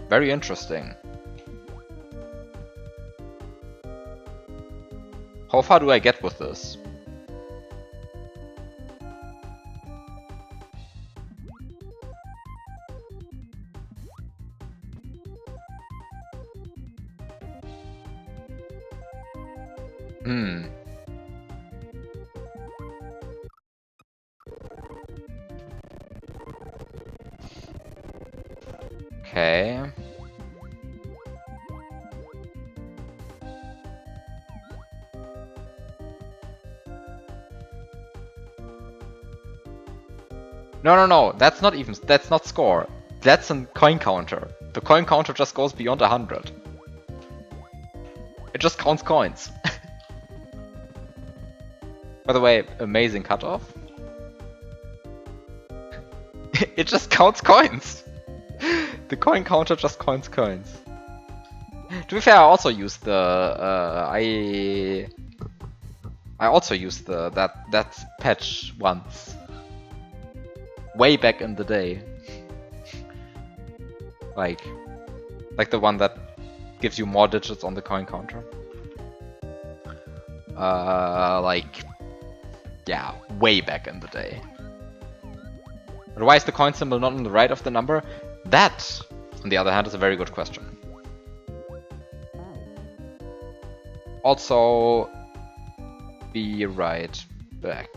Very interesting. How far do I get with this? Hmm. Okay. No. That's not score. That's a coin counter. The coin counter just goes beyond 100. It just counts coins. By the way, amazing cutoff. It just counts coins. The coin counter just counts coins. To be fair, I also used the I also used that patch once, way back in the day. Like the one that gives you more digits on the coin counter. Yeah, way back in the day. But why is the coin symbol not on the right of the number? That, on the other hand, is a very good question. Also, be right back.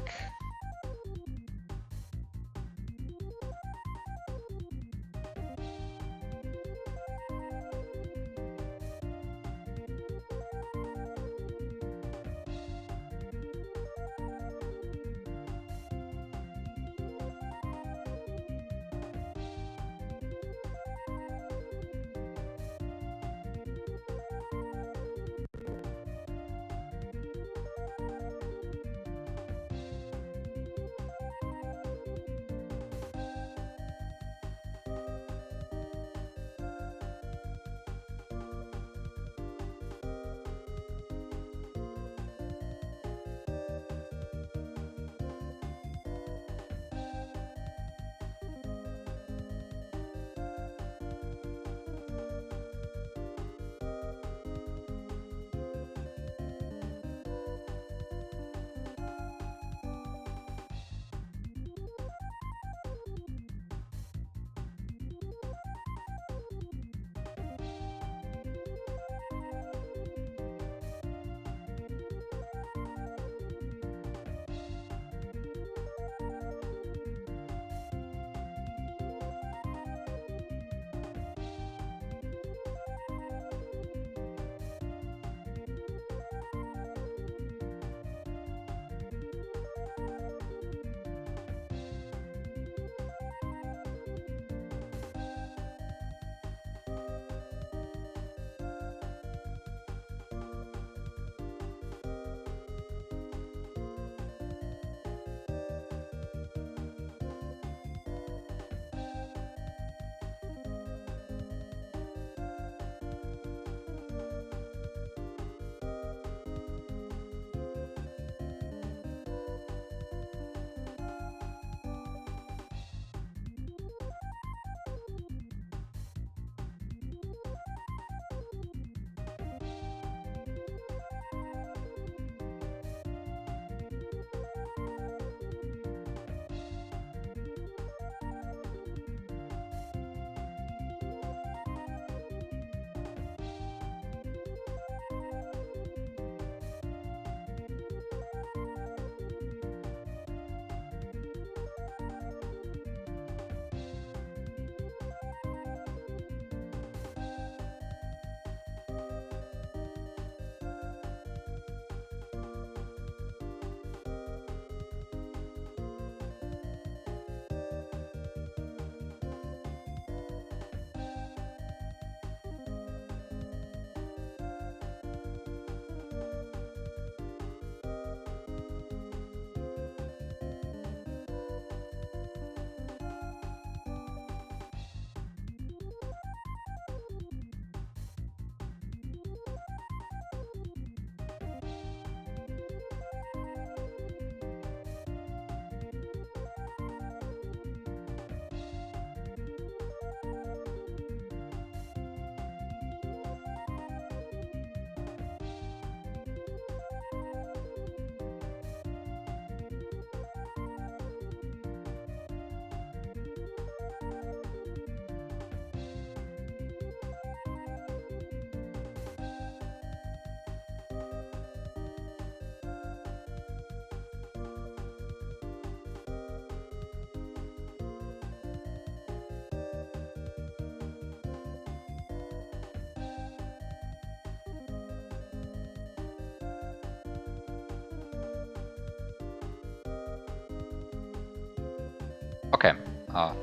Okay,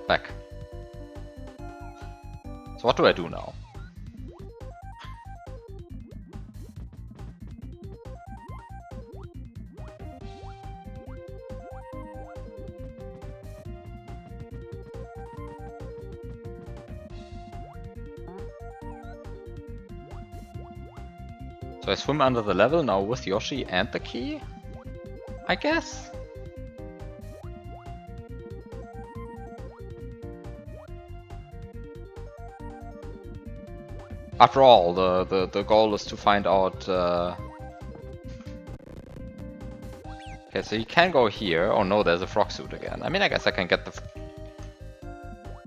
back. So what do I do now? So I swim under the level now with Yoshi and the key? I guess? After all, the goal is to find out... Okay, so you can go here. Oh no, there's a frog suit again. I mean, I guess I can get the...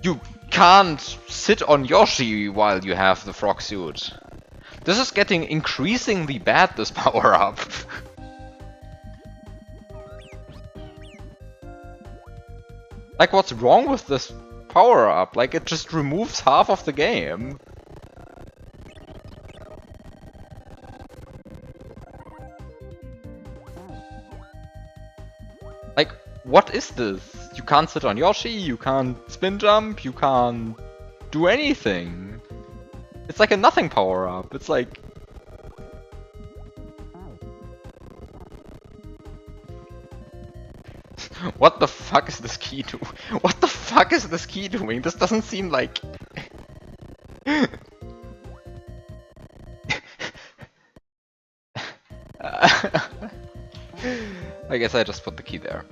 You can't sit on Yoshi while you have the frog suit. This is getting increasingly bad, this power-up. Like, what's wrong with this power-up? Like, it just removes half of the game. Like, what is this? You can't sit on Yoshi, you can't spin jump, you can't do anything. It's like a nothing power-up. It's like... What the fuck is this key doing? What the fuck is this key doing? This doesn't seem like... I guess I just put the key there.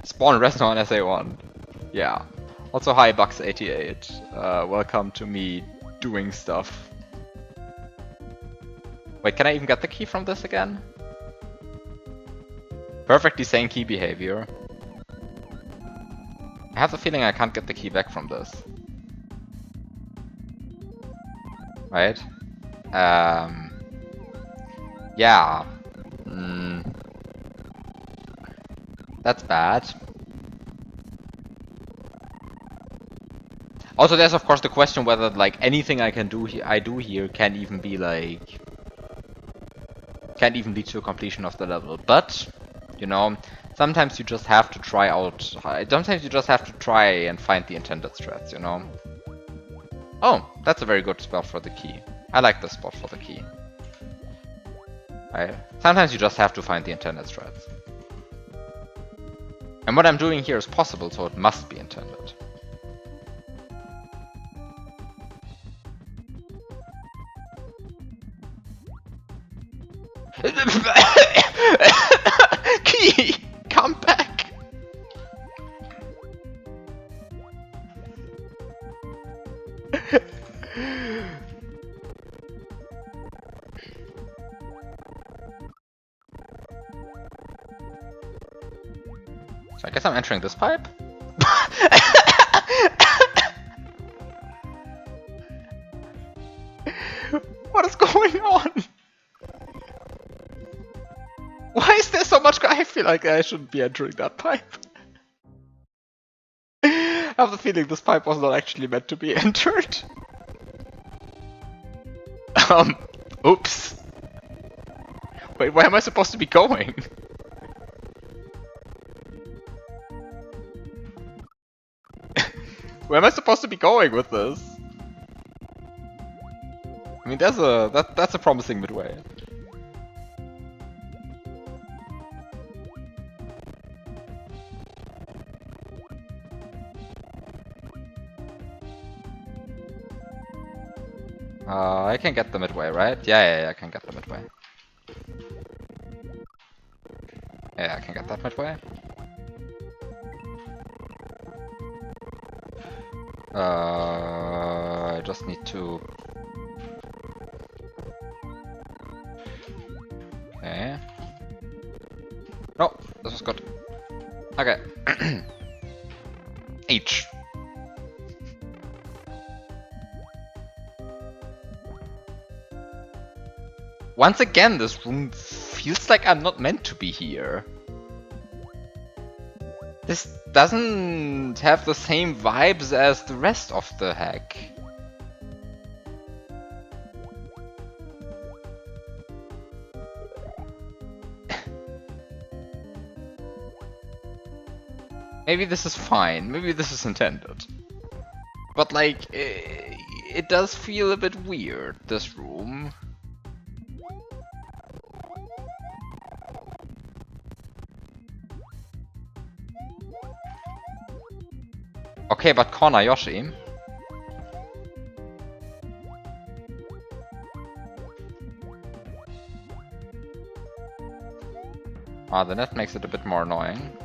Spawn Resno on SA1. Yeah. Also, hi Bucks88. Welcome to me doing stuff. Wait, can I even get the key from this again? Perfectly sane key behavior. I have the feeling I can't get the key back from this. Right? Yeah. That's bad. Also, there's of course the question whether like anything I can do here can even be like can't even lead to a completion of the level. But you know, sometimes you just have to try out. Sometimes you just have to try and find the intended strats. You know. Oh, that's a very good spot for the key. I like this spot for the key. Sometimes you just have to find the intended strats. And what I'm doing here is possible, so it must be intended. Key! Come back! So I guess I'm entering this pipe? What is going on? Why is there so much? I feel like I shouldn't be entering that pipe. I have the feeling this pipe was not actually meant to be entered. Oops. Wait, where am I supposed to be going? Where am I supposed to be going with this? I mean, that's a promising midway. I can get the midway, right? Yeah, I can get the midway. Yeah, I can get that midway. I just need to... Okay. No, this was good. Okay. H. Once again, this room feels like I'm not meant to be here. This doesn't have the same vibes as the rest of the hack. Maybe this is fine. Maybe this is intended. But like, it does feel a bit weird, this room. Okay, but corner Yoshi. Ah, then that makes it a bit more annoying.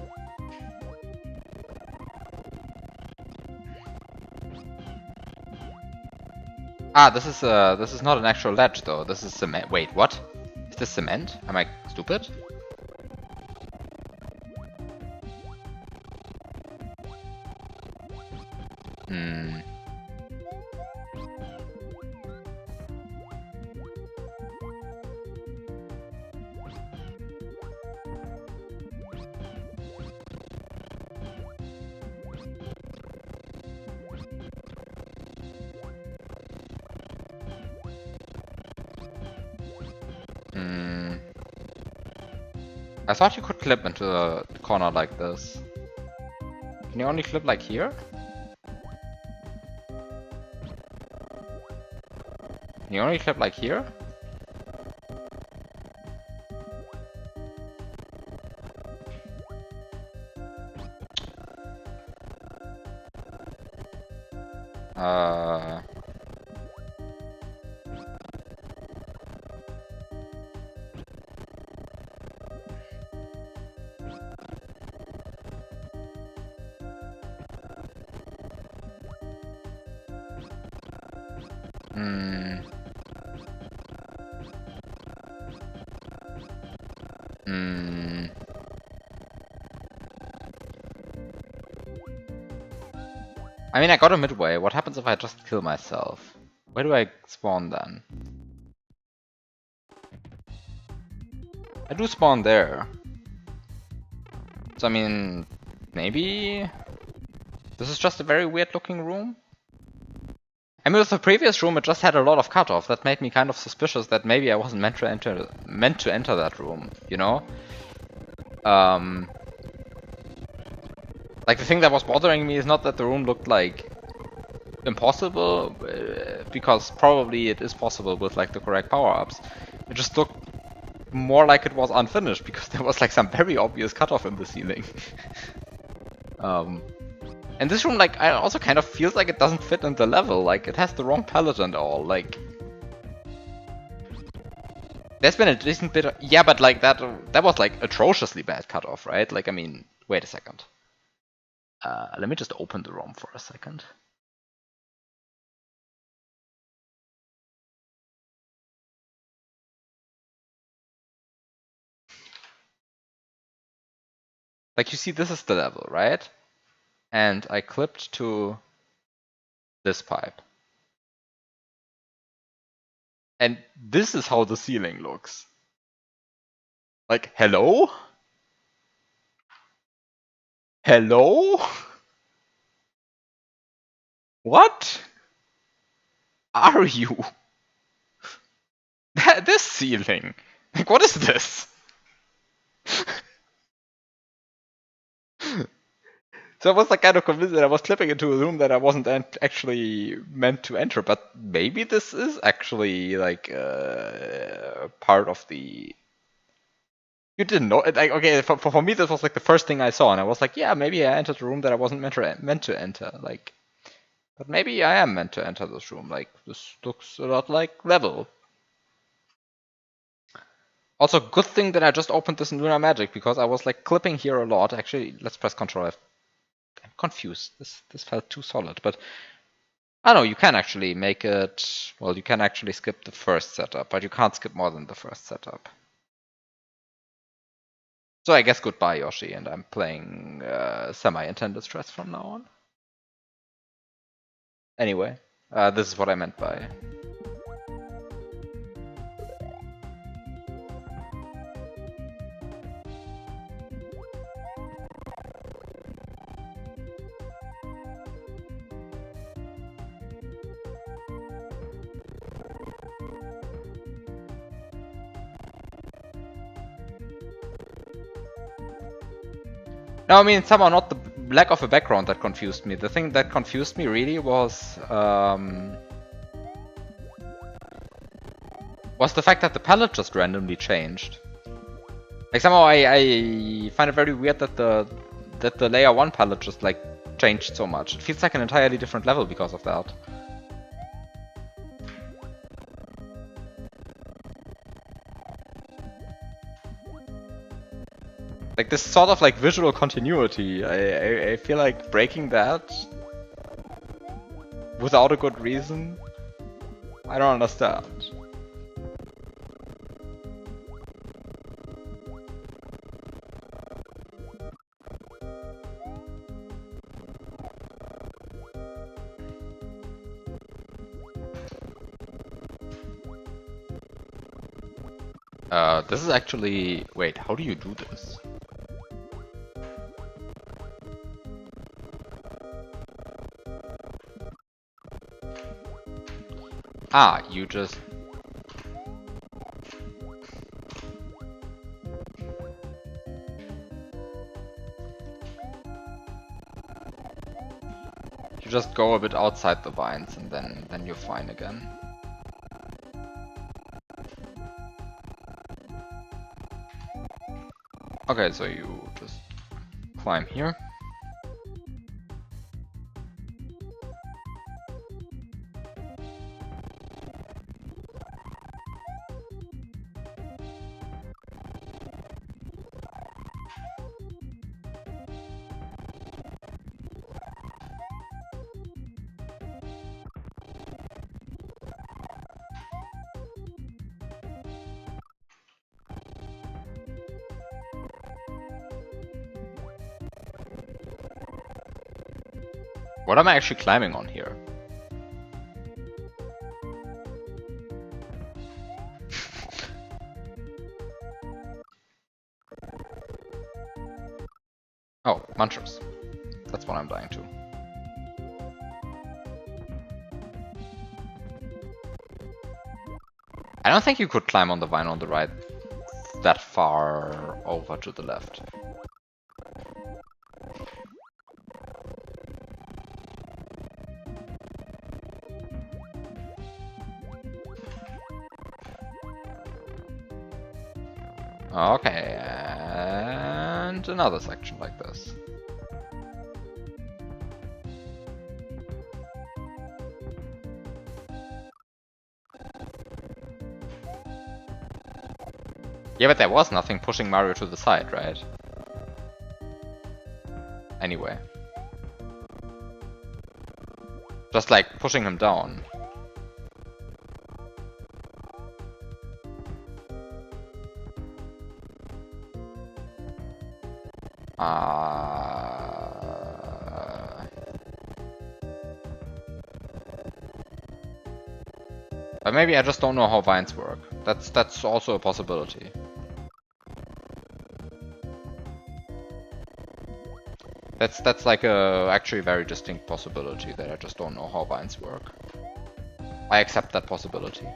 Ah, this is not an actual ledge though. This is cement. Wait, what? Is this cement? Am I stupid? Hmm. I thought you could clip into a corner like this. Can you only clip like here? Can you only clip like here? I mean, I got a midway. What happens if I just kill myself? Where do I spawn then? I do spawn there. So I mean, maybe this is just a very weird looking room? I mean, with the previous room, it just had a lot of cutoff. That made me kind of suspicious that maybe I wasn't meant to enter that room, you know? Like, the thing that was bothering me is not that the room looked like impossible, because probably it is possible with like the correct power-ups. It just looked more like it was unfinished because there was like some very obvious cutoff in the ceiling. And this room, like, I also kind of feels like it doesn't fit in the level. Like, it has the wrong palette and all. Like, there's been a decent bit of, yeah, but like that was like atrociously bad cutoff, right? Like, I mean, wait a second. Let me just open the ROM for a second. Like, you see, this is the level, right? And I clipped to this pipe. And this is how the ceiling looks. Like, hello? Hello? What are you? This ceiling. Like, what is this? So I was like kind of convinced that I was clipping into a room that I wasn't actually meant to enter, but maybe this is actually like part of the. You didn't know? Like, okay, for me this was like the first thing I saw, and I was like, yeah, maybe I entered a room that I wasn't meant to enter. Like, but maybe I am meant to enter this room. Like, this looks a lot like level. Also, good thing that I just opened this in Lunar Magic because I was like clipping here a lot. Actually, let's press Ctrl F. I'm confused. This felt too solid, but I don't know. You can actually make it. Well, you can actually skip the first setup, but you can't skip more than the first setup. So I guess goodbye, Yoshi, and I'm playing semi-intended stress from now on. Anyway, this is what I meant by. No, I mean, somehow not lack of a background that confused me. The thing that confused me really was the fact that the palette just randomly changed. Like somehow I find it very weird that the layer 1 palette just like changed so much. It feels like an entirely different level because of that. Like this sort of like visual continuity, I feel like breaking that without a good reason, I don't understand. This is actually... Wait, how do you do this? Ah, you just... You just go a bit outside the vines and then you're fine again. Okay, so you just climb here. What am I actually climbing on here? Oh, munchers. That's what I'm dying to. I don't think you could climb on the vine on the right that far over to the left. Okay, and another section like this. Yeah, but there was nothing pushing Mario to the side, right? Anyway. Just like pushing him down. But maybe I just don't know how vines work. That's also a possibility. That's like a actually very distinct possibility that I just don't know how vines work. I accept that possibility.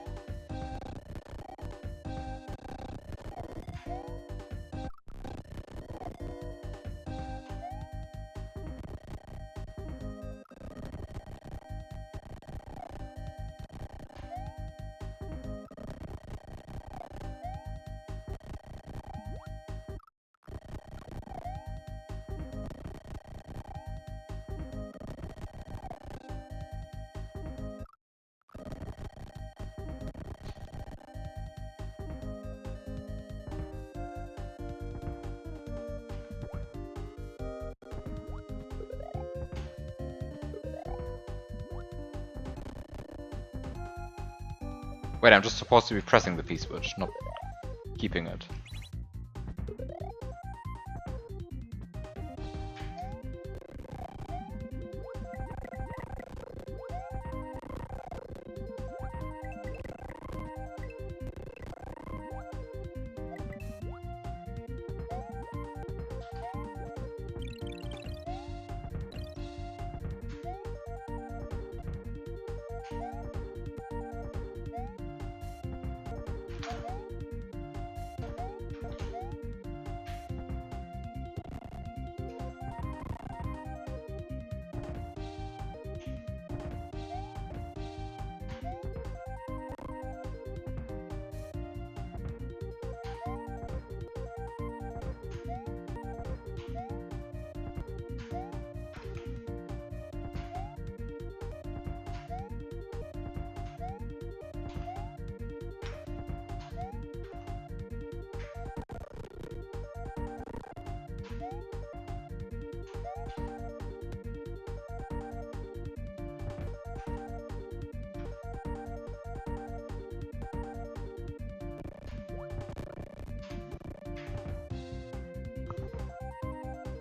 Wait, I'm just supposed to be pressing the P-switch, not keeping it.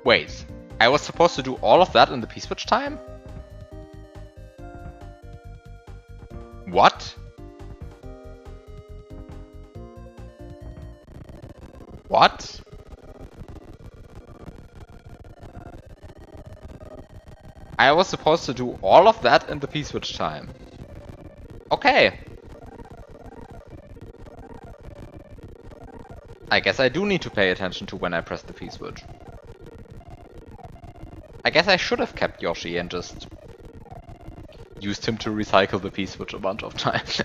Wait, I was supposed to do all of that in the P-switch time? What? What? I was supposed to do all of that in the P-switch time. Okay. I guess I do need to pay attention to when I press the P-switch. I guess I should have kept Yoshi and just used him to recycle the P-switch a bunch of times.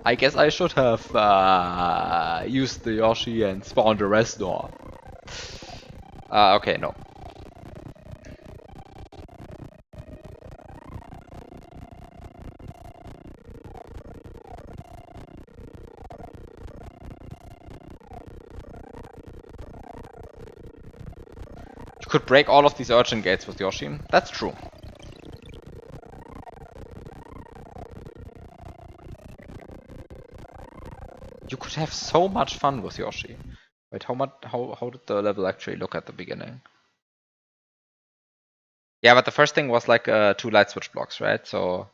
I guess I should have used the Yoshi and spawned a restore. Okay, no. You could break all of these urchin gates with Yoshi. That's true. You could have so much fun with Yoshi. Wait, how did the level actually look at the beginning? Yeah, but the first thing was like 2 light switch blocks, right? So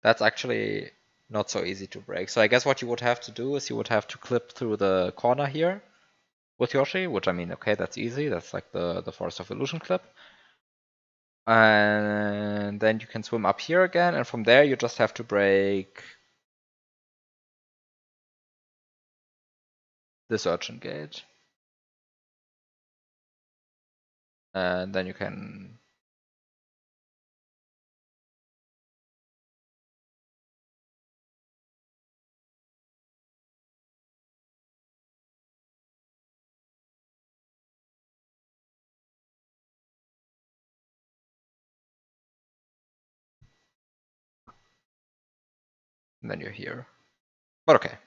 that's actually not so easy to break. So I guess what you would have to do is you would have to clip through the corner here with Yoshi, which I mean, okay, that's easy. That's like the Forest of Illusion clip. And then you can swim up here again, and from there you just have to break this urchin gate. And then you can... And then you're here. But okay.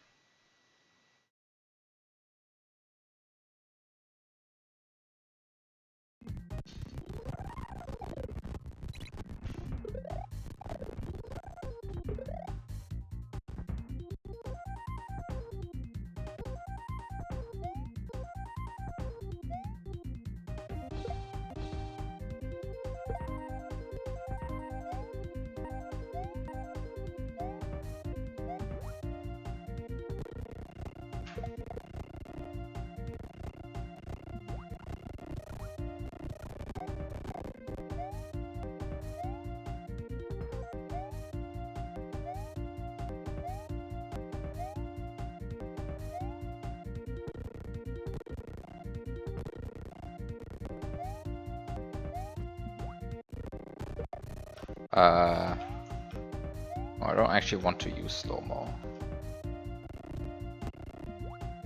I don't actually want to use slow-mo.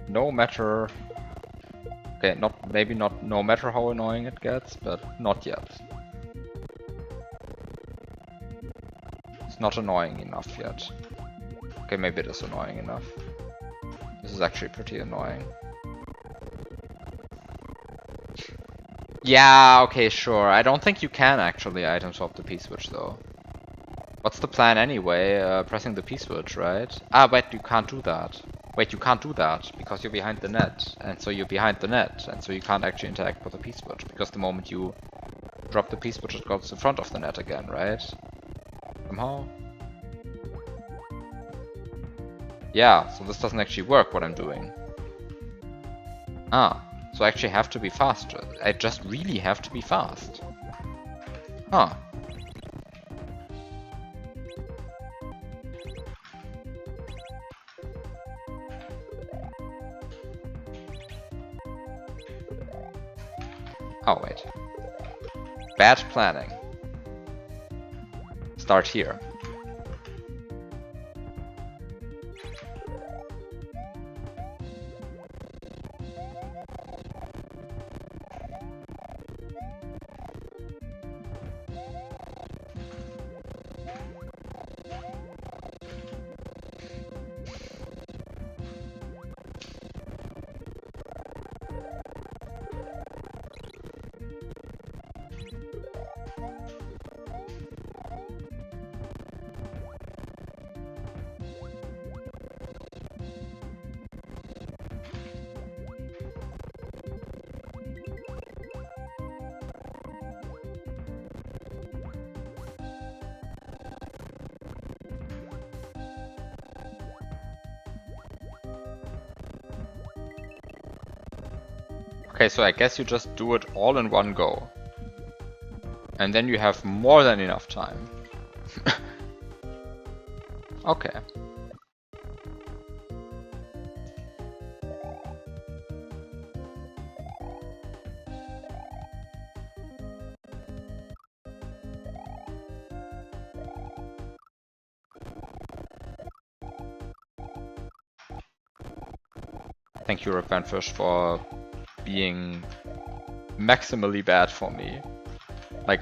No matter... Okay, maybe not no matter how annoying it gets, but not yet. It's not annoying enough yet. Okay, maybe it is annoying enough. This is actually pretty annoying. Yeah, okay, sure. I don't think you can actually item swap the P-switch though. What's the plan anyway? Pressing the P-switch, right? Ah, wait, you can't do that. Wait, you can't do that because you're behind the net. And so you're behind the net. And so you can't actually interact with the P-switch. Because the moment you drop the P-switch, it goes in front of the net again, right? Somehow. Yeah, so this doesn't actually work, what I'm doing. Ah, so I actually have to be faster. I just really have to be fast. Huh. Oh, wait. Bad planning. Start here. Okay, so I guess you just do it all in one go. And then you have more than enough time. Okay. Thank you, Repentfish, for being maximally bad for me. Like,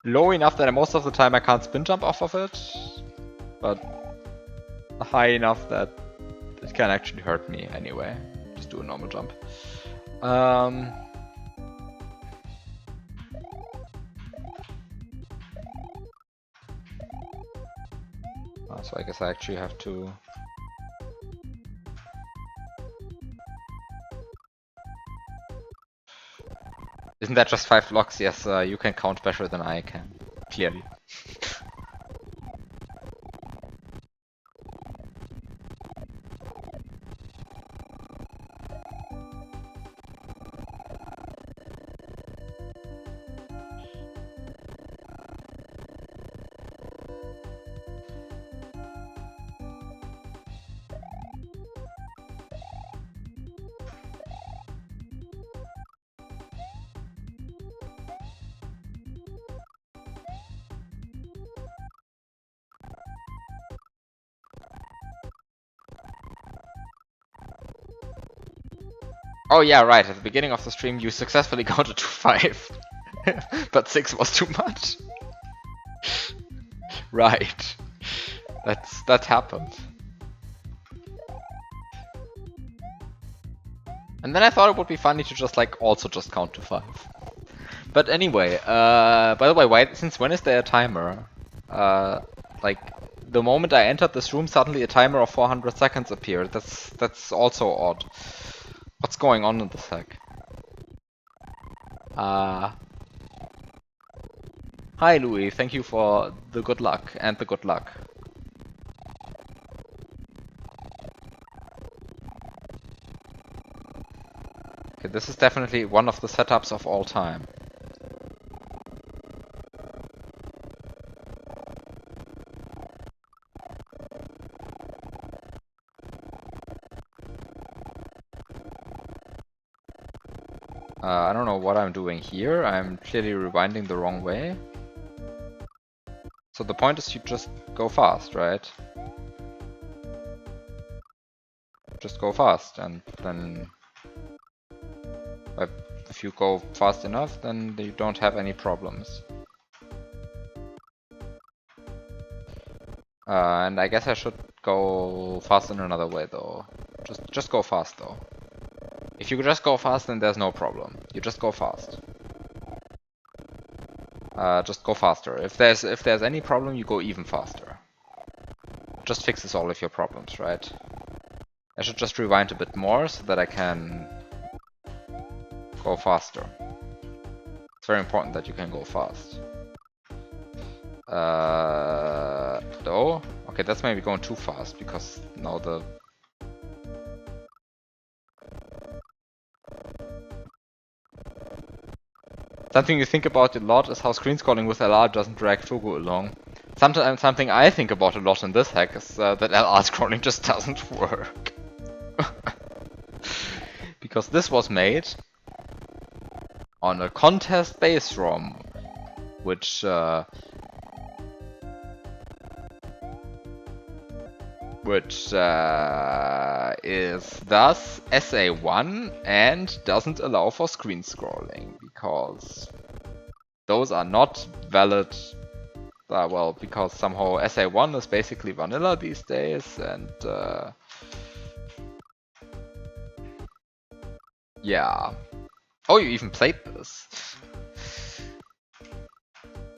low enough that most of the time I can't spin jump off of it, but high enough that it can actually hurt me anyway. Just do a normal jump. So I guess I actually have to... Isn't that just 5 blocks? Yes, you can count better than I can, clearly. Oh yeah, right, at the beginning of the stream you successfully counted to 5. But 6 was too much. Right. That happened. And then I thought it would be funny to just like also just count to 5. But anyway, by the way, since when is there a timer? Like the moment I entered this room, suddenly a timer of 400 seconds appeared. That's also odd. What's going on in this hack? Hi Louis, thank you for the good luck and the good luck. Okay, this is definitely one of the setups of all time. I don't know what I'm doing here. I'm clearly rewinding the wrong way. So the point is you just go fast, right? Just go fast, and then if you go fast enough, then you don't have any problems. And I guess I should go fast in another way though. Just go fast though. If you just go fast, then there's no problem. You just go fast. Just go faster. If there's any problem, you go even faster. Just fixes all of your problems, right? I should just rewind a bit more so that I can go faster. It's very important that you can go fast. Though? Okay, that's maybe going too fast because now the... Something you think about a lot is how screen scrolling with LR doesn't drag Togo along. Sometimes something I think about a lot in this hack is that LR scrolling just doesn't work. Because this was made on a contest base ROM, which is thus SA1 and doesn't allow for screen scrolling because those are not valid. Well, because somehow SA1 is basically vanilla these days, and yeah. Oh, you even played this?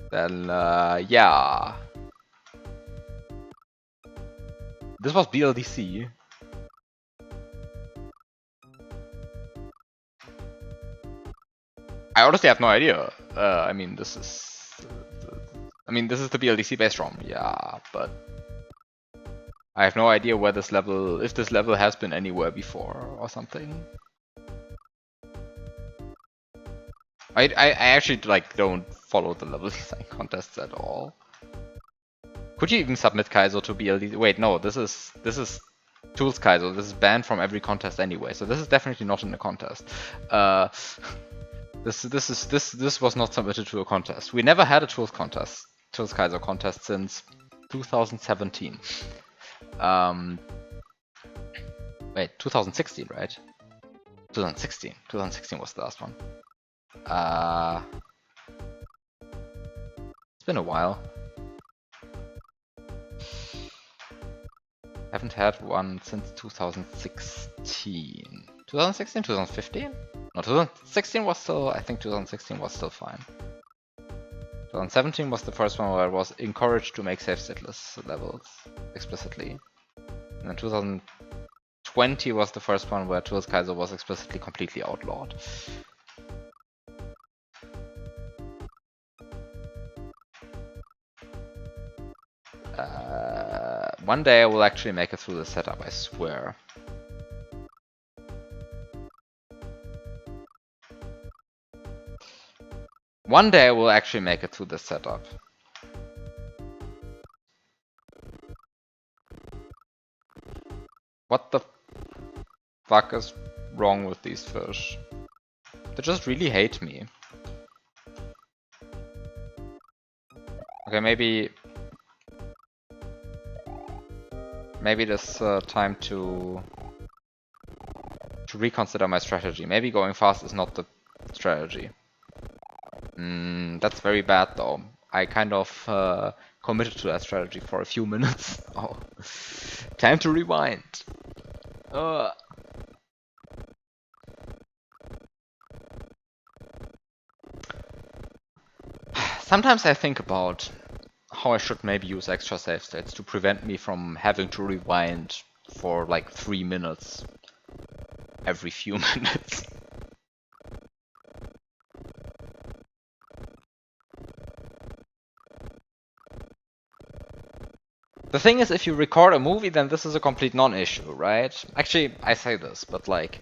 Then yeah. This was BLDC. I honestly have no idea. I mean, this is the BLDC base ROM, yeah, but I have no idea where this level, if this level has been anywhere before or something. I actually like don't follow the level design contests at all. Could you even submit Kaizo to BLD? Wait, no, this is Tools Kaizo. This is banned from every contest anyway, so this is definitely not in the contest. This was not submitted to a contest. We never had a Tools Kaizo contest since 2017. Wait, 2016, right? 2016. 2016 was the last one. It's been a while. Haven't had one since 2016. 2016? 2015? No, 2016 was still, I think 2016 was still fine. 2017 was the first one where I was encouraged to make safe stateless levels explicitly. And then 2020 was the first one where Tools Kaizo was explicitly completely outlawed. One day I will actually make it through the setup, I swear. One day I will actually make it through this setup. What the fuck is wrong with these fish? They just really hate me. Okay, maybe this time to reconsider my strategy. Maybe going fast is not the strategy. That's very bad though. I kind of committed to that strategy for a few minutes. Oh, time to rewind. Sometimes I think about how I should maybe use extra save states to prevent me from having to rewind for like 3 minutes every few minutes. The thing is, if you record a movie, then this is a complete non-issue, right? Actually, I say this, but like,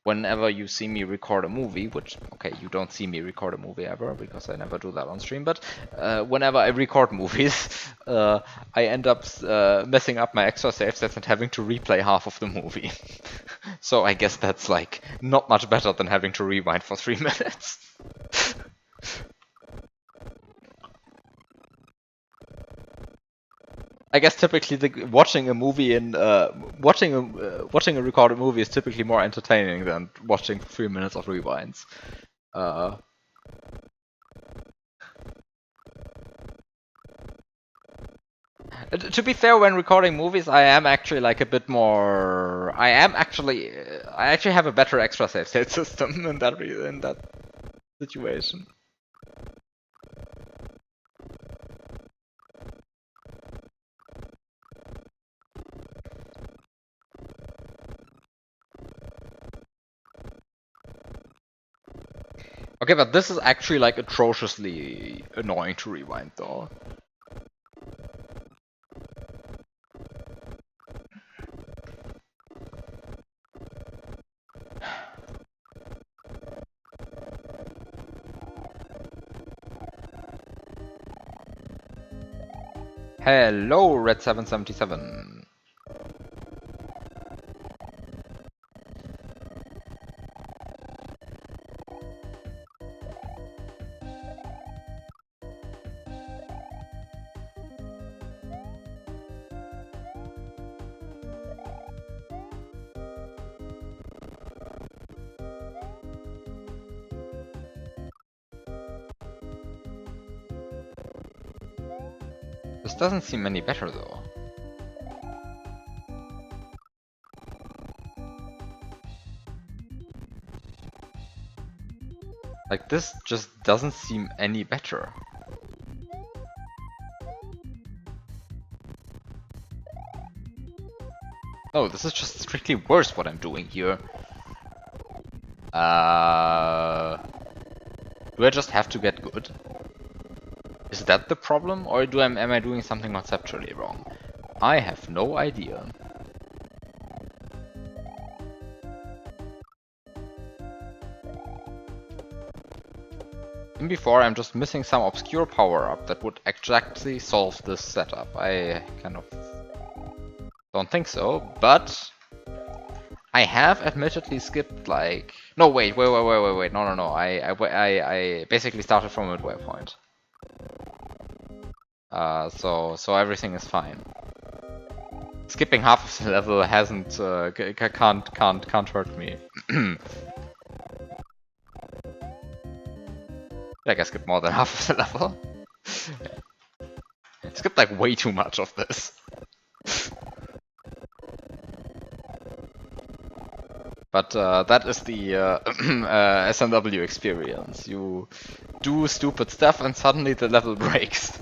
whenever you see me record a movie, which, okay, you don't see me record a movie ever, because I never do that on stream, but whenever I record movies, I end up messing up my extra save sets and having to replay half of the movie. So I guess that's like, not much better than having to rewind for 3 minutes. I guess typically watching a movie in watching a recorded movie is typically more entertaining than watching 3 minutes of rewinds. To be fair, when recording movies, I am actually like a bit more. I actually have a better extra save state system in that situation. Okay, but this is actually like atrociously annoying to rewind though. Hello, Red777. This doesn't seem any better though. Like, this just doesn't seem any better. No, this is just strictly worse what I'm doing here. Do I just have to get good? Is that the problem, or am I doing something conceptually wrong? I have no idea. In before, I'm just missing some obscure power-up that would exactly solve this setup. I kind of don't think so, but I have admittedly skipped like... No, wait, no. I basically started from a midway point. So everything is fine. Skipping half of the level hasn't can't hurt me. I guess skip more than half of the level. Skipped like way too much of this. But that is the SNW experience. You do stupid stuff and suddenly the level breaks.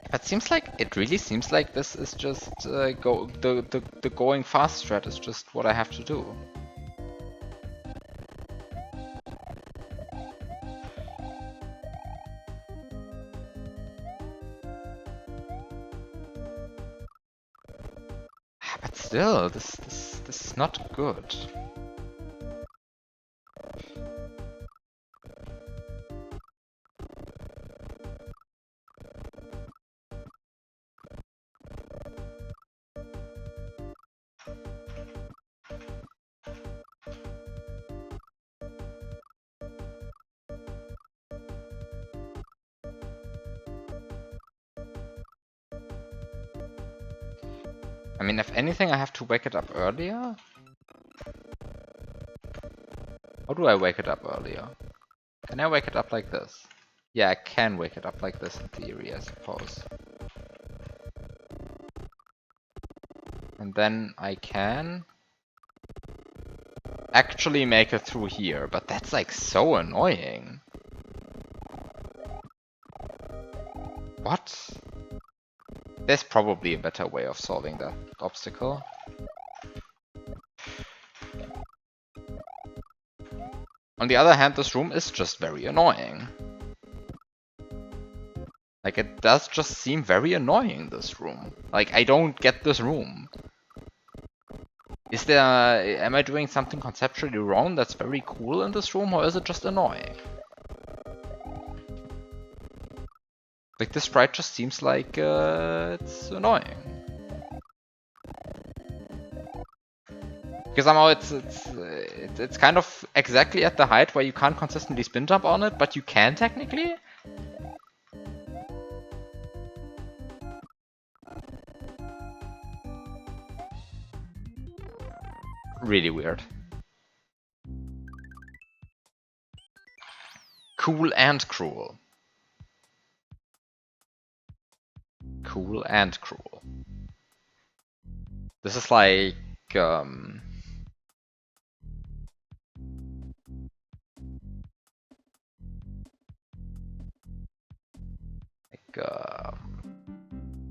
But it really seems like this is just the going fast strat is just what I have to do. But still, this is not good. I mean, if anything, I have to wake it up earlier? How do I wake it up earlier? Can I wake it up like this? Yeah, I can wake it up like this in theory, I suppose. And then I can actually make it through here, but that's like so annoying. What? There's probably a better way of solving that obstacle. On the other hand, this room is just very annoying. Like, it does just seem very annoying, this room. Like, I don't get this room. Is there... am I doing something conceptually wrong that's very cool in this room, or is it just annoying? Like, this sprite just seems like it's annoying. Because somehow it's kind of exactly at the height where you can't consistently spin jump on it, but you can technically? Really weird. Cool and cruel. Cool and cruel. This is like... you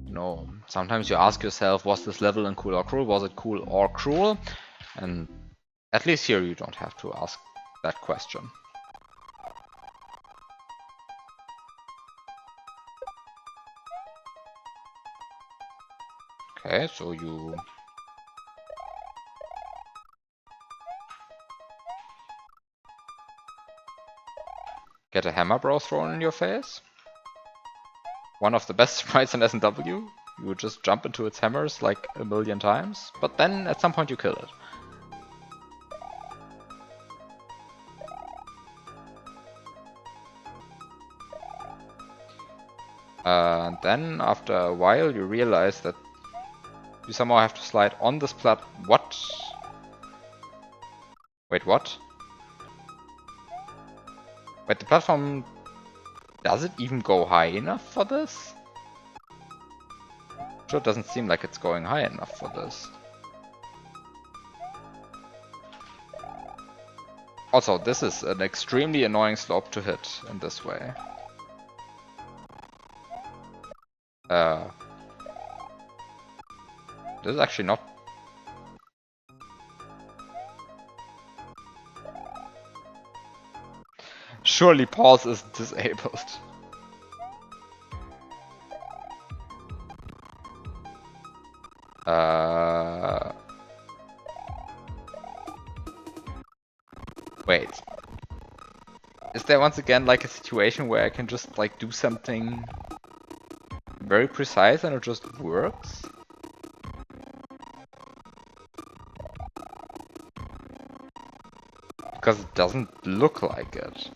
know, sometimes you ask yourself, was this level in cool or cruel? Was it cool or cruel? And at least here you don't have to ask that question. Okay, so you... get a hammer bro thrown in your face. One of the best sprites in SNW. You just jump into its hammers like a million times, but then at some point you kill it. And then after a while you realize that you somehow have to slide on this plat... What? Wait, what? Wait, the platform... does it even go high enough for this? Sure, it doesn't seem like it's going high enough for this. Also, this is an extremely annoying slope to hit in this way. This is actually not... Surely pause is disabled. Wait. Is there once again like a situation where I can just like do something very precise and it just works? Because it doesn't look like it.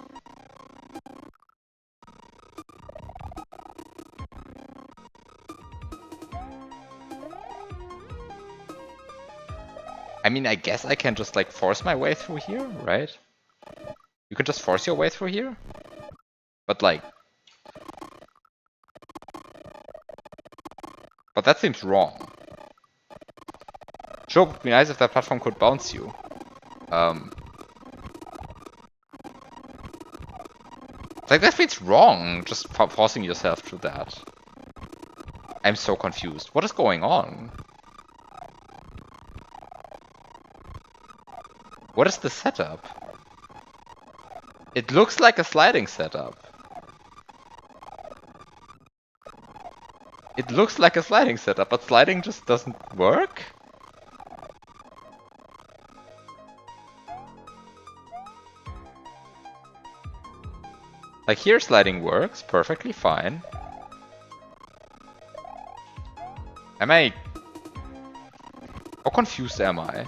I mean, I guess I can just like force my way through here, right? You can just force your way through here? But like... But that seems wrong. Sure, it would be nice if that platform could bounce you. Like, that feels wrong, just forcing yourself through that. I'm so confused. What is going on? What is the setup? It looks like a sliding setup. It looks like a sliding setup, but sliding just doesn't work? Like, here sliding works perfectly fine. Am I... How confused am I?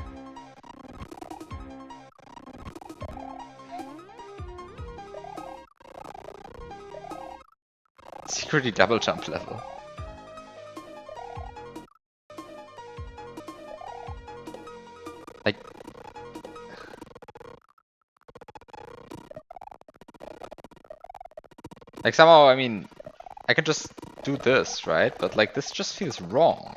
Secretly double jump level. Like somehow, I mean, I can just do this, right? But like this just feels wrong.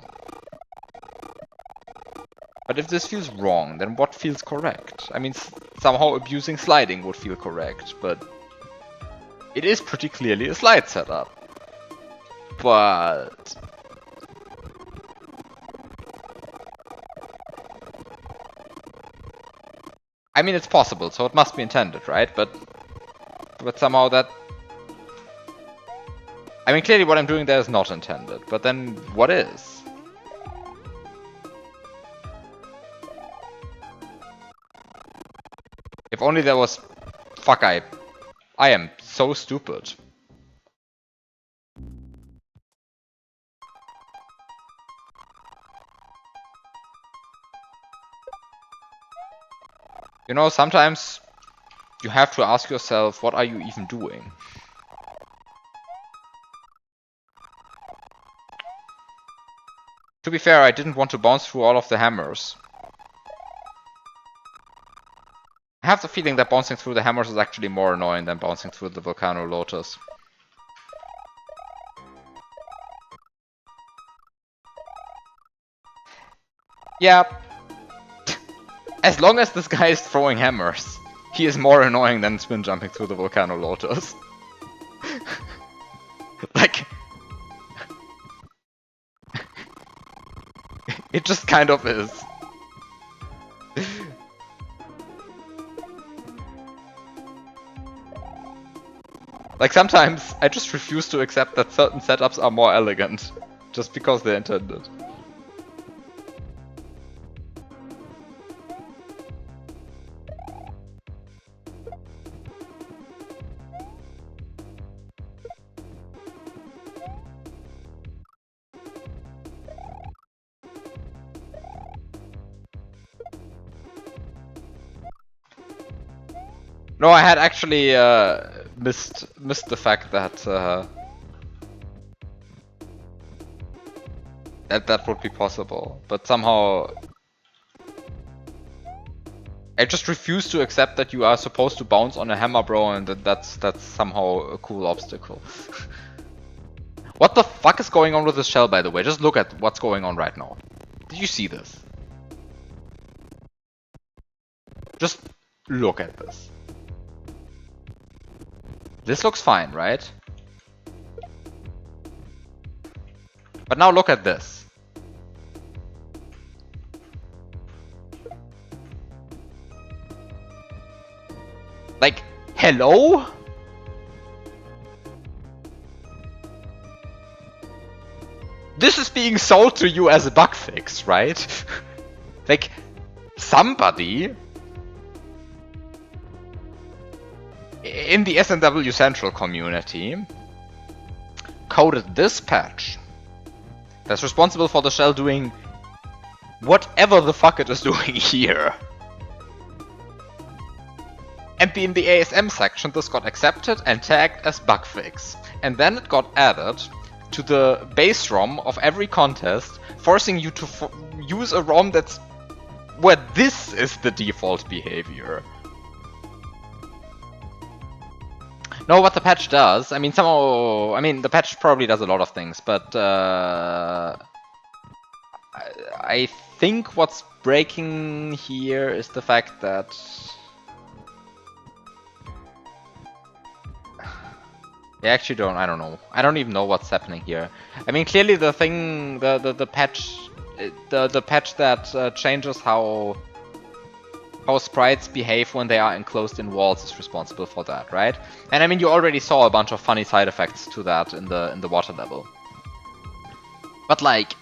But if this feels wrong, then what feels correct? I mean, somehow abusing sliding would feel correct, but it is pretty clearly a slide setup. But... I mean, it's possible, so it must be intended, right? But somehow that... I mean, clearly what I'm doing there is not intended, but then what is? If only there was... Fuck, I am so stupid. You know, sometimes you have to ask yourself, what are you even doing? To be fair, I didn't want to bounce through all of the hammers. I have the feeling that bouncing through the hammers is actually more annoying than bouncing through the Volcano Lotus. Yeah. As long as this guy is throwing hammers, he is more annoying than spin jumping through the Volcano Lotus. Like... It just kind of is. Like sometimes I just refuse to accept that certain setups are more elegant, just because they're intended. No, I had actually missed the fact that that would be possible, but somehow I just refuse to accept that you are supposed to bounce on a hammer, bro, and that's somehow a cool obstacle. What the fuck is going on with this shell, by the way? Just look at what's going on right now. Did you see this? Just look at this. This looks fine, right? But now look at this. Like, hello? this is being sold to you as a bug fix, right? Like, somebody in the SNW Central community coded this patch that's responsible for the shell doing whatever the fuck it is doing here. And in the ASM section, this got accepted and tagged as bug fix. And then it got added to the base ROM of every contest, forcing you to use a ROM that's where this is the default behavior. No, what the patch does, I mean, the patch probably does a lot of things, but I think what's breaking here is the fact that I actually I don't know. I don't even know what's happening here. I mean, clearly the thing, the patch, the patch that changes how sprites behave when they are enclosed in walls is responsible for that, right? And I mean, you already saw a bunch of funny side effects to that in the water level. But like,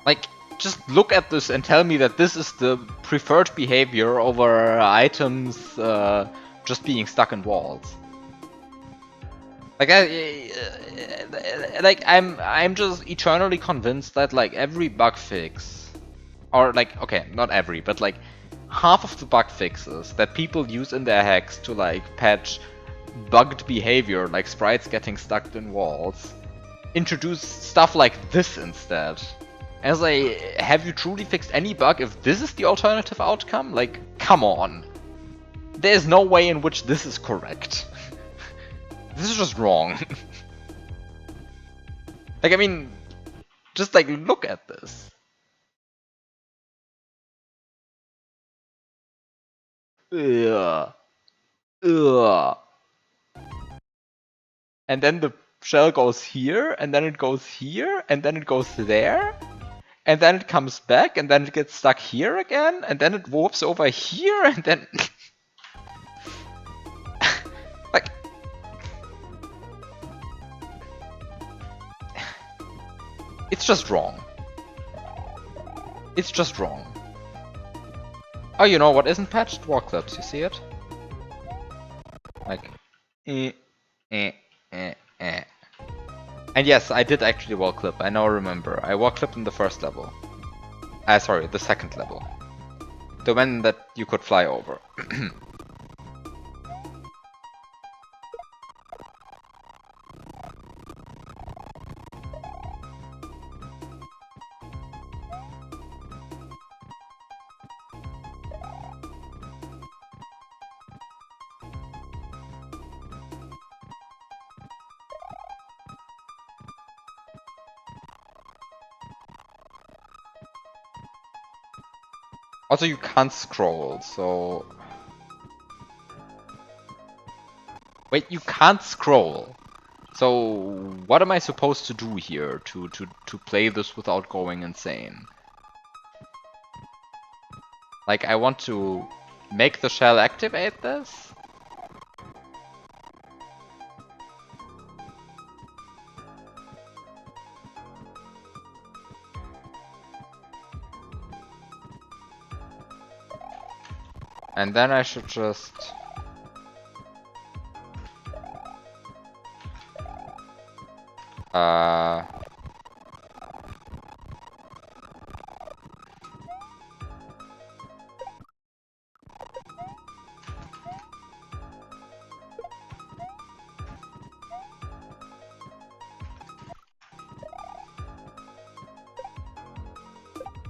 like, just look at this and tell me that this is the preferred behavior over items just being stuck in walls. Like, I'm just eternally convinced that like every bug fix, or like, okay, not every, but like half of the bug fixes that people use in their hacks to like patch bugged behavior, like sprites getting stuck in walls, introduce stuff like this instead. As have you truly fixed any bug if this is the alternative outcome? Like, come on. There's no way in which this is correct. This is just wrong. Like, I mean, just like, look at this. Ugh. Ugh. And then the shell goes here, and then it goes here, and then it goes there, and then it comes back, and then it gets stuck here again, and then it warps over here, and then... like... It's just wrong. It's just wrong. Oh, you know what isn't patched? Wall clips, you see it? Like... And yes, I did actually wall clip, I now remember. I wall clipped in the first level. Sorry, the second level. The one that you could fly over. Also, you can't scroll, so... Wait, you can't scroll. So, what am I supposed to do here to play this without going insane? Like, I want to make the shell activate this? And then I should just...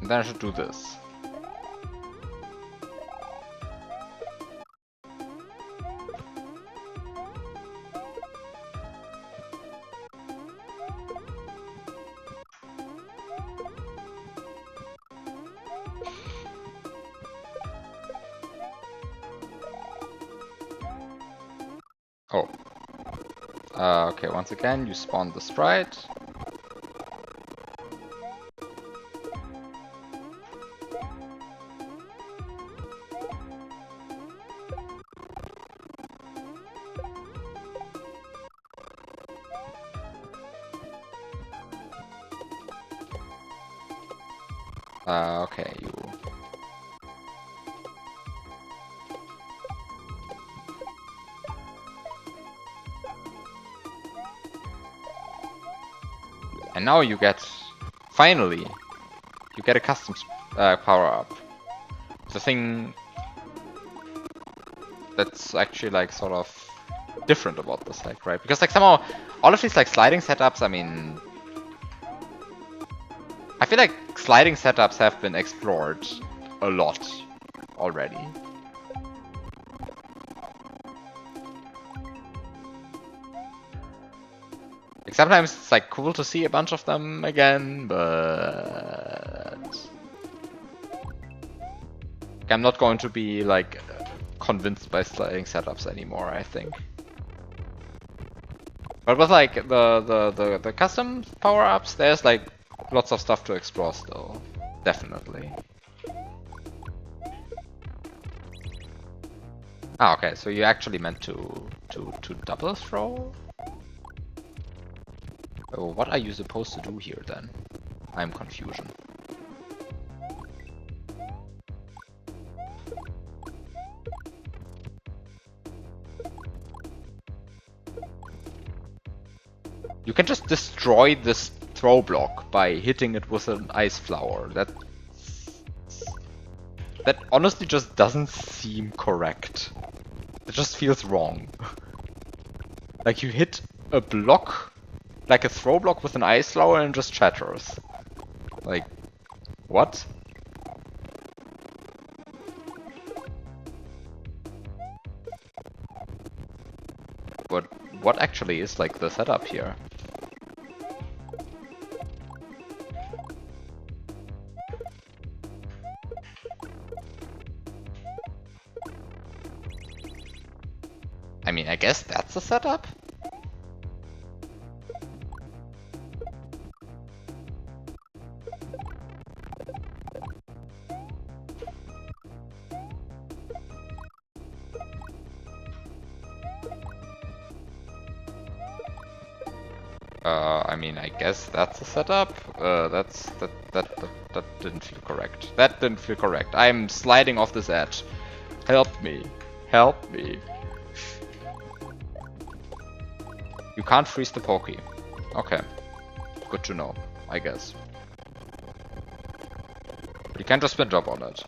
And then I should do this. Oh. Okay, once again, you spawn the sprite. Okay, you... And now you get... Finally! You get a custom power-up. The thing... that's actually like sort of different about this hack, right? Because like somehow all of these like sliding setups, I mean, I feel like sliding setups have been explored a lot already. Like sometimes it's like cool to see a bunch of them again, but I'm not going to be like convinced by sliding setups anymore, I think. But with like the custom power-ups, there's like lots of stuff to explore still. Definitely. Ah, okay, so you actually meant to double throw? Oh, what are you supposed to do here then? I'm confusion. You can just destroy this throw block by hitting it with an ice flower. That honestly just doesn't seem correct. It just feels wrong. Like you hit a block, like a throw block with an ice flower and it just shatters. Like, what? But what actually is like the setup here? I mean, I guess that's the setup? I mean, I guess that's the setup. That didn't feel correct. That didn't feel correct. I'm sliding off this edge. Help me. Help me. You can't freeze the Pokey. Okay. Good to know, I guess. But you can just spin jump on it.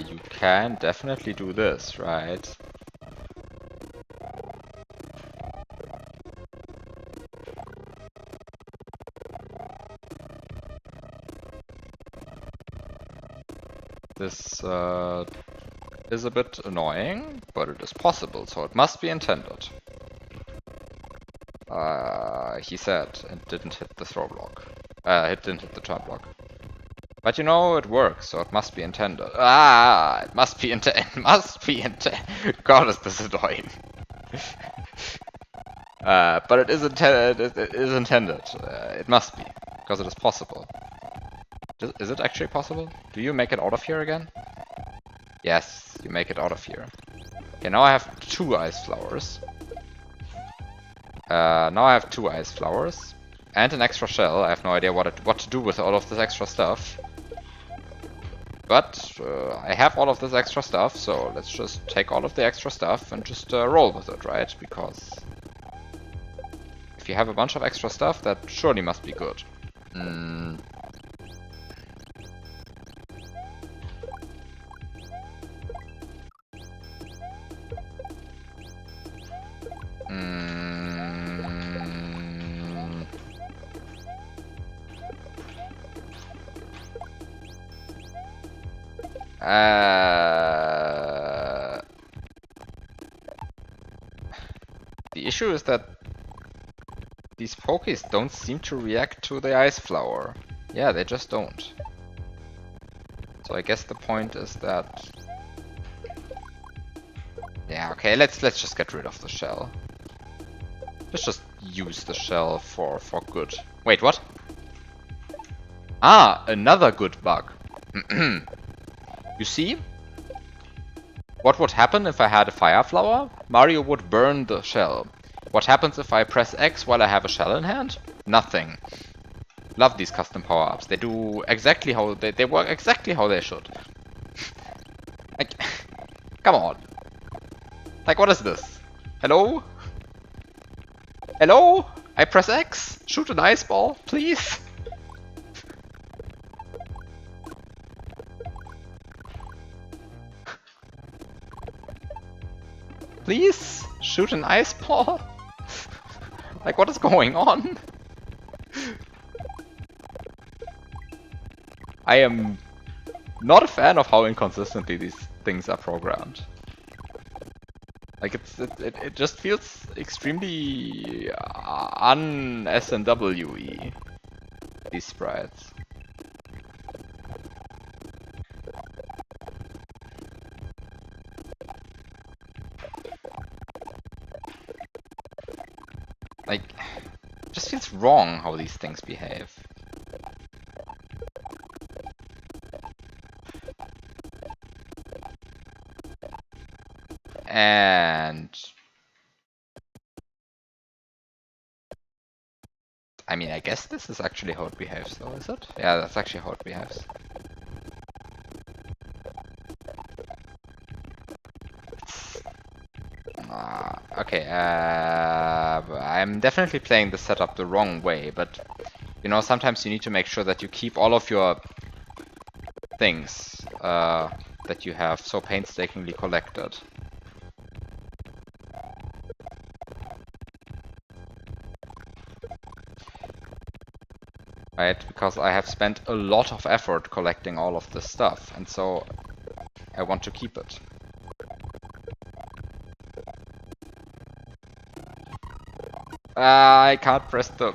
You can definitely do this, right? This is a bit annoying, but it is possible, so it must be intended. He said, and didn't hit the throw block. It didn't hit the turn block. But you know, it works, so it must be intended. It must be intended. It must be intended. God, is this annoying. But it is intended. It is intended. It must be, because it is possible. Is it actually possible? Do you make it out of here again? Yes, you make it out of here. Okay, now I have 2 ice flowers. Now I have 2 ice flowers. And an extra shell. I have no idea what to do with all of this extra stuff. But I have all of this extra stuff, so let's just take all of the extra stuff and just roll with it, right? Because if you have a bunch of extra stuff, that surely must be good. issue is that these Pokies don't seem to react to the ice flower. Yeah, they just don't. So I guess the point is that... Yeah, okay, let's just get rid of the shell. Let's just use the shell for good. Wait, what? Ah, another good bug. You see? What would happen if I had a fire flower? Mario would burn the shell. What happens if I press X while I have a shell in hand? Nothing. Love these custom power-ups. They do exactly how they work exactly how they should. Like, come on. Like, what is this? Hello? Hello? I press X? Shoot an ice ball, please? Please? Shoot an ice ball? Like, what is going on? I am not a fan of how inconsistently these things are programmed. Like, it just feels extremely un-SNW-y, these sprites. Like, it just feels wrong how these things behave. And... I mean, I guess this is actually how it behaves, though, is it? Yeah, that's actually how it behaves. Okay, I'm definitely playing the setup the wrong way, but you know, sometimes you need to make sure that you keep all of your things that you have so painstakingly collected. Right, because I have spent a lot of effort collecting all of this stuff, and so I want to keep it. I can't press the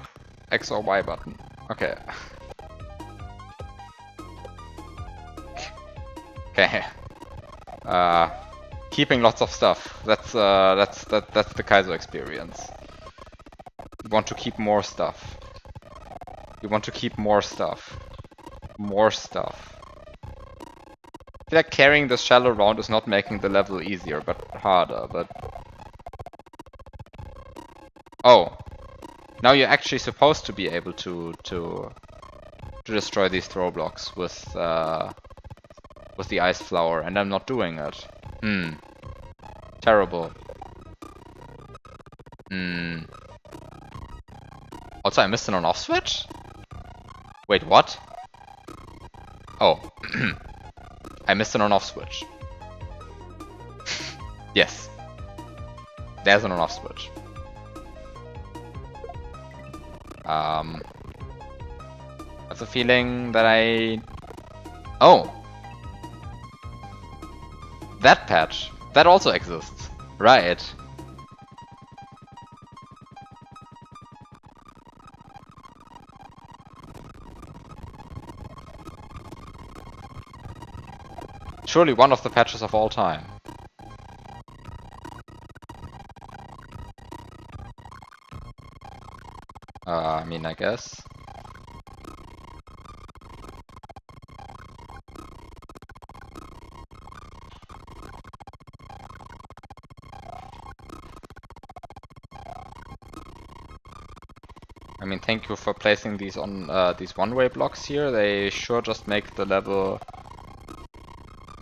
X or Y button. Okay. Okay. Keeping lots of stuff. That's the Kaizo experience. You want to keep more stuff. You want to keep more stuff. More stuff. I feel like carrying this shell around is not making the level easier, but harder, but... Oh. Now you're actually supposed to be able to destroy these throw blocks with the ice flower, and I'm not doing it. Terrible. Also, I missed an on-off switch? Wait, what? Oh. I missed an on-off switch. Yes. There's an on-off switch. I have a feeling that I... Oh! That patch. That also exists. Right. Surely one of the patches of all time. I mean, I guess. I mean, thank you for placing these on these one-way blocks here. They sure just make the level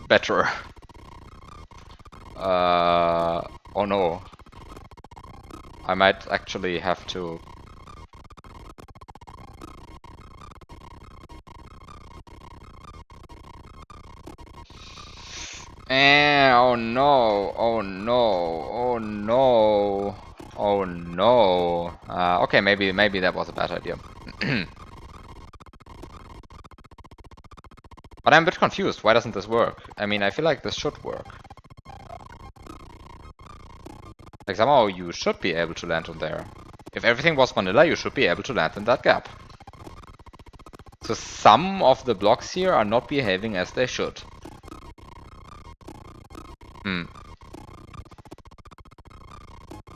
better. Oh no. I might actually have to... oh no, oh no, oh no, oh no. Okay, maybe that was a bad idea. But I'm a bit confused. Why doesn't this work? I mean, I feel like this should work. Like somehow you should be able to land on there. If everything was vanilla, you should be able to land in that gap. So some of the blocks here are not behaving as they should.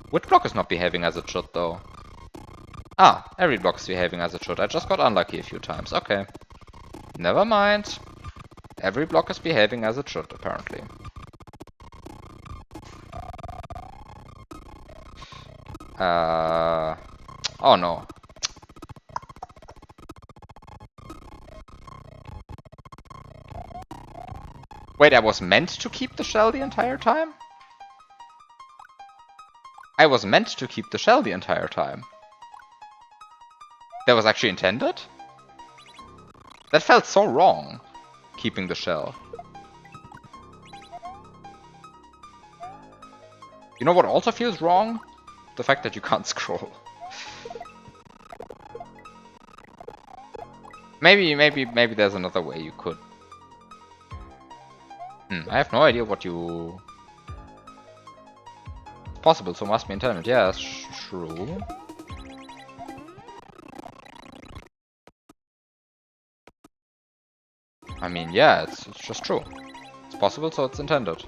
Which block is not behaving as it should though? Ah, every block is behaving as it should. I just got unlucky a few times. Okay. Never mind. Every block is behaving as it should, apparently. Oh no. Wait, I was meant to keep the shell the entire time? I was meant to keep the shell the entire time. That was actually intended? That felt so wrong, keeping the shell. You know what also feels wrong? The fact that you can't scroll. Maybe there's another way you could. I have no idea what you... It's possible, so must be intended. Yeah, that's true. I mean, yeah, it's just true. It's possible, so it's intended.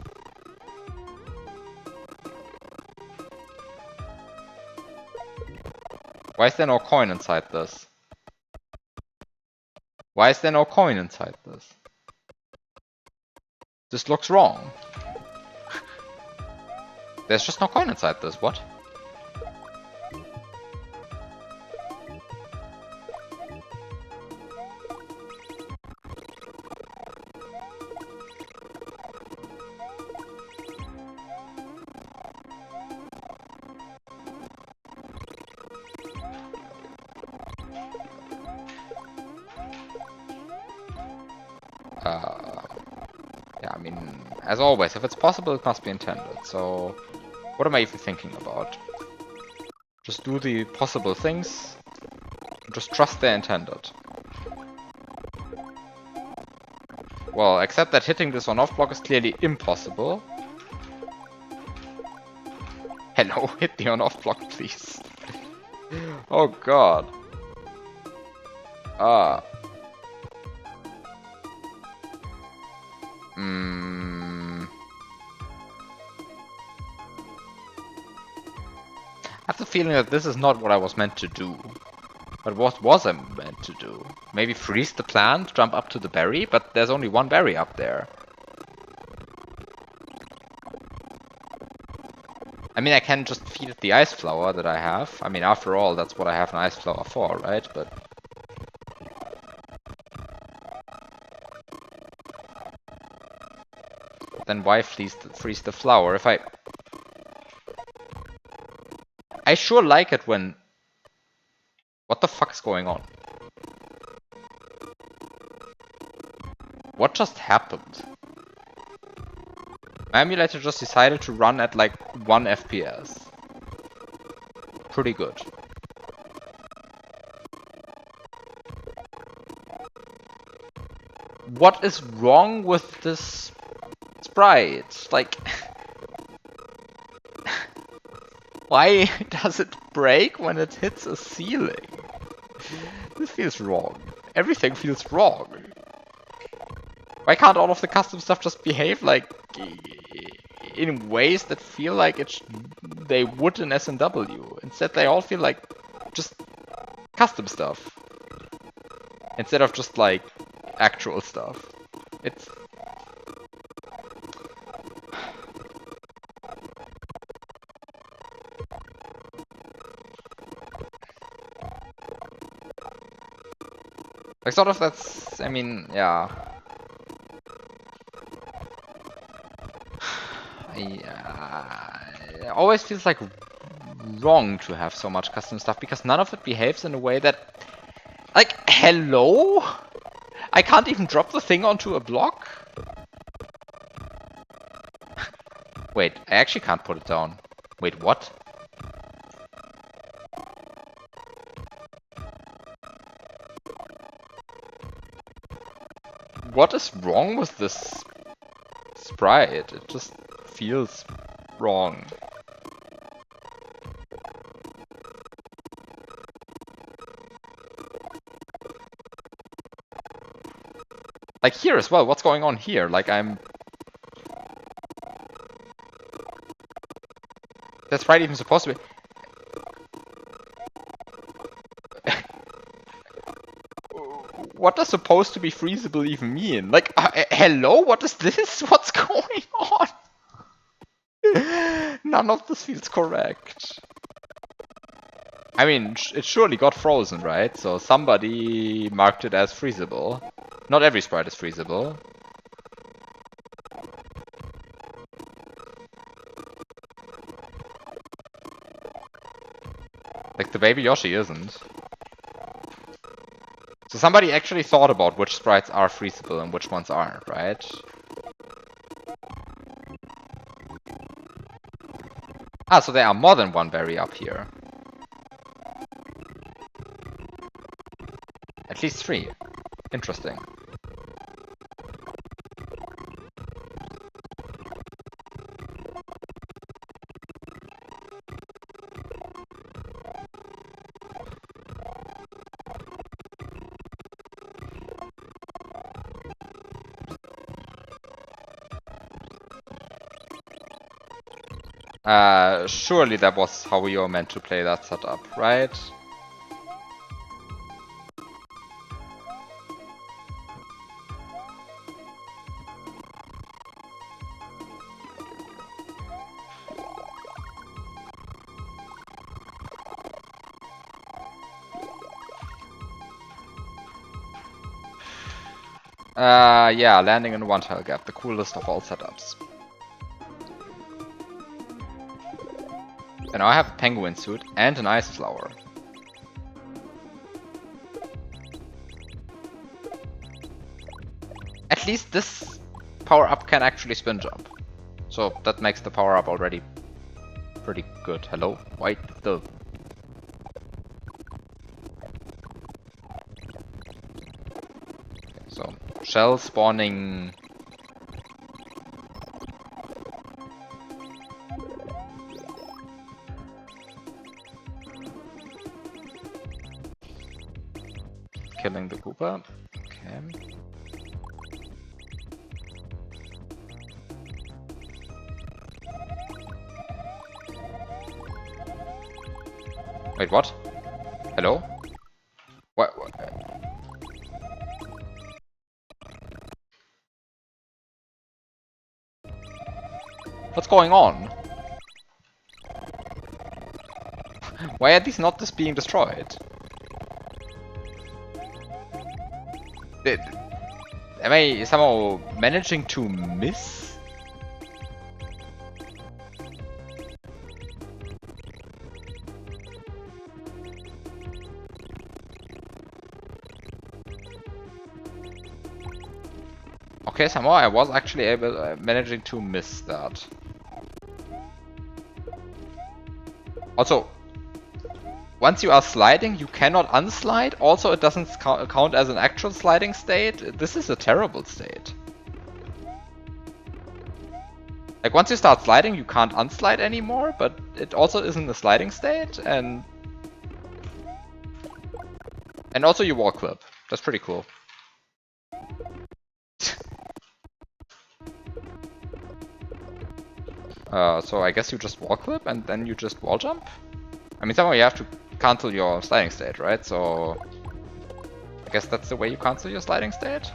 Why is there no coin inside this? Why is there no coin inside this? This looks wrong. There's just no coin inside this, what? Yeah, I mean, as always, if it's possible, it must be intended. So, what am I even thinking about? Just do the possible things. Just trust they're intended. Well, except that hitting this on-off block is clearly impossible. Hello, hit the on-off block, please. Oh god. I have the feeling that this is not what I was meant to do. But what was I meant to do? Maybe freeze the plant, jump up to the berry, but there's only one berry up there. I mean, I can just feed it the ice flower that I have. I mean, after all, that's what I have an ice flower for, right? But then why freeze the flower? If I sure like it when... What the fuck's going on? What just happened? My emulator just decided to run at like 1 FPS. Pretty good. What is wrong with this sprite? Like... Why does it break when it hits a ceiling? This feels wrong. Everything feels wrong. Why can't all of the custom stuff just behave like in ways that feel like they would in SMW? Instead, they all feel like just custom stuff instead of just like actual stuff. It's like sort of that's, I mean, yeah. It always feels like wrong to have so much custom stuff because none of it behaves in a way that, like, hello? I can't even drop the thing onto a block? Wait, I actually can't put it down. Wait, what? What is wrong with this sprite? It just feels wrong. Like here as well, what's going on here? Like that's right even supposed to be... What does supposed to be freezable even mean? Like, hello? What is this? What's going on? None of this feels correct. I mean, it surely got frozen, right? So somebody marked it as freezable. Not every sprite is freezable. Like, the baby Yoshi isn't. So somebody actually thought about which sprites are freezable and which ones aren't, right? Ah, so there are more than one berry up here. At least 3. Interesting. Surely that was how you were meant to play that setup, right? Yeah, landing in one tile gap, the coolest of all setups. And now I have a penguin suit and an ice flower. At least this power-up can actually spin jump. So that makes the power-up already pretty good. Hello? Why the... So, shell spawning... Killing the Koopa. Okay. Wait, what? Hello? What? What's going on? Why are these not just being destroyed? Am I somehow managing to miss? Okay, somehow I was actually able, managing to miss that. Also, once you are sliding, you cannot unslide. Also, it doesn't count as an actual sliding state. This is a terrible state. Like, once you start sliding, you can't unslide anymore, but it also isn't a sliding state, and also you wall clip. That's pretty cool. So I guess you just wall clip, and then you just wall jump? I mean, somehow you have to cancel your sliding state, right? So I guess that's the way you cancel your sliding state?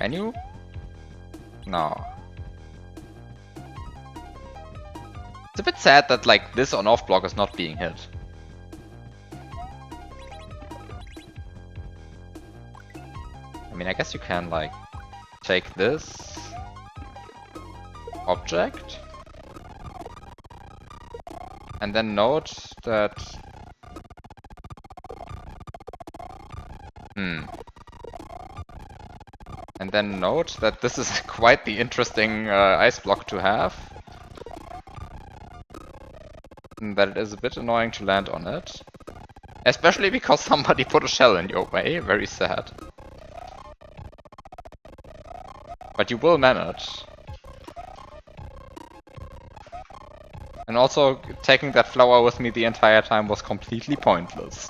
Can you? No. It's a bit sad that like this on-off block is not being hit. I mean, I guess you can like take this object and then note that and then note that this is quite the interesting ice block to have. And that it is a bit annoying to land on it. Especially because somebody put a shell in your way, very sad. But you will manage. And also, taking that flower with me the entire time was completely pointless.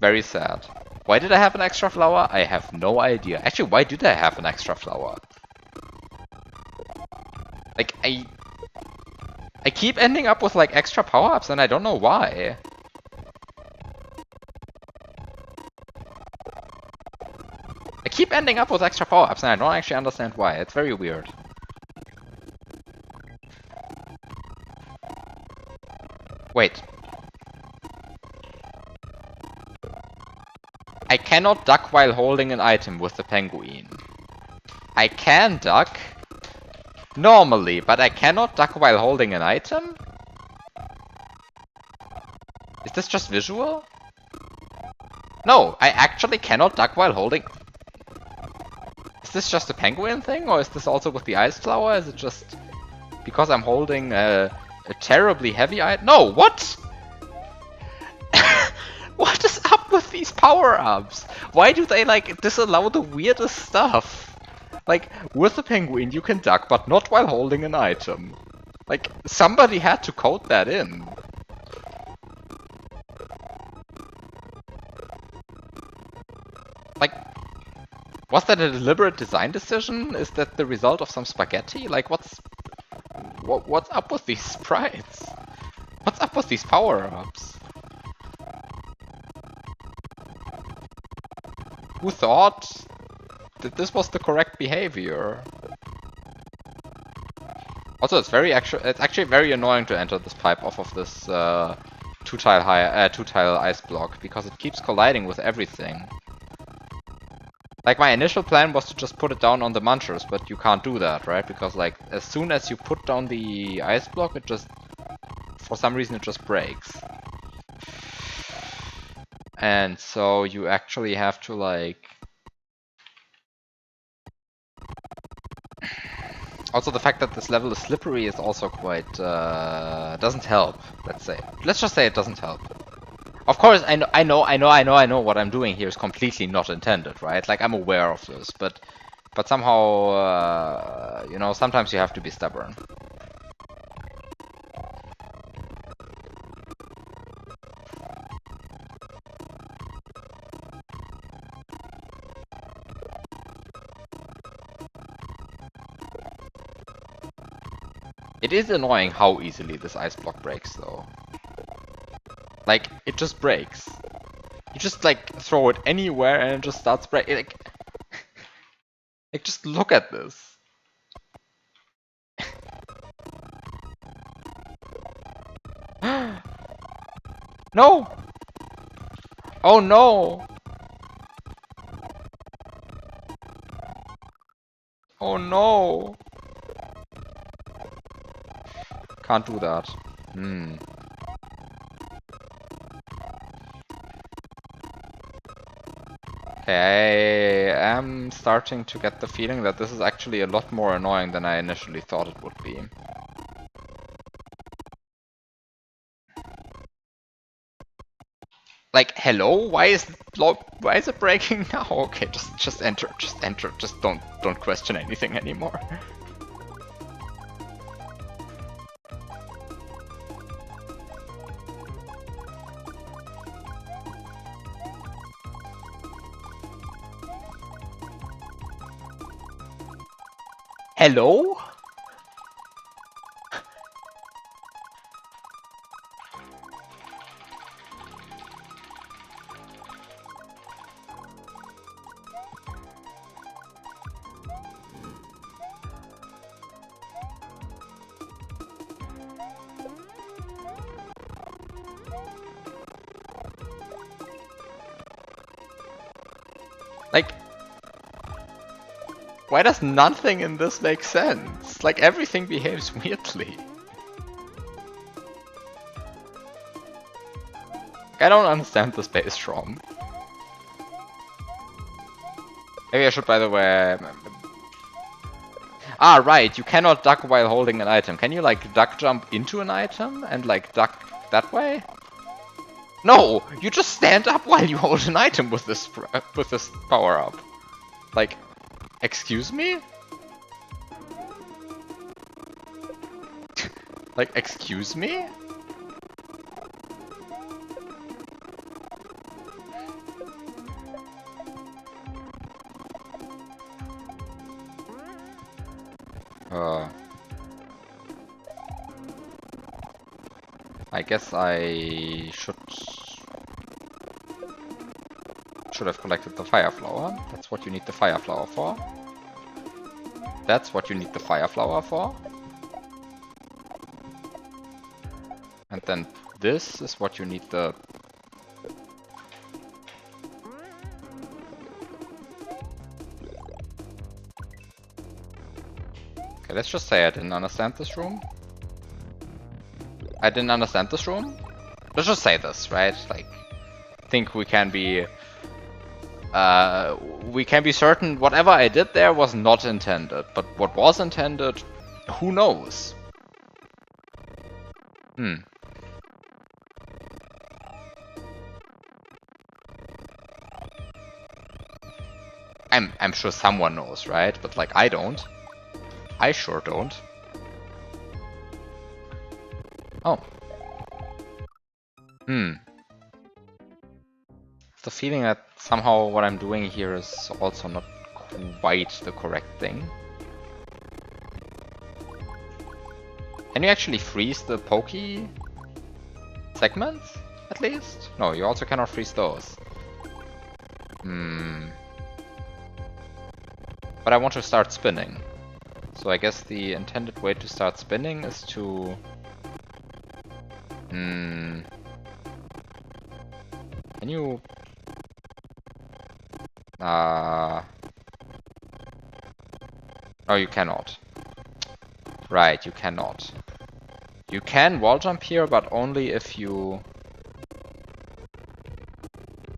Very sad. Why did I have an extra flower? I have no idea. Actually, why did I have an extra flower? Like, I keep ending up with, like, extra power-ups and I don't know why. I keep ending up with extra power-ups and I don't actually understand why. It's very weird. Wait. I cannot duck while holding an item with the penguin. I can duck normally, but I cannot duck while holding an item? Is this just visual? No, I actually cannot duck while holding... Is this just a penguin thing, or is this also with the ice flower? Is it just because I'm holding a terribly heavy item? No, what? What is up with these power-ups? Why do they, like, disallow the weirdest stuff? Like, with the penguin you can duck, but not while holding an item. Like, somebody had to code that in. Like, was that a deliberate design decision? Is that the result of some spaghetti? Like, what's up with these sprites? What's up with these power-ups? Who thought that this was the correct behavior? Also, it's actually very annoying to enter this pipe off of this two-tile ice block because it keeps colliding with everything. Like, my initial plan was to just put it down on the munchers, but you can't do that, right? Because, like, as soon as you put down the ice block, it just, for some reason, it just breaks. And so you actually have to, like... Also, the fact that this level is slippery is also quite, doesn't help, let's say. Let's just say it doesn't help. Of course, I know what I'm doing here is completely not intended, right? Like, I'm aware of this, but somehow, you know, sometimes you have to be stubborn. It is annoying how easily this ice block breaks, though. Like, it just breaks. You just, like, throw it anywhere and it just starts breaking. Like, just look at this. No! Oh no! Oh no! Can't do that. Okay, I am starting to get the feeling that this is actually a lot more annoying than I initially thought it would be. Like, hello? Why is it breaking now? Okay, just enter, just don't question anything anymore. Hello? Like, why does nothing in this make sense? Like, everything behaves weirdly. I don't understand the space ROM. Maybe I should, by the way... Ah, right, you cannot duck while holding an item. Can you, like, duck jump into an item and, like, duck that way? No! You just stand up while you hold an item with this power-up. Like, excuse me? Like, excuse me? I guess I should have collected the fire flower. That's what you need the fire flower for. That's what you need the fire flower for. And then this is what you need the... Okay, let's just say I didn't understand this room. I didn't understand this room. Let's just say this, right? Like, I think we can be certain whatever I did there was not intended, but what was intended, who knows? I'm sure someone knows, right? But like I don't. I sure don't. Oh. The feeling that somehow what I'm doing here is also not quite the correct thing. Can you actually freeze the pokey segments, at least? No, you also cannot freeze those. But I want to start spinning. So I guess the intended way to start spinning is to... Can you... No, you cannot. Right, you cannot. You can wall jump here, but only if you...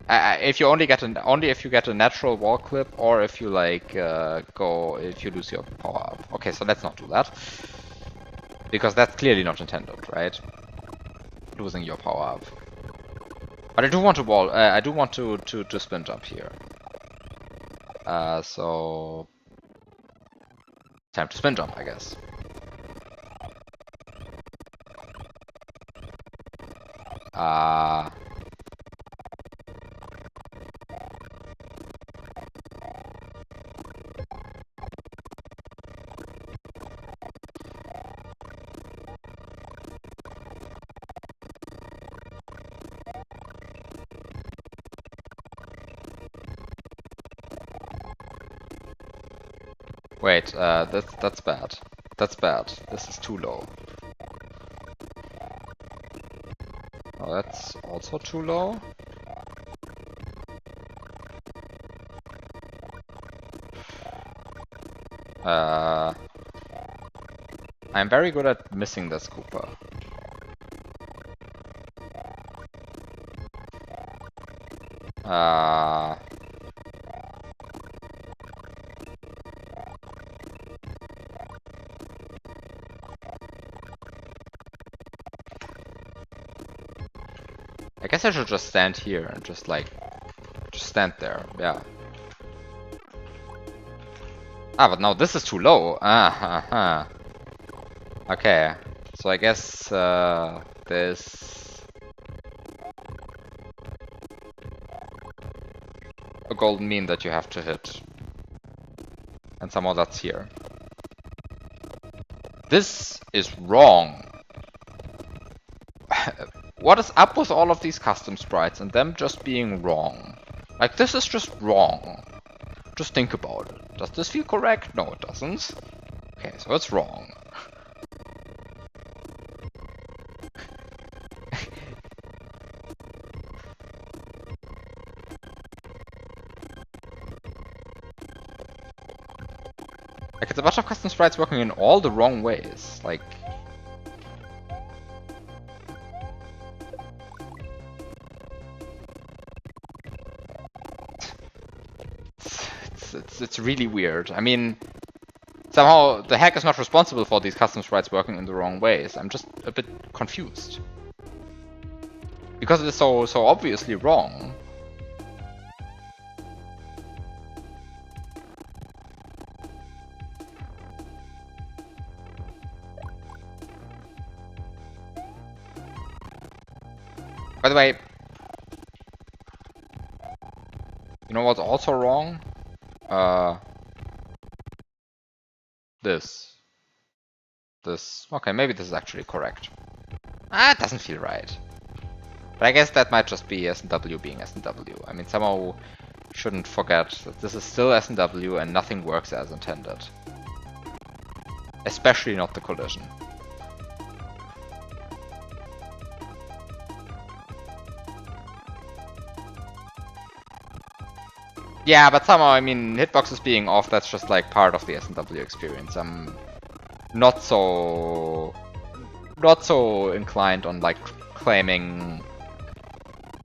if you only get if you get a natural wall clip, or if you like if you lose your power up. Okay, so let's not do that, because that's clearly not intended, right? Losing your power up. But I do want to wall. I do want to spin jump here. So time to spin jump, I guess. Wait, that's bad. That's bad. This is too low. Oh, that's also too low. I'm very good at missing this Koopa. I guess I should just stand here and just stand there, yeah. But now this is too low. Okay, so I guess there's a golden mean that you have to hit. And somehow that's here. This is wrong. What is up with all of these custom sprites and them just being wrong? Like, this is just wrong. Just think about it. Does this feel correct? No, it doesn't. Okay, so it's wrong. Like, it's a bunch of custom sprites working in all the wrong ways. Like... It's really weird. I mean, somehow the hack is not responsible for these custom sprites working in the wrong ways. I'm just a bit confused. Because it is so obviously wrong. By the way, you know what's also wrong? This. Okay, maybe this is actually correct. Ah, it doesn't feel right. But I guess that might just be S&W being S&W. I mean, somehow shouldn't forget that this is still S&W and nothing works as intended. Especially not the collision. Yeah, but somehow, I mean, hitboxes being off, that's just like part of the S&W experience. I'm not so inclined on like claiming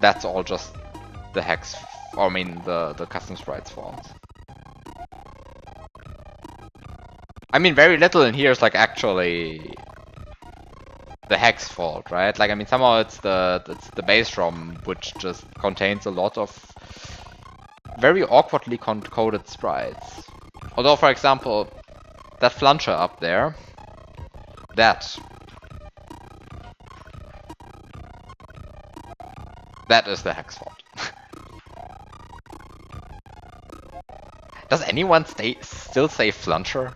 that's all just the hex, or I mean the custom sprites fault. I mean, very little in here is like actually the hex fault, right? Like, I mean, somehow it's the base ROM which just contains a lot of very awkwardly coded sprites. Although, for example, that flanger up there, that is the hex fault. Does anyone still say flanger?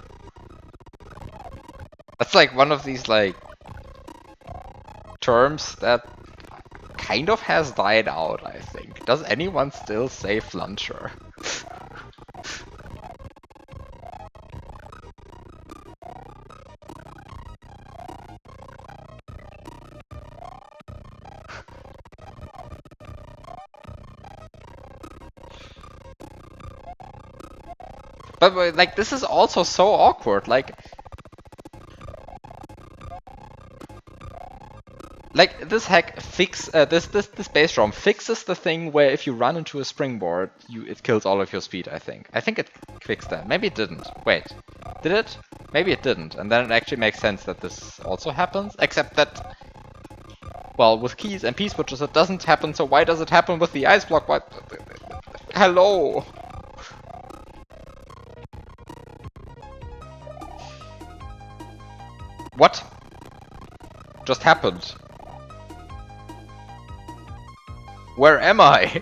That's like one of these like terms that kind of has died out, I think. Does anyone still say flanger? But like, this is also so awkward. Like this hack this base ROM fixes the thing where if you run into a springboard, it kills all of your speed. I think it fixed that. Maybe it didn't. Wait, did it? Maybe it didn't. And then it actually makes sense that this also happens. Except that, well, with keys and P-switches it doesn't happen. So why does it happen with the ice block? What? Hello. What just happened? Where am I?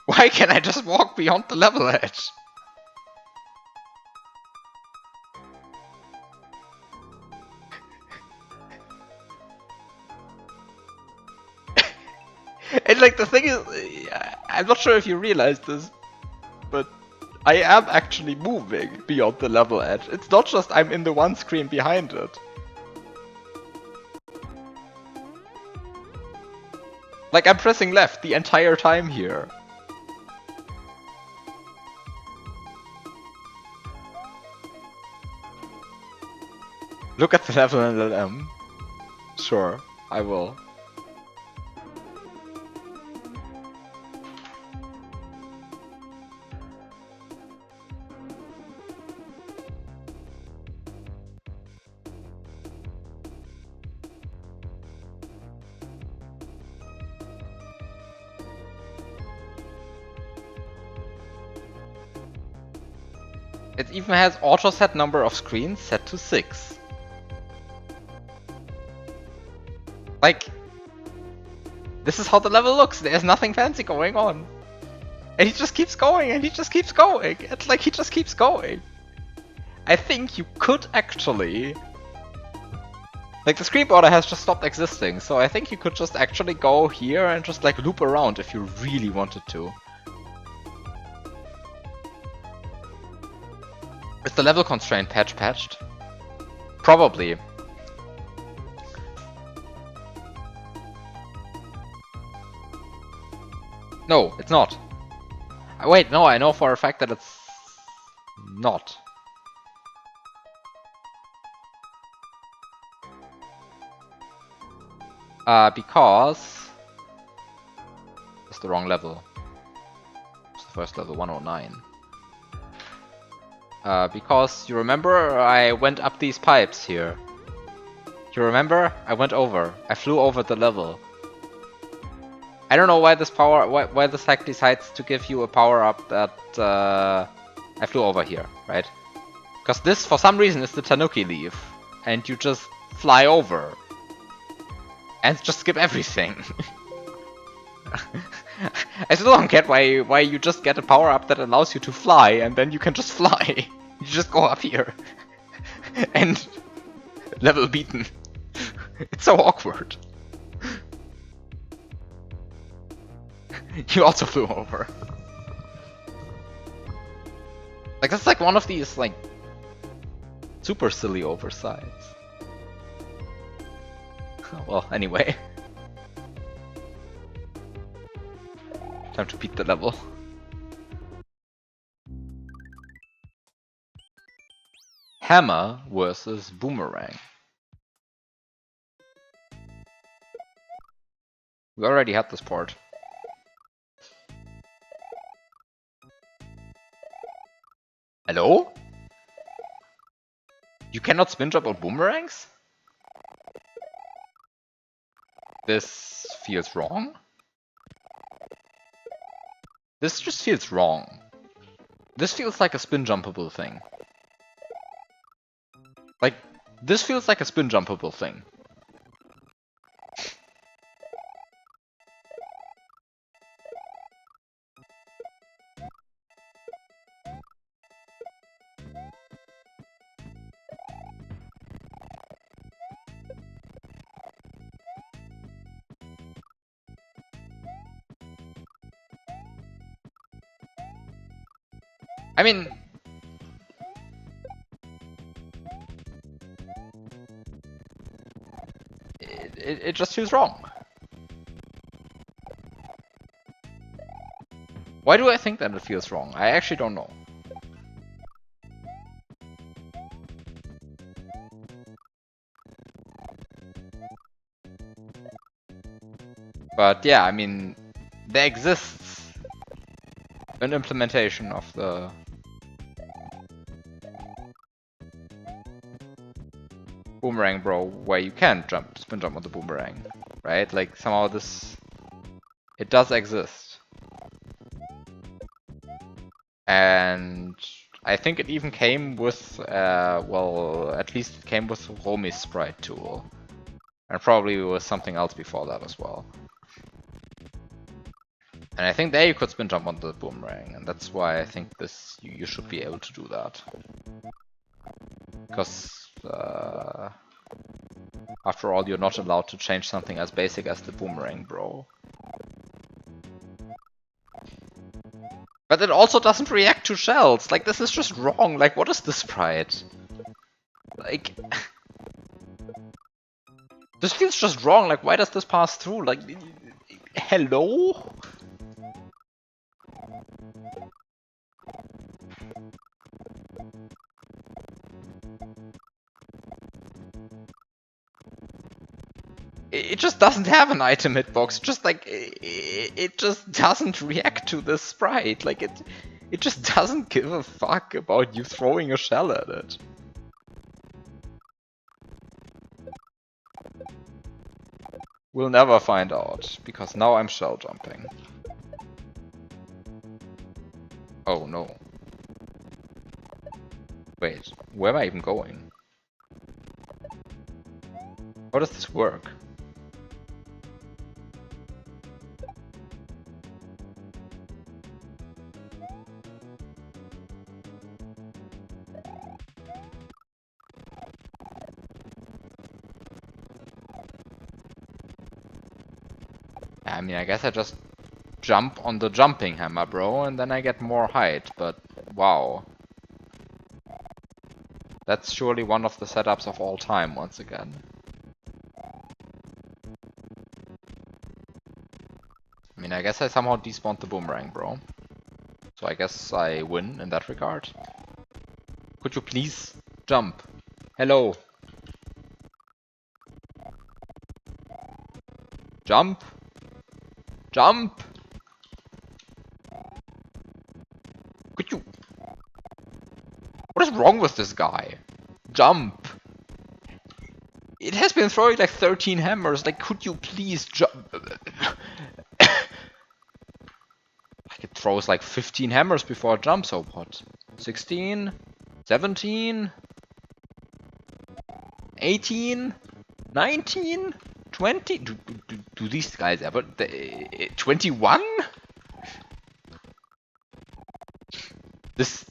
Why can't I just walk beyond the level edge? And like, the thing is, I'm not sure if you realize this, but I am actually moving beyond the level edge. It's not just I'm in the one screen behind it. Like, I'm pressing left the entire time here. Look at the level in LLM. Sure, I will. It even has auto set number of screens set to 6. Like, this is how the level looks. There's nothing fancy going on. And he just keeps going, and he just keeps going. It's like he just keeps going. I think you could actually... Like, the screen border has just stopped existing, so I think you could just actually go here and just like loop around if you really wanted to. Is the level constraint patch patched? Probably. No, it's not. Wait, no, I know for a fact that it's not. Because it's the wrong level. It's the first level, 109. Because you remember I went up these pipes here. You remember? I went over. I flew over the level. I don't know why why this hack decides to give you a power up that I flew over here, right? Because this, for some reason, is the Tanuki leaf, and you just fly over. And just skip everything. I still don't get why you just get a power-up that allows you to fly, and then you can just fly. You just go up here. And level beaten. It's so awkward. You also flew over. Like, that's like one of these, like, super silly oversights. Well, anyway. Time to beat the level. Hammer versus Boomerang. We already had this part. Hello? You cannot spin jump on boomerangs? This feels wrong. This just feels wrong. This feels like a spin jumpable thing. Like, this feels like a spin jumpable thing. I mean, it just feels wrong. Why do I think that it feels wrong? I actually don't know. But yeah, I mean, there exists an implementation of the Boomerang Bro where you can spin jump on the boomerang, right? Like, somehow it does exist. And I think it even came with, well, at least it came with Romi's sprite tool. And probably with something else before that as well. And I think there you could spin jump on the boomerang, and that's why I think you should be able to do that. Because, after all, you're not allowed to change something as basic as the Boomerang Bro. But it also doesn't react to shells. Like, this is just wrong. Like, what is the sprite? Like, this feels just wrong. Like, why does this pass through? Like, hello? It just doesn't have an item hitbox. Just like, it just doesn't react to this sprite. Like, it just doesn't give a fuck about you throwing a shell at it. We'll never find out, because now I'm shell jumping. Oh no. Wait, where am I even going? How does this work? I mean, I guess I just jump on the jumping hammer, bro, and then I get more height, but wow. That's surely one of the setups of all time, once again. I mean, I guess I somehow despawned the boomerang, bro. So I guess I win in that regard. Could you please jump? Hello. Jump. Jump. Could you... What is wrong with this guy? Jump. It has been throwing like 13 hammers. Like, could you please jump? Like, it throws like 15 hammers before it jumps. So what? 16? 17? 18? 19? 20? Do these guys ever... 21? This...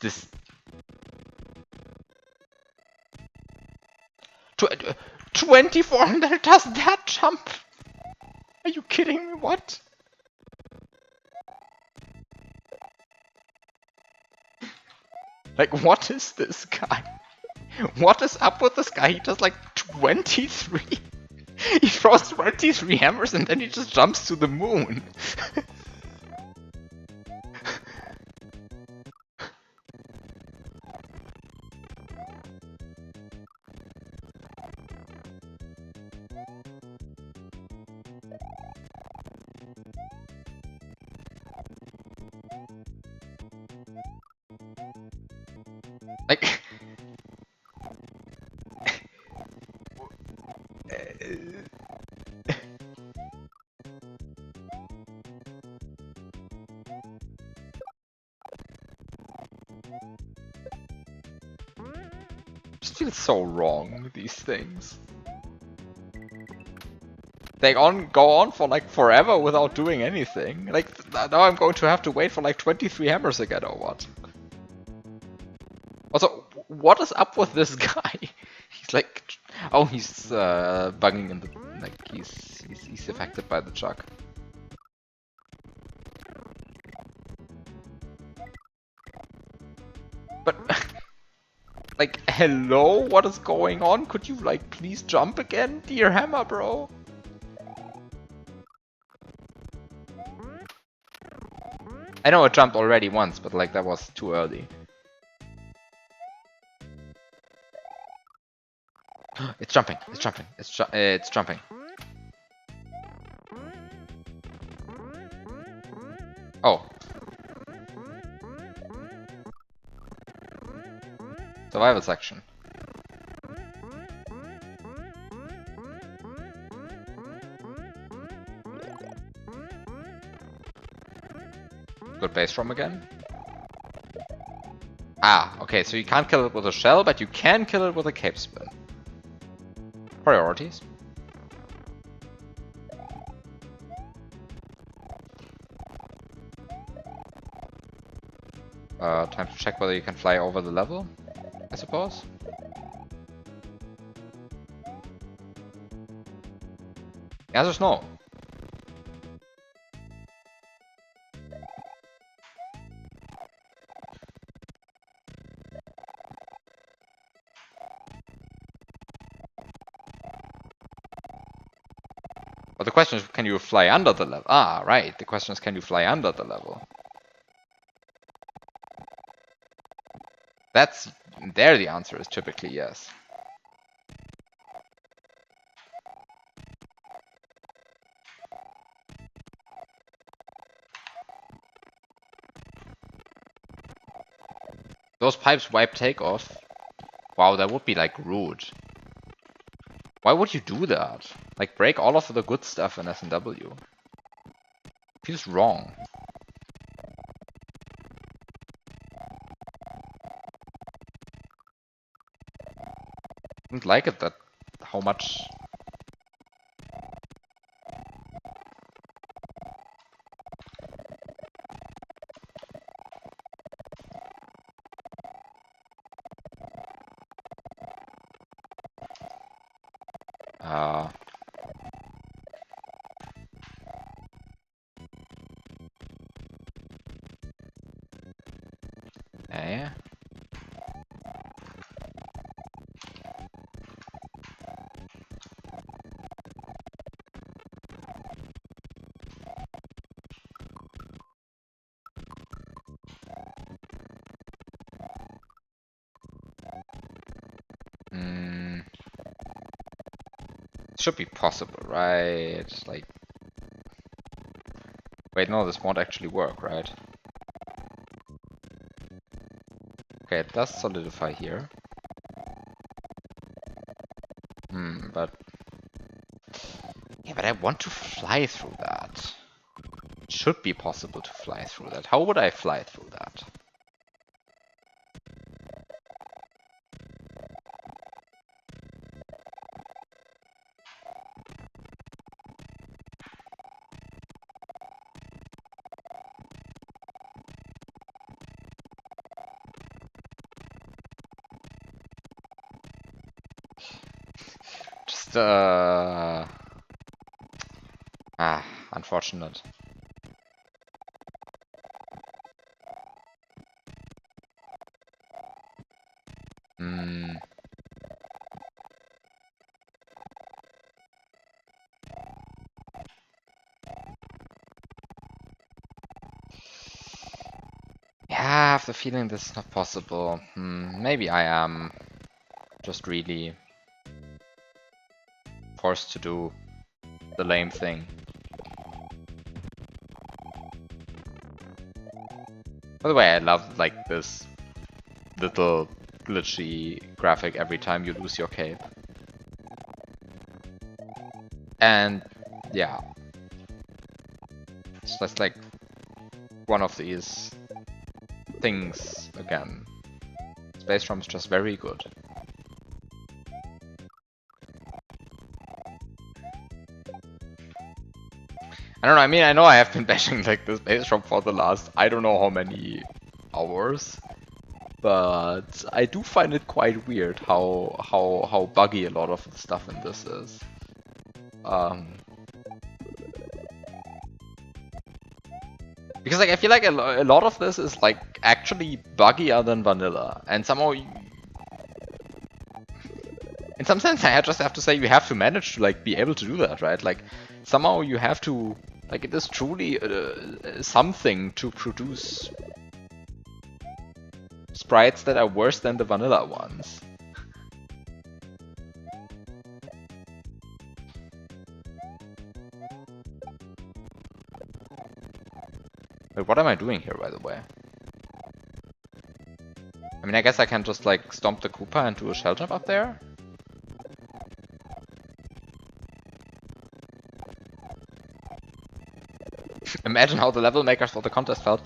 2400 does that jump? Are you kidding me? What? Like, what is this guy? What is up with this guy? He does like 23. He throws 23 hammers and then he just jumps to the moon. Like... just feels so wrong, these things. They go on for like forever without doing anything. Like, now I'm going to have to wait for like 23 hammers again or what? Also, what is up with this guy? He's like... Oh, he's bugging in the... Like, he's affected by the chuck. But... Like, hello? What is going on? Could you, like, please jump again? Dear hammer, bro. I know it jumped already once, but, like, that was too early. It's jumping. It's jumping. It's jumping. Oh. Survival section. Good base from again. Ah, okay, so you can't kill it with a shell, but you can kill it with a cape spin. Priorities. Time to check whether you can fly over the level, I suppose. The answer's no. But the question is, can you fly under the level? Ah, right. The question is, can you fly under the level? That's... There the answer is typically yes. Those pipes wipe takeoff. Wow, that would be like rude. Why would you do that? Like, break all of the good stuff in S&W. Feels wrong. Didn't like it that how much. Eh? Should be possible, right? Like, wait, no, this won't actually work, right? Okay, it does solidify here. But... Yeah, but I want to fly through that. It should be possible to fly through that. How would I fly through that? Unfortunate. Hmm. Yeah, I have the feeling this is not possible. Maybe I am just really forced to do the lame thing. By the way, I love like this little glitchy graphic every time you lose your cape. And yeah, it's just like one of these things again. Space Drum's just very good. I don't know, I mean, I know I have been bashing like this Space Drum for the last I don't know how many hours, but I do find it quite weird how buggy a lot of the stuff in this is. Because like I feel like a lot of this is like actually buggier than vanilla, and somehow, in some sense, I just have to say you have to manage to like be able to do that, right? Like somehow you have to like it is truly something to produce sprites that are worse than the vanilla ones. Wait, what am I doing here, by the way? I mean, I guess I can just like stomp the Koopa and do a shell jump up there? Imagine how the level makers for the contest felt.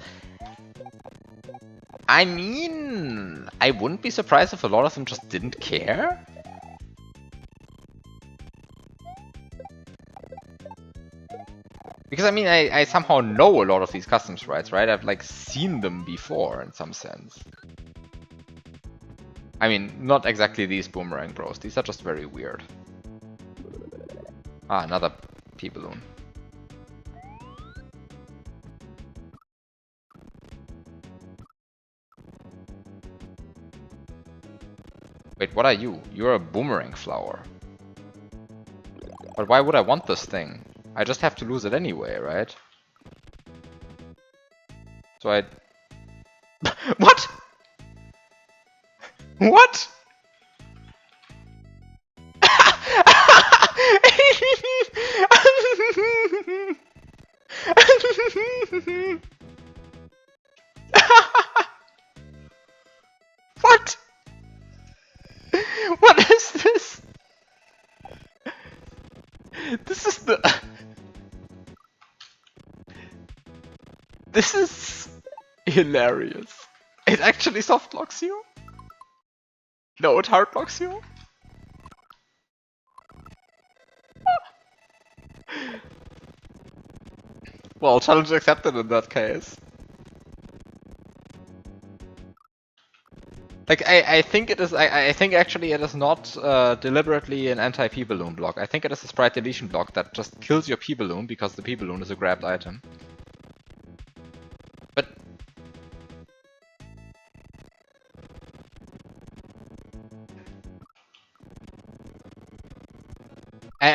I mean, I wouldn't be surprised if a lot of them just didn't care. Because I mean, I somehow know a lot of these custom sprites, right? I've like seen them before in some sense. I mean, not exactly these Boomerang Bros. These are just very weird. Ah, another P-Balloon. Wait, what are you? You're a Boomerang Flower. But why would I want this thing? I just have to lose it anyway, right? So I... What? What? What? What is this? This is the... This is hilarious. It actually soft locks you? No, it hard locks you? Well, challenge accepted in that case. Like, I think it is, I think actually it is not deliberately an anti-P-Balloon block. I think it is a sprite deletion block that just kills your P-Balloon because the P-Balloon is a grabbed item. But...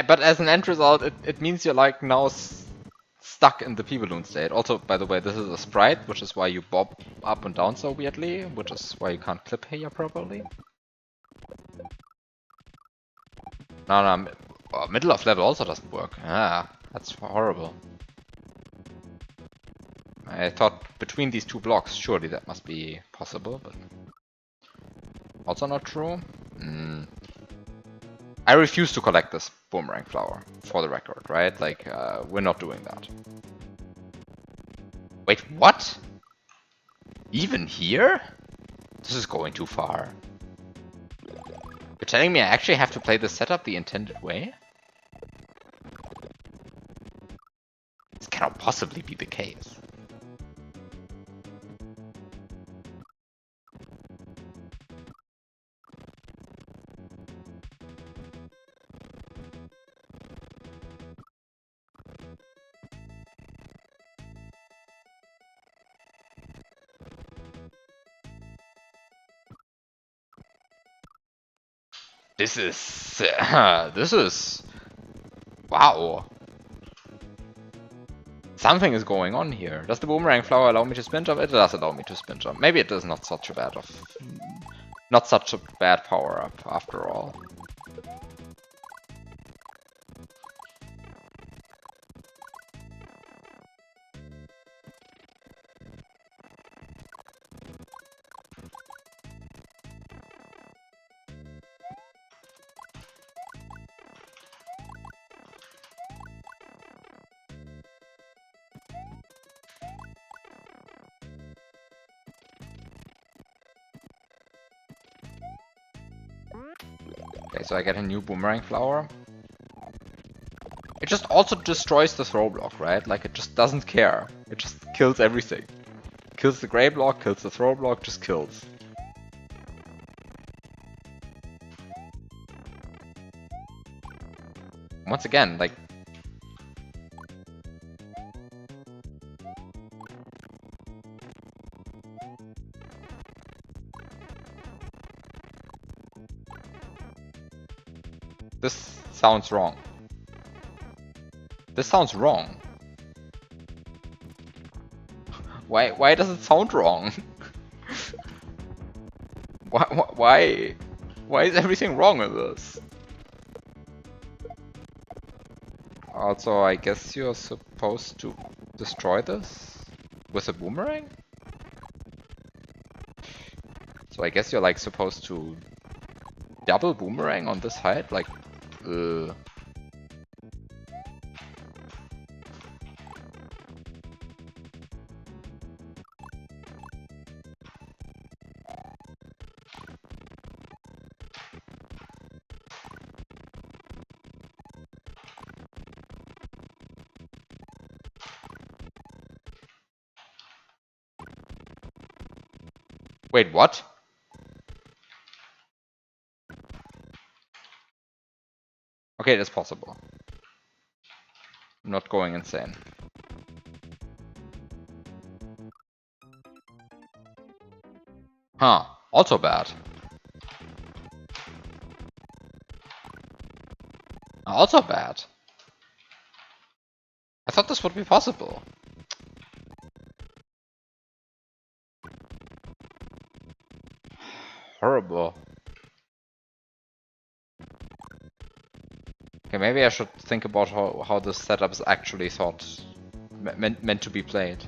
but as an end result, it means you're like now stuck in the P-Balloon state. Also, by the way, this is a sprite, which is why you bob up and down so weirdly, which is why you can't clip here properly. No, middle of level also doesn't work. Ah, that's horrible. I thought between these two blocks, surely that must be possible, but... Also not true? I refuse to collect this Boomerang Flower, for the record, right? Like, we're not doing that. Wait, what? Even here? This is going too far. You're telling me I actually have to play this setup the intended way? This cannot possibly be the case. This is... this is... Wow. Something is going on here. Does the boomerang flower allow me to spin jump? It does allow me to spin jump. Maybe it is not such a bad not such a bad power up after all. Okay, so I get a new boomerang flower. It just also destroys the throw block, right? Like, it just doesn't care. It just kills everything. Kills the gray block, kills the throw block, just kills. Once again, like... This sounds wrong. This sounds wrong. Why does it sound wrong? Why is everything wrong with this? Also, I guess you're supposed to destroy this with a boomerang? So I guess you're like supposed to double boomerang on this height? Like, Wait, what? Okay, that's possible. I'm not going insane. Huh, also bad. Also bad. I thought this would be possible. Horrible. Okay, maybe I should think about how this setup is actually meant to be played.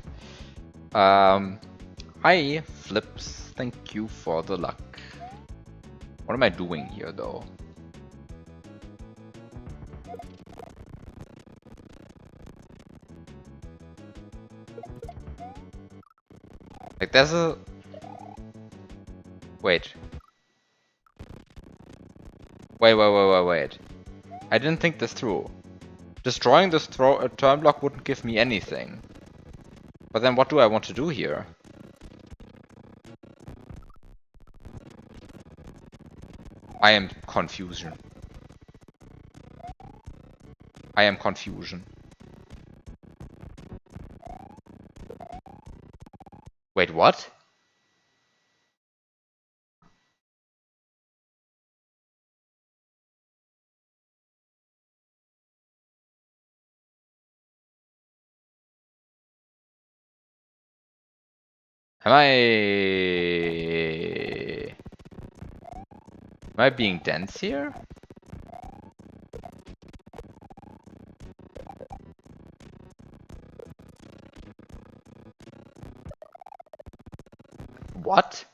Hi, Flips. Thank you for the luck. What am I doing here, though? Like, there's a... Wait. Wait. I didn't think this through. Destroying this turn block wouldn't give me anything. But then what do I want to do here? I am confusion. I am confusion. Wait, what? Am I being dense here? What?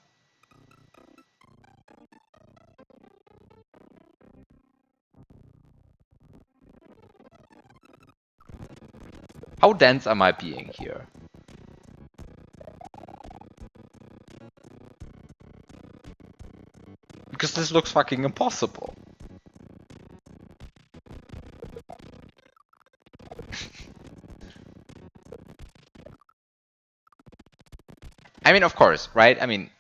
How dense am I being here? Because this looks fucking impossible. I mean, of course, right? I mean,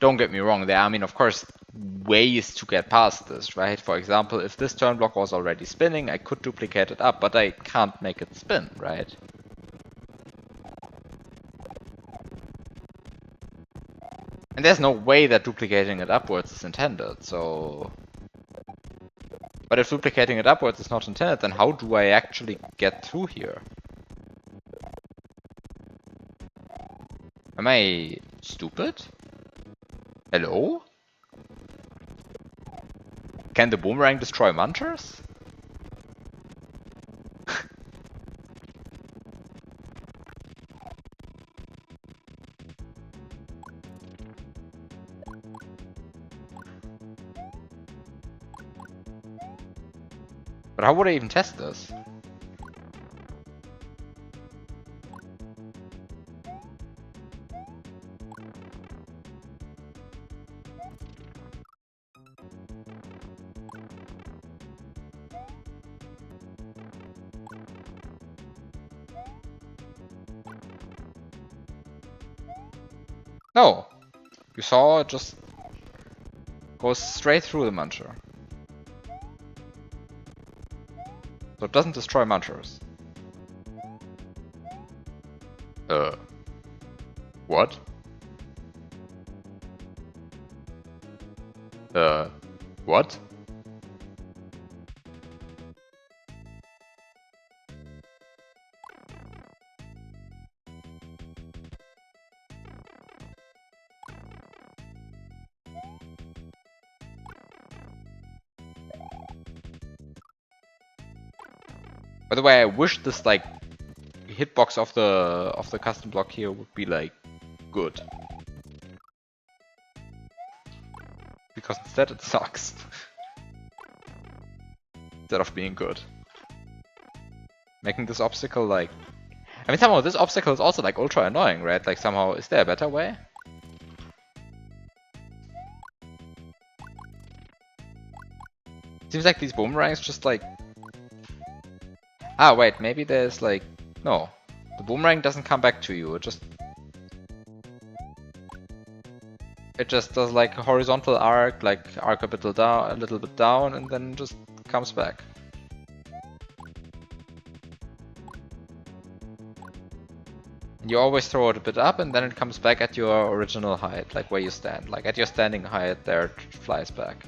don't get me wrong, there are, I mean, of course, ways to get past this, right? For example, if this turn block was already spinning, I could duplicate it up, but I can't make it spin, right? And there's no way that duplicating it upwards is intended, so... But if duplicating it upwards is not intended, then how do I actually get through here? Am I stupid? Hello? Can the boomerang destroy munchers? But how would I even test this? No! You saw it just goes straight through the muncher. So it doesn't destroy munchers. What? What? By the way, I wish this like hitbox of the custom block here would be like good. Because instead it sucks. Instead of being good. Making this obstacle like... I mean somehow this obstacle is also like ultra annoying, right? Like somehow, is there a better way? Seems like these boomerangs just like... Ah wait, maybe there's like... No. The boomerang doesn't come back to you, it just does like a horizontal arc, like arc a little bit down, and then just comes back. And you always throw it a bit up, and then it comes back at your original height, like where you stand. Like at your standing height, there it flies back.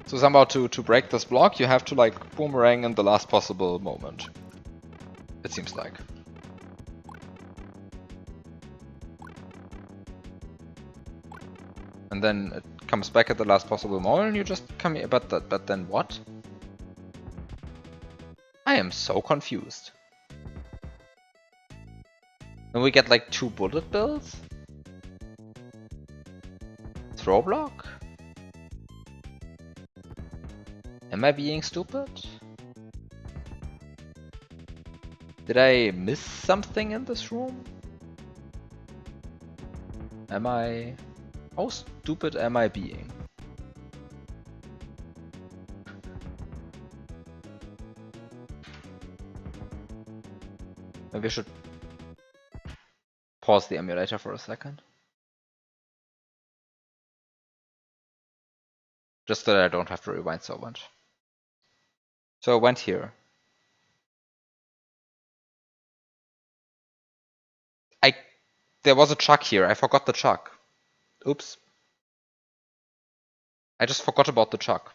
So somehow to break this block, you have to like boomerang in the last possible moment. It seems like. And then it comes back at the last possible moment, and you just come here. But then what? I am so confused. Then we get like 2 bullet bills? Throw block? Am I being stupid? Did I miss something in this room? Am I... How stupid am I being? Maybe I should pause the emulator for a second. Just so that I don't have to rewind so much. So I went here. There was a chuck here. I forgot the chuck. Oops. I just forgot about the chuck.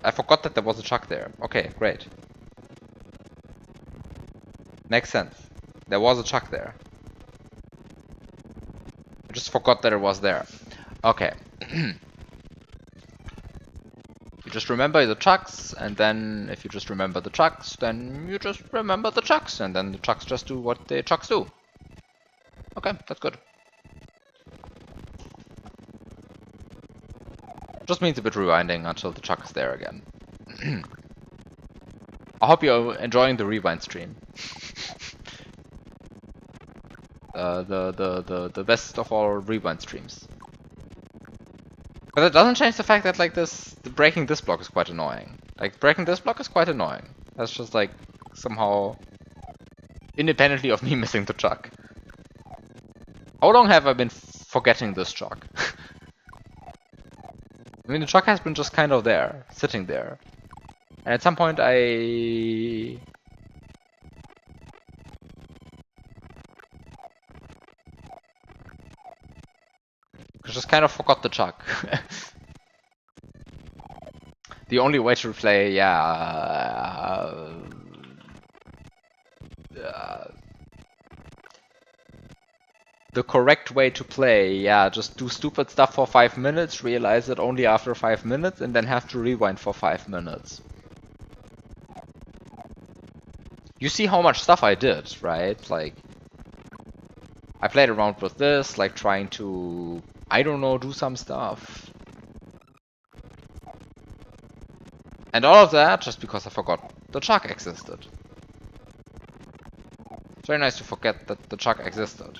I forgot that there was a chuck there. Okay, great. Makes sense. There was a chuck there. I just forgot that it was there. Okay. You just remember the chucks, and then if you just remember the chucks, then you just remember the chucks, and then the chucks just do what the chucks do. Okay, that's good. Just means a bit rewinding until the chuck is there again. I hope you're enjoying the rewind stream. The best of all rewind streams. But it doesn't change the fact that like breaking this block is quite annoying. Like breaking this block is quite annoying. That's just like somehow independently of me missing the chuck. How long have I been forgetting this chuck? I mean, the chuck has been just kind of there, sitting there. And at some point I... just kind of forgot the chuck. The only way to replay, the correct way to play, just do stupid stuff for 5 minutes, realize it only after 5 minutes, and then have to rewind for 5 minutes. You see how much stuff I did, right? Like, I played around with this, like trying to, I don't know, do some stuff. And all of that just because I forgot the chuck existed. It's very nice to forget that the chuck existed.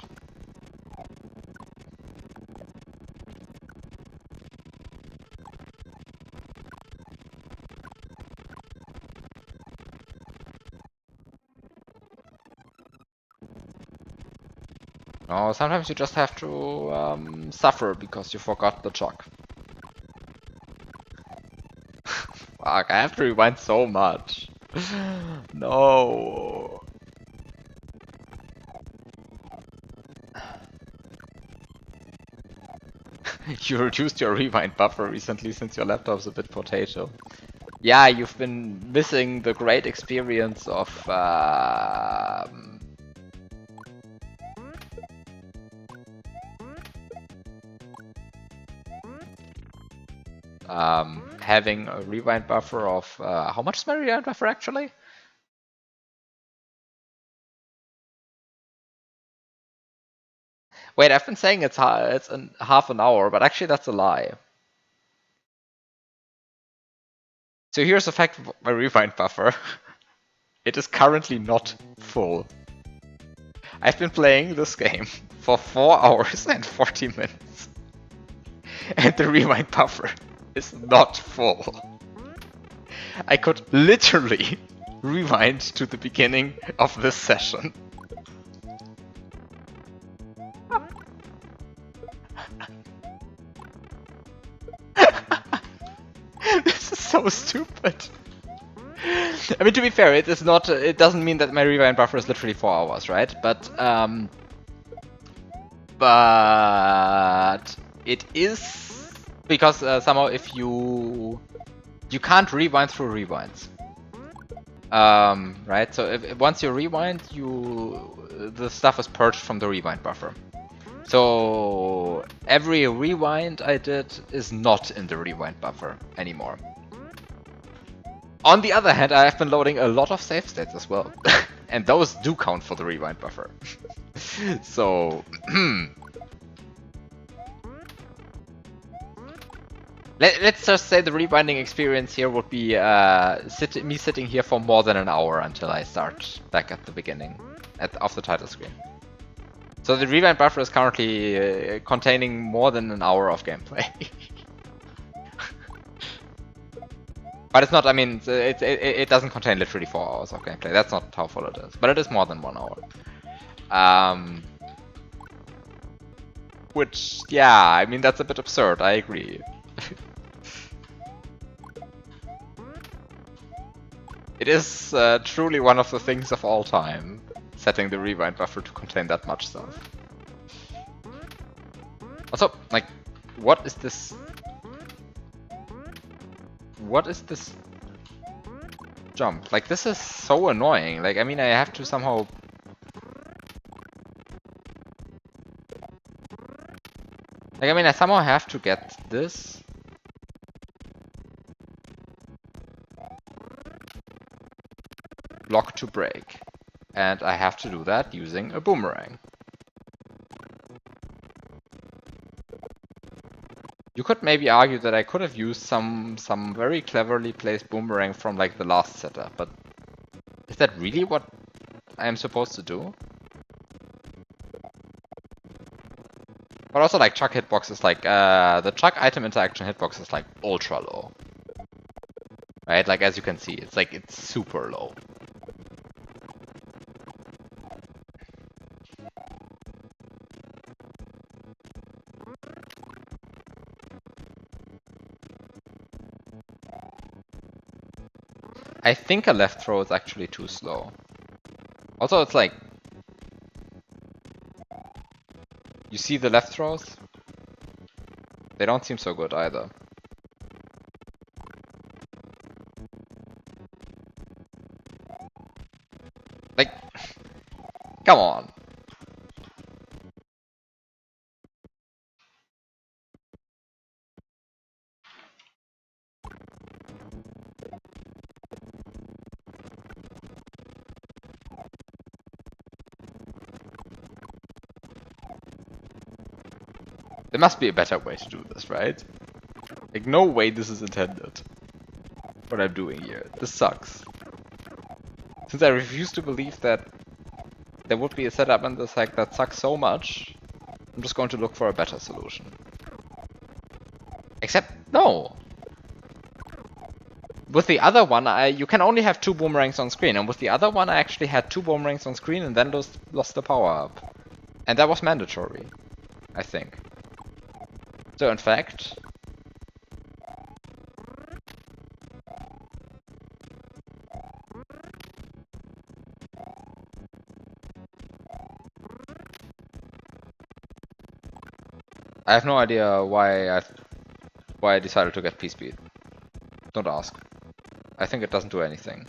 No, sometimes you just have to suffer because you forgot the chuck. Fuck, I have to rewind so much. No. You reduced your rewind buffer recently since your laptop's a bit potato. Yeah, you've been missing the great experience of having a rewind buffer of how much is my rewind buffer actually? Wait, I've been saying it's half an hour, but actually that's a lie. So here's the fact of my rewind buffer. It is currently not full. I've been playing this game for 4 hours and 40 minutes. And the rewind buffer is not full. I could literally rewind to the beginning of this session. This is so stupid. I mean, to be fair, it is not. It doesn't mean that my rewind buffer is literally 4 hours, right? But it is because somehow if you can't rewind through rewinds, right? So if once you rewind, the stuff is purged from the rewind buffer. So every rewind I did is not in the rewind buffer anymore. On the other hand, I have been loading a lot of save states as well. And those do count for the rewind buffer. So... Let's just say the rewinding experience here would be me sitting here for more than an hour until I start back at the beginning of the title screen. So the rewind buffer is currently containing more than an hour of gameplay. But it's not, I mean, it doesn't contain literally 4 hours of gameplay. That's not how full it is. But it is more than 1 hour. Which, yeah, I mean, that's a bit absurd, I agree. It is truly one of the things of all time, setting the rewind buffer to contain that much stuff. Also, like, what is this? What is this jump? Like, this is so annoying. Like, I mean, I have to somehow... Like, I mean, I somehow have to get this. Block to break. And I have to do that using a boomerang. You could maybe argue that I could have used some very cleverly placed boomerang from like the last setup, but is that really what I am supposed to do? But also like chuck hitbox is like, the chuck item interaction hitbox is like ultra low. Right, like as you can see, it's super low. I think a left throw is actually too slow. Also, it's like... You see the left throws? They don't seem so good either. Like, come on. There must be a better way to do this, right? Like, no way this is intended. What I'm doing here. This sucks. Since I refuse to believe that there would be a setup in this hack that sucks so much, I'm just going to look for a better solution. Except, no! With the other one, you can only have 2 boomerangs on screen, and with the other one I actually had 2 boomerangs on screen and then lost the power up. And that was mandatory, I think. So in fact... I have no idea why I decided to get P-Speed. Don't ask. I think it doesn't do anything.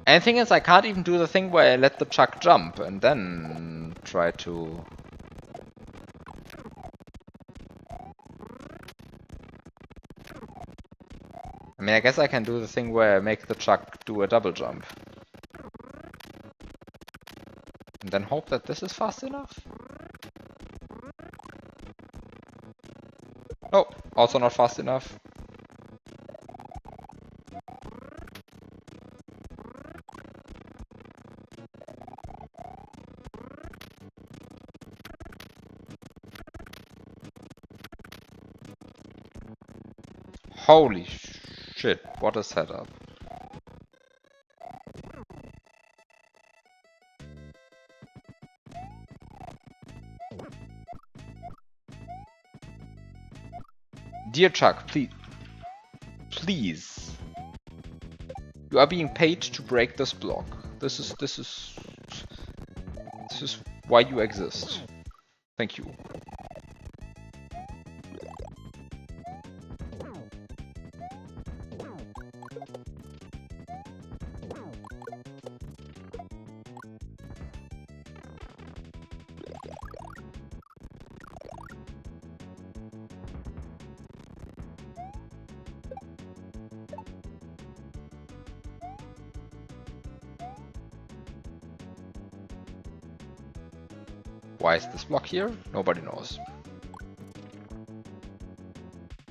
And the thing is, I can't even do the thing where I let the Chuck jump and then try to... I mean, I guess I can do the thing where I make the Chuck do a double jump. And then hope that this is fast enough? Oh, also not fast enough. Holy shit, what a setup. Dear Chuck, please. You are being paid to break this block. This is why you exist. Thank you. Why is this block here? Nobody knows.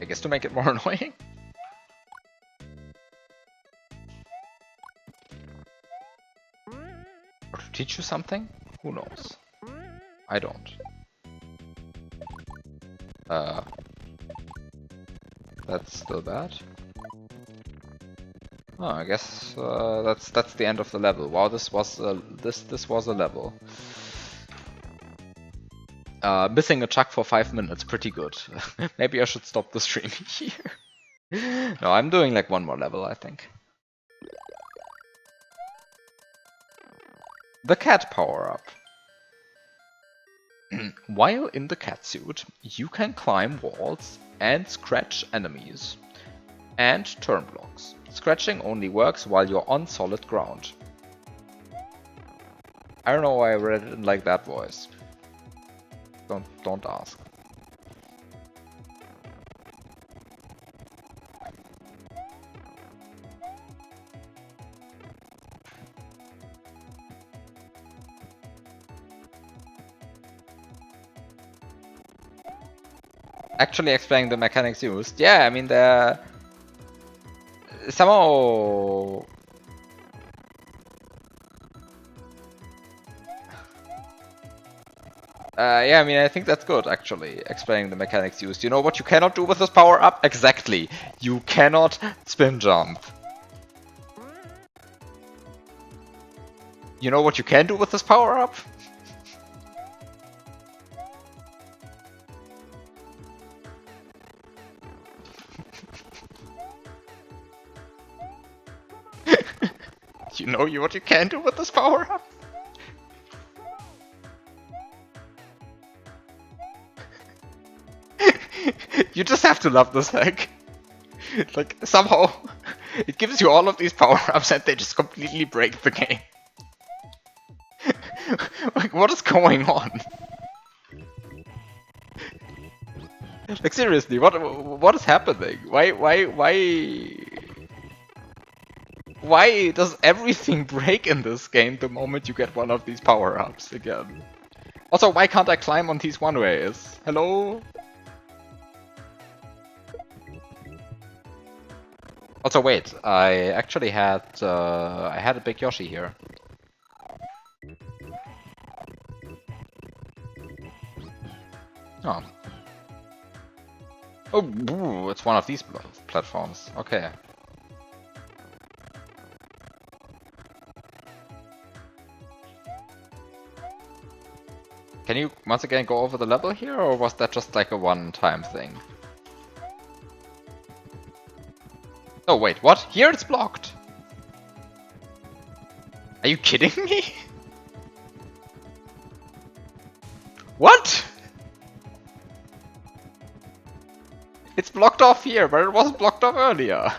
I guess to make it more annoying? Or to teach you something? Who knows? I don't. That's still bad. Oh, I guess that's the end of the level. Wow, this was a level. Missing a Chuck for 5 minutes, pretty good. Maybe I should stop the stream here. No, I'm doing like one more level, I think. The cat power-up. While in the cat suit, you can climb walls and scratch enemies. And turn blocks. Scratching only works while you're on solid ground. I don't know why I read it in like that voice. Don't ask. Actually explaining the mechanics used. Yeah, I mean the somehow yeah, I mean, I think that's good, actually, explaining the mechanics used. You know what you cannot do with this power-up? Exactly. You cannot spin jump. You know what you can do with this power-up? You know what you can do with this power-up? You just have to love this hack. Like, somehow, it gives you all of these power-ups and they just completely break the game. Like, what is going on? Like, seriously, what is happening? Why does everything break in this game the moment you get one of these power-ups again? Also, why can't I climb on these one-ways? Hello? Also, wait, I actually had I had a big Yoshi here. Oh. Oh, ooh, it's one of these platforms. Okay. Can you once again go over the level here, or was that just like a one-time thing? Oh wait, what? Here it's blocked! Are you kidding me? What? It's blocked off here, but it wasn't blocked off earlier.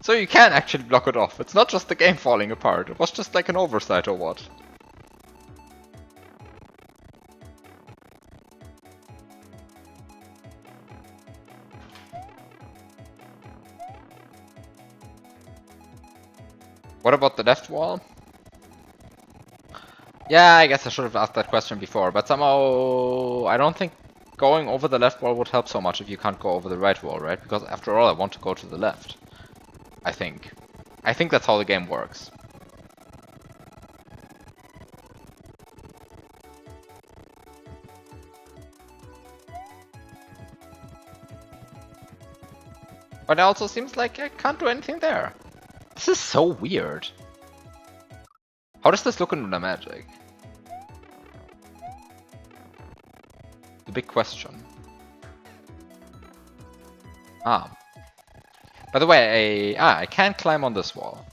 So you can actually block it off. It's not just the game falling apart. It was just like an oversight or what? What about the left wall? Yeah, I guess I should have asked that question before, but somehow I don't think going over the left wall would help so much if you can't go over the right wall, right? Because after all, I want to go to the left. I think. I think that's how the game works. But it also seems like I can't do anything there. This is so weird. How does this look in the Magic? The big question. Ah. By the way, I can climb on this wall.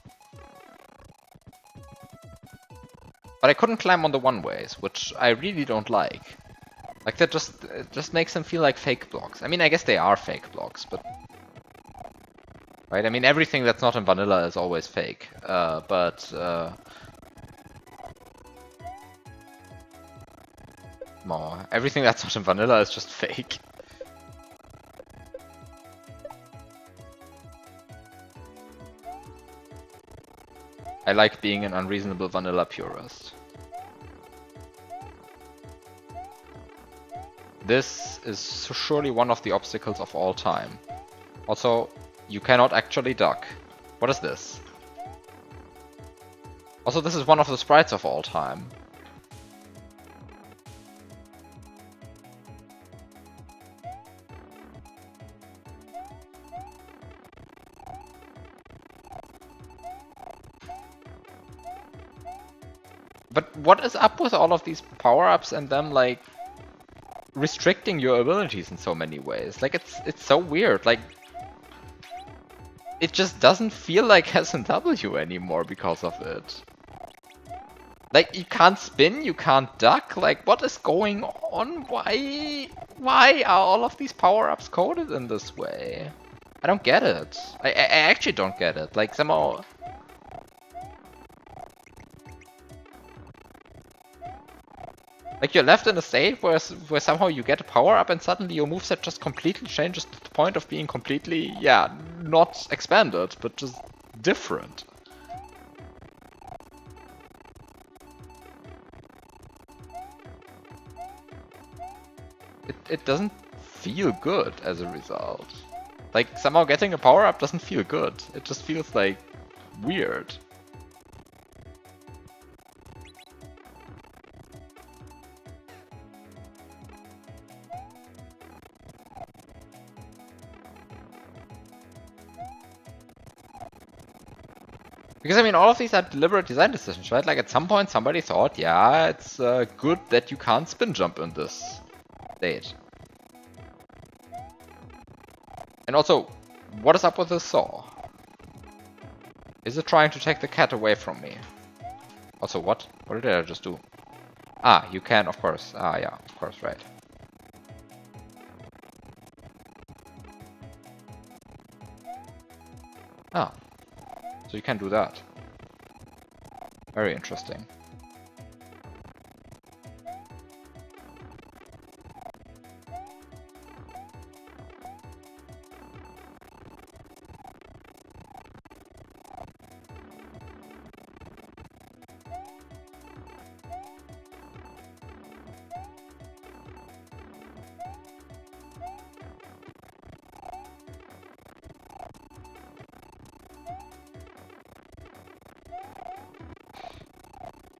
But I couldn't climb on the one-ways, which I really don't like. Like, that just makes them feel like fake blocks. I mean, I guess they are fake blocks, but... Right, I mean, everything that's not in vanilla is always fake. No, everything that's not in vanilla is just fake. I like being an unreasonable vanilla purist. This is surely one of the obstacles of all time. Also, you cannot actually duck. What is this? Also, this is one of the sprites of all time. But what is up with all of these power-ups and them, like, restricting your abilities in so many ways? Like, it's so weird. Like, it just doesn't feel like S&W anymore because of it. Like, you can't spin, you can't duck. Like, what is going on? Why are all of these power-ups coded in this way? I don't get it. I actually don't get it. Like, somehow... Like, you're left in a state where somehow you get a power-up and suddenly your moveset just completely changes to the point of being completely, yeah, not expanded, but just different. It doesn't feel good as a result. Like, somehow getting a power-up doesn't feel good. It just feels, like, weird. Because, I mean, all of these are deliberate design decisions, right? Like, at some point somebody thought, yeah, it's good that you can't spin jump in this state. And also, what is up with this saw? Is it trying to take the cat away from me? Also, what? What did I just do? Ah, you can, of course. Ah, yeah, of course, right. Ah, so you can do that. Very interesting.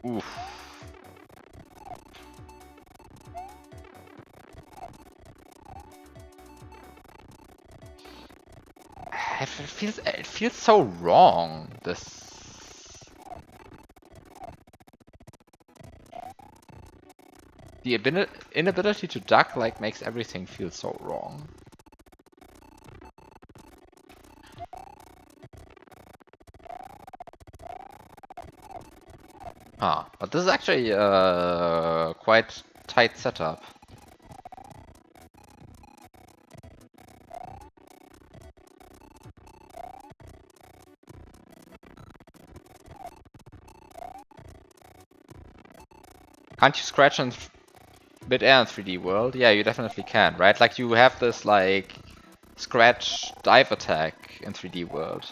Oof. It feels so wrong. The inability to duck like makes everything feel so wrong. Ah, but this is actually quite tight setup. Can't you scratch in mid-air in 3D World? Yeah, you definitely can, right? Like you have this like scratch dive attack in 3D World.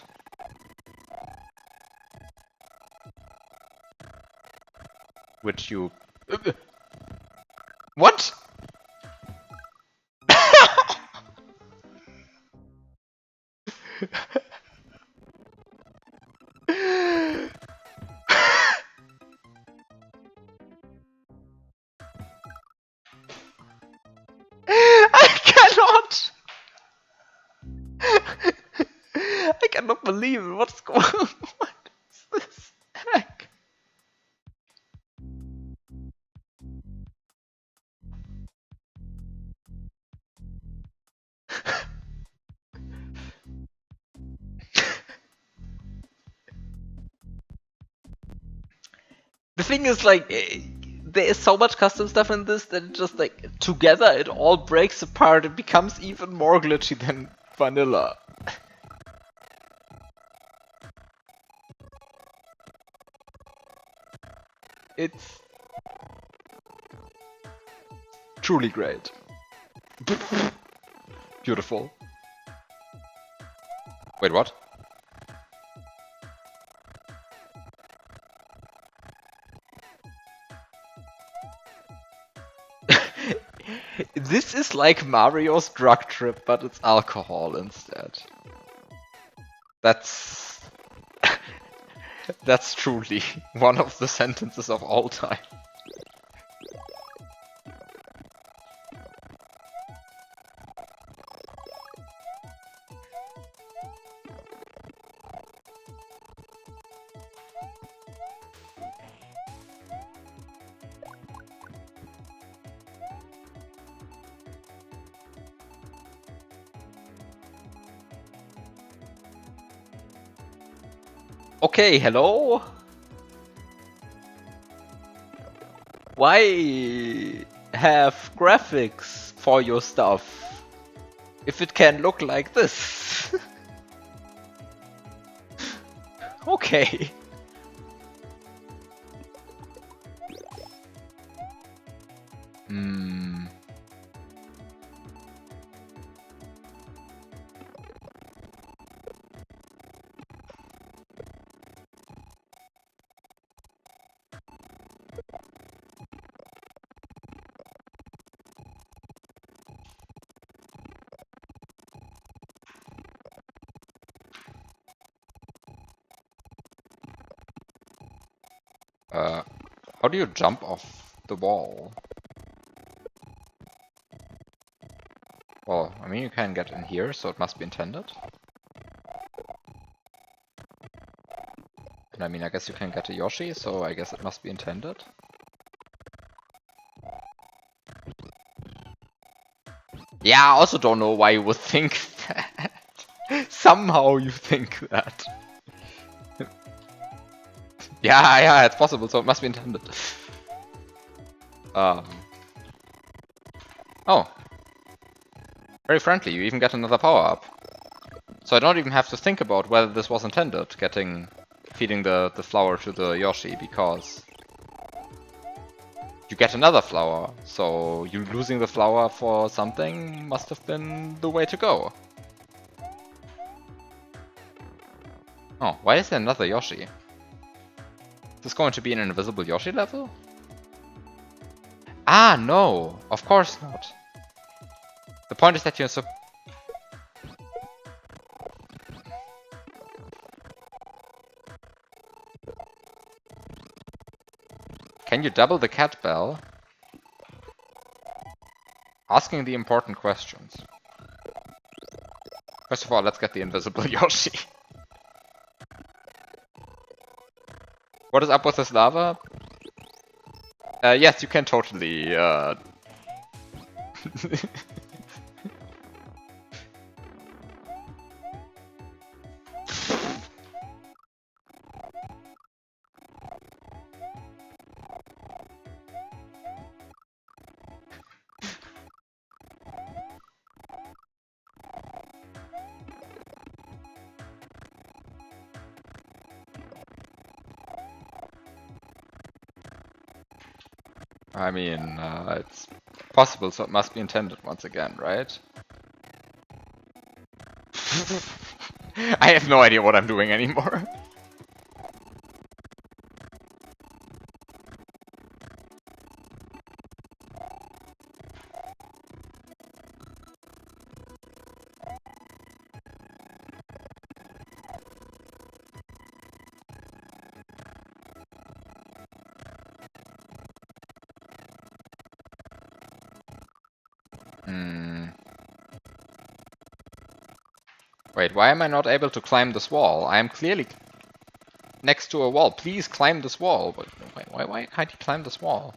Which you... What? I cannot! I cannot believe it. What's going on? What is this? Heck? The thing is, like, there is so much custom stuff in this that it just, like, together it all breaks apart. It becomes even more glitchy than vanilla. It's truly great. Beautiful. Wait, what? This is like Mario's drug trip, but it's alcohol instead. That's... That's truly one of the sentences of all time. Okay, hello? Why have graphics for your stuff if it can look like this? Okay. Hmm. How do you jump off the wall? Well, I mean you can get in here, so it must be intended. And I mean I guess you can get a Yoshi, so I guess it must be intended. Yeah, I also don't know why you would think that. Somehow you think that. Yeah, it's possible, so it must be intended. Oh. Very friendly, you even get another power-up. So I don't even have to think about whether this was intended, feeding the flower to the Yoshi, because you get another flower, so you losing the flower for something must have been the way to go. Oh, why is there another Yoshi? Is this going to be an invisible Yoshi level? Ah, no! Of course not. The point is that you're so... Can you double the cat bell? Asking the important questions. First of all, let's get the invisible Yoshi. What is up with this lava? Yes, you can totally, I mean, it's possible, so it must be intended once again, right? I have no idea what I'm doing anymore. Wait, why am I not able to climb this wall? I am clearly next to a wall. Please climb this wall. Wait, why can't you climb this wall?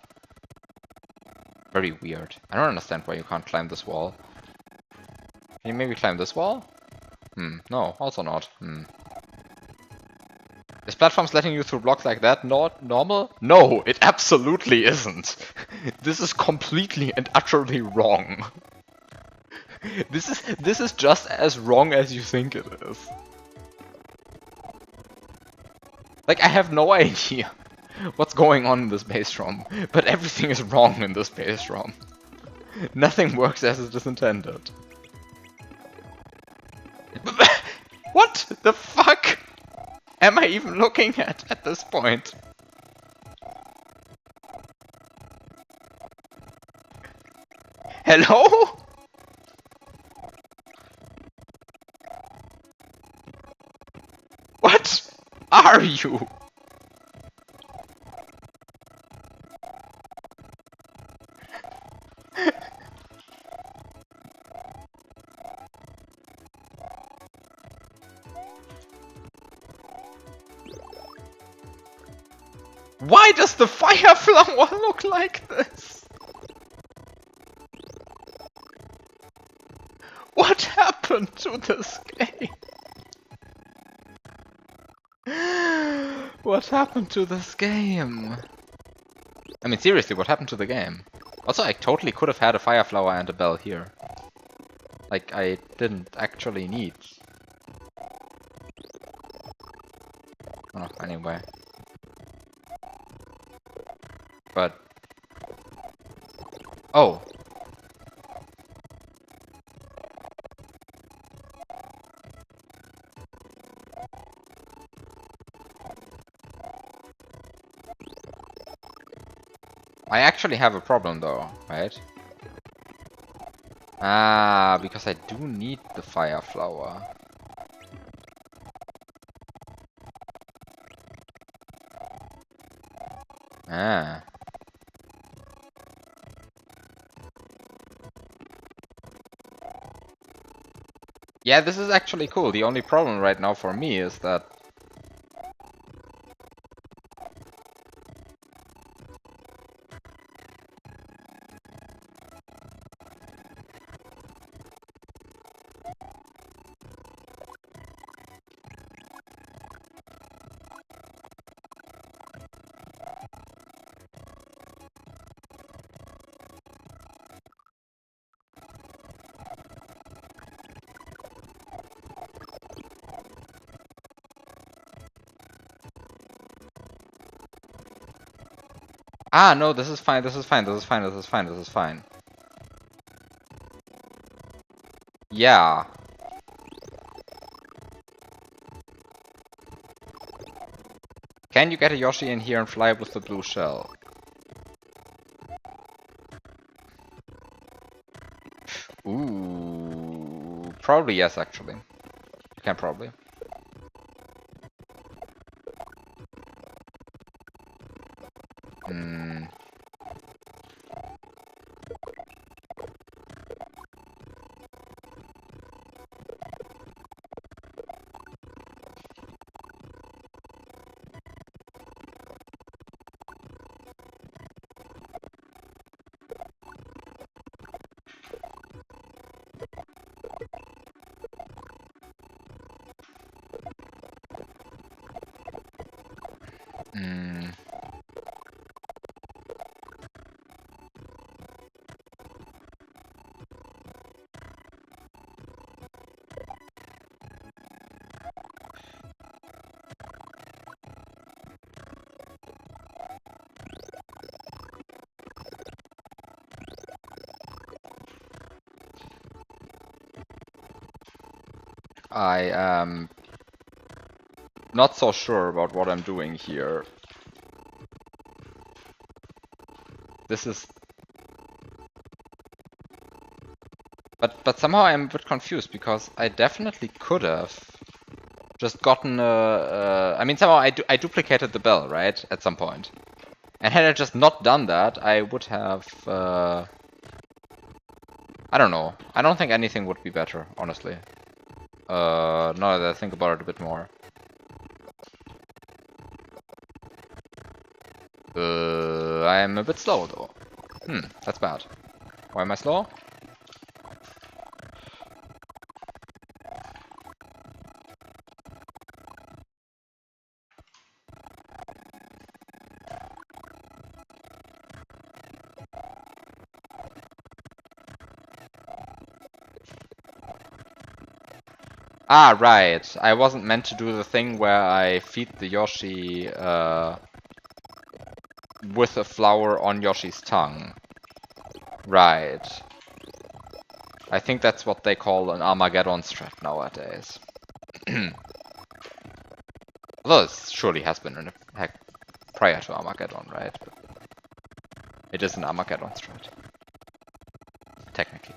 Very weird. I don't understand why you can't climb this wall. Can you maybe climb this wall? No, also not. Is platforms letting you through blocks like that not normal? No, it absolutely isn't. This is completely and utterly wrong. This is just as wrong as you think it is. Like, I have no idea what's going on in this base ROM, but everything is wrong in this base ROM. Nothing works as it is intended. What the fuck am I even looking at this point? Hello? What are you? Why does the fire flower look like this? What happened to this game? What happened to this game? I mean, seriously, what happened to the game? Also, I totally could have had a fire flower and a bell here. Like, I didn't actually need. Oh, anyway. But... Oh! I actually have a problem though, right? Ah, because I do need the fire flower. Ah. Yeah, this is actually cool. The only problem right now for me is that... Ah, no, this is fine, this is fine, this is fine, this is fine, this is fine. Yeah. Can you get a Yoshi in here and fly with the blue shell? Ooh. Probably yes, actually. You can probably. Hmm. Hmm. I am not so sure about what I'm doing here. This is... But somehow I'm a bit confused, because I definitely could have just gotten I mean, somehow I duplicated the bell, right? At some point. And had I just not done that, I would have... I don't know. I don't think anything would be better, honestly. Now that I think about it a bit more. I am a bit slow, though. That's bad. Why am I slow? Ah, right. I wasn't meant to do the thing where I feed the Yoshi with a flower on Yoshi's tongue. Right. I think that's what they call an Armageddon strat nowadays. Although it surely has been in a heck prior to Armageddon, right? But it is an Armageddon strat. Technically.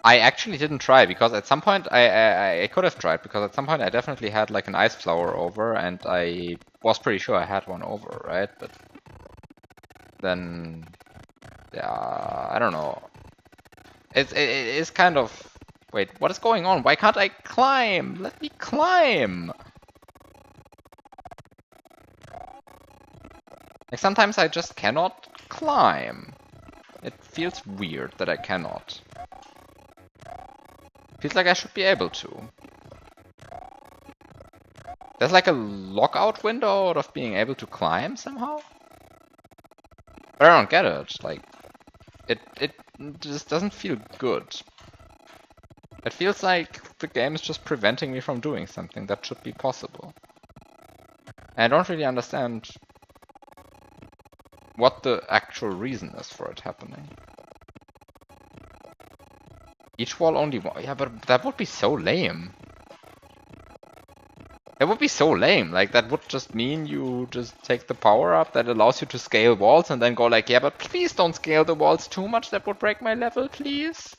I actually didn't try, because at some point I could have tried, because at some point I definitely had like an ice flower over, and I was pretty sure I had one over, right? But then, yeah, I don't know. It's kind of... Wait, what is going on? Why can't I climb? Let me climb! Like, sometimes I just cannot climb. It feels weird that I cannot. Feels like I should be able to. There's like a lockout window of being able to climb somehow? But I don't get it. Like, it just doesn't feel good. It feels like the game is just preventing me from doing something that should be possible. And I don't really understand what the actual reason is for it happening. Each wall only one. Yeah, but that would be so lame. That would be so lame. Like, that would just mean you just take the power up that allows you to scale walls and then go like, yeah, but please don't scale the walls too much. That would break my level, please.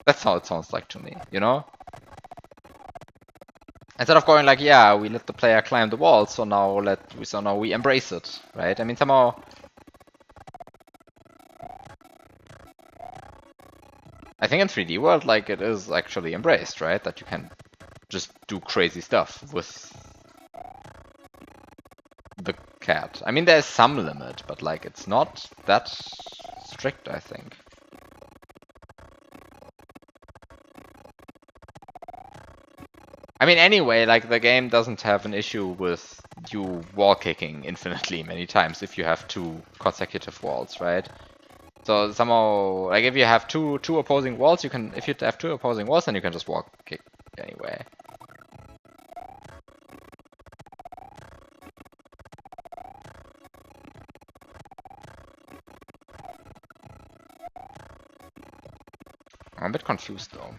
That's how it sounds like to me, you know? Instead of going like, yeah, we let the player climb the wall, so now we embrace it, right? I mean, somehow... I think in 3D World, like, it is actually embraced, right? That you can just do crazy stuff with the cat. I mean, there's some limit, but, like, it's not that strict, I think. I mean, anyway, like the game doesn't have an issue with you wall kicking infinitely many times if you have two consecutive walls, right? So somehow, like if you have two opposing walls, you can, if you have two opposing walls, then you can just wall kick anyway. I'm a bit confused though.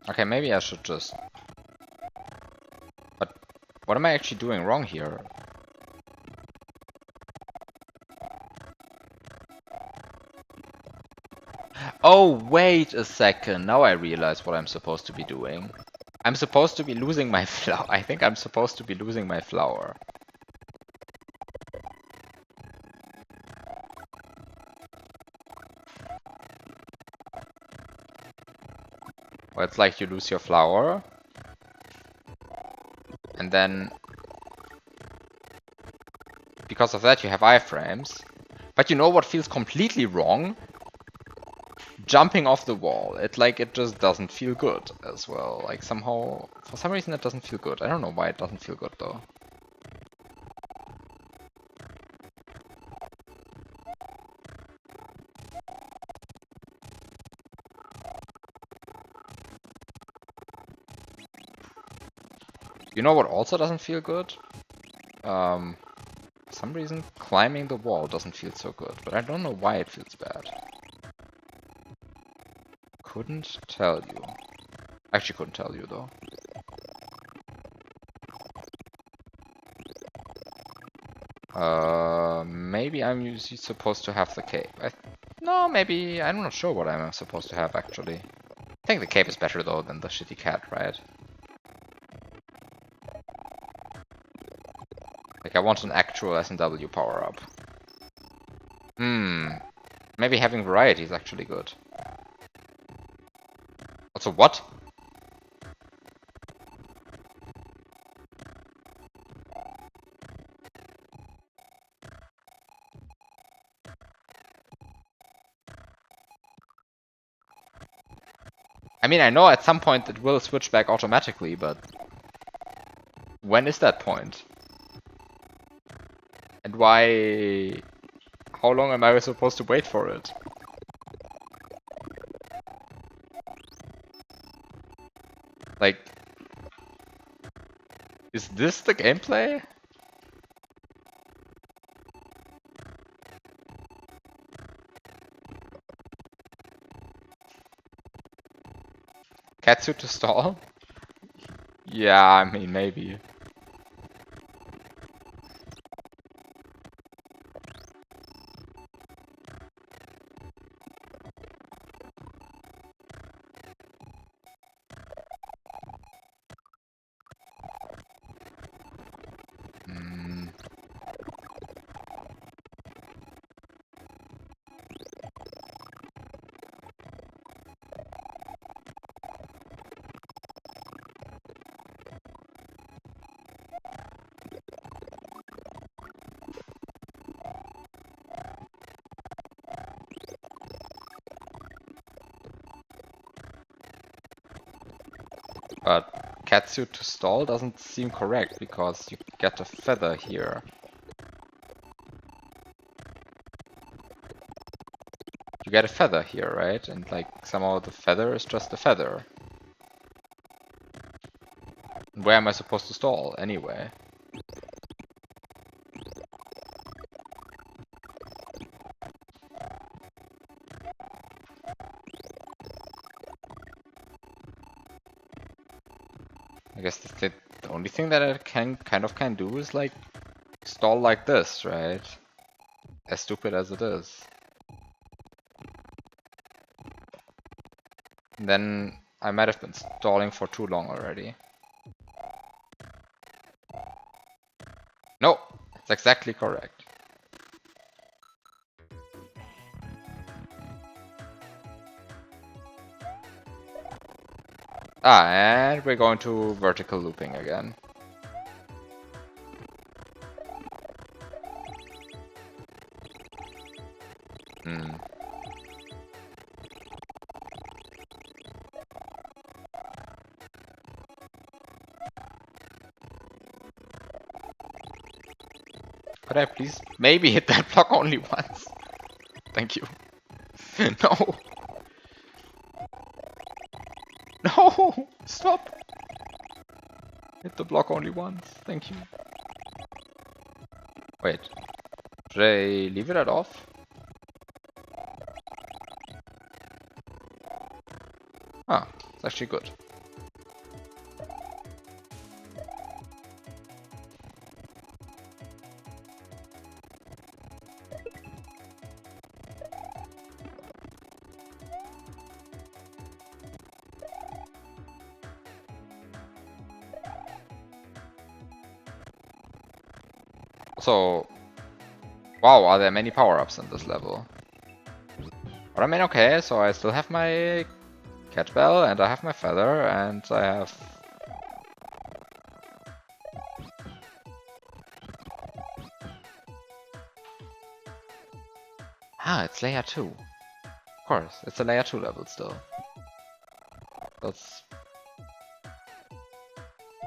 Okay, maybe I should just... But what am I actually doing wrong here? Oh, wait a second. Now I realize what I'm supposed to be doing. I'm supposed to be losing my flower. I think I'm supposed to be losing my flower. Well, it's like you lose your flower. And then... because of that you have iframes. But you know what feels completely wrong? Jumping off the wall. It just doesn't feel good as well. Like somehow, for some reason it doesn't feel good. I don't know why it doesn't feel good though. You know what also doesn't feel good? For some reason climbing the wall doesn't feel so good, but I don't know why it feels bad. Couldn't tell you. Actually couldn't tell you though. Maybe I'm supposed to have the cape. No, maybe I'm not sure what I'm supposed to have actually. I think the cape is better though than the shitty cat, right? Like I want an actual S&W power up. Maybe having variety is actually good. Also, what? I mean, I know at some point it will switch back automatically, but when is that point? And why... how long am I supposed to wait for it? Like... is this the gameplay? Katsu to stall? Yeah, I mean, maybe. But Katsu to stall doesn't seem correct because you get a feather here. You get a feather here, right? And like somehow the feather is just a feather. Where am I supposed to stall anyway? I guess the only thing that I can do is like stall like this, right? As stupid as it is. And then I might have been stalling for too long already. No, it's exactly correct. Ah, and we're going to vertical looping again. Could I please maybe hit that block only once? Thank you. No! No! Stop! Hit the block only once. Thank you. Wait. Should I leave it at off? Ah, it's actually good. So, wow, are there many power-ups in this level? But I mean, okay, so I still have my cat bell, and I have my feather, and I have... Ah, it's layer 2. Of course, it's a layer 2 level still. That's...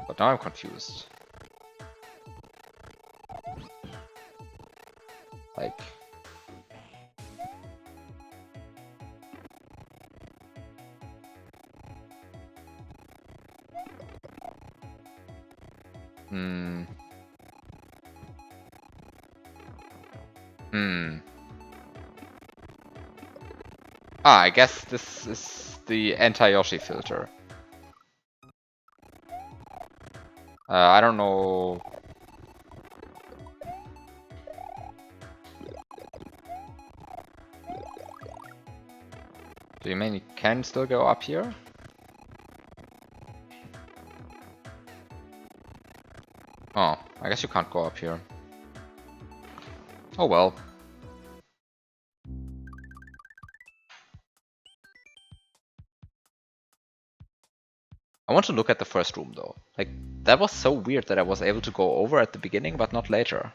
But now I'm confused. Like... Hmm... Hmm... Ah, I guess this is the anti-Yoshi filter. I don't know... Do you mean you can still go up here? Oh, I guess you can't go up here. Oh well. I want to look at the first room though. Like, that was so weird that I was able to go over at the beginning, but not later.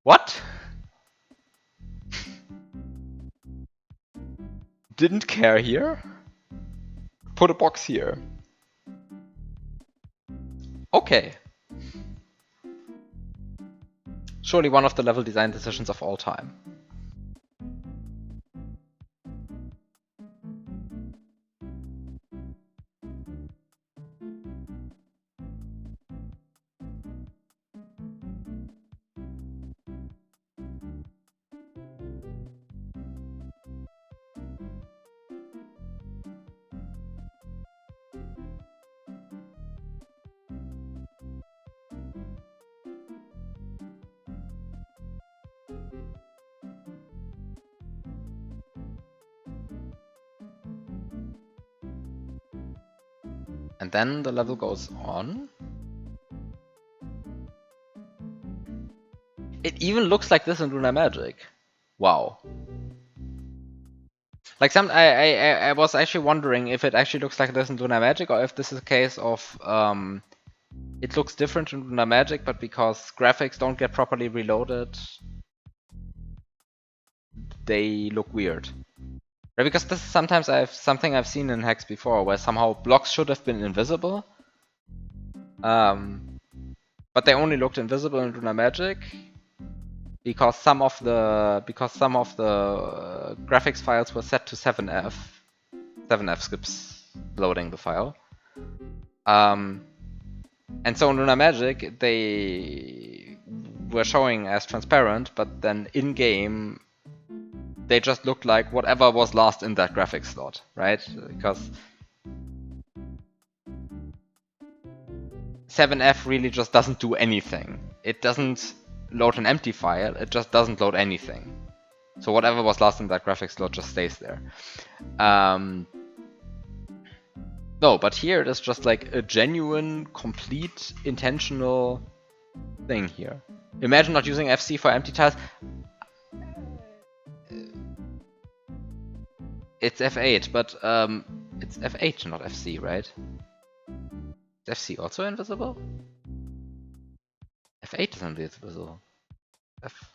What? Didn't care here? Put a box here. Okay. Surely one of the level design decisions of all time. And then the level goes on. It even looks like this in Lunar Magic. Wow. Like I was actually wondering if it actually looks like this in Lunar Magic, or if this is a case of it looks different in Lunar Magic, but because graphics don't get properly reloaded, they look weird. Right, because this is sometimes something I've seen in hacks before, where somehow blocks should have been invisible, but they only looked invisible in Lunar Magic because some of the graphics files were set to 7F. 7F skips loading the file. And so in Lunar Magic they were showing as transparent, but then in game they just looked like whatever was last in that graphics slot, right? Because 7F really just doesn't do anything. It doesn't load an empty file, it just doesn't load anything. So whatever was last in that graphics slot just stays there. No, but here it is just like a genuine, complete, intentional thing here. Imagine not using FC for empty tiles. It's F8, but it's F8, not FC, right? Is FC also invisible? F8 is invisible.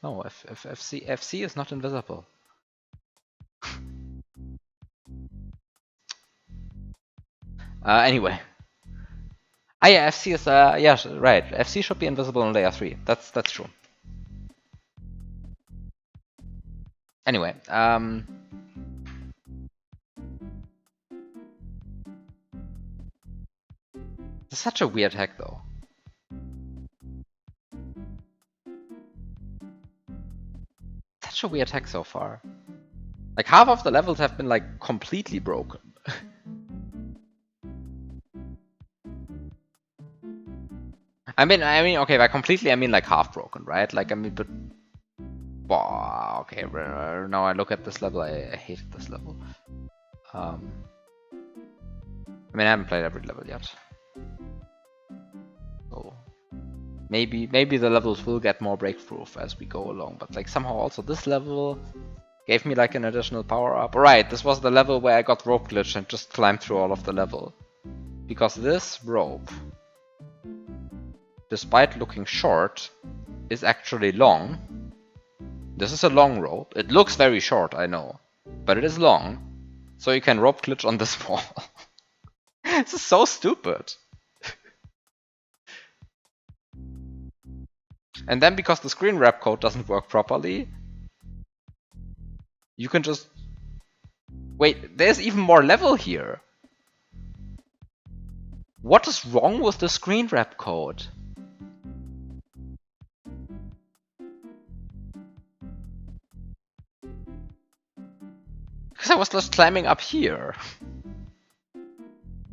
No, FC is not invisible. Anyway. Ah, yeah, FC is, yeah, right. FC should be invisible on layer 3. That's true. Anyway, it's such a weird hack, though. Such a weird hack so far. Like, half of the levels have been, like, completely broken. I mean, okay, by completely, I mean, like, half broken, right? Like, I mean, but... Wow, okay, now I look at this level, I hate this level. I mean, I haven't played every level yet. So... Maybe the levels will get more breakproof as we go along, but, like, somehow also this level... Gave me like an additional power up. Right, this was the level where I got rope glitch and just climbed through all of the level. Because this rope, despite looking short, is actually long. This is a long rope. It looks very short, I know. But it is long. So you can rope glitch on this wall. This is so stupid. And then because the screen wrap code doesn't work properly, you can just... Wait, there's even more level here. What is wrong with the screen wrap code? Because I was just climbing up here.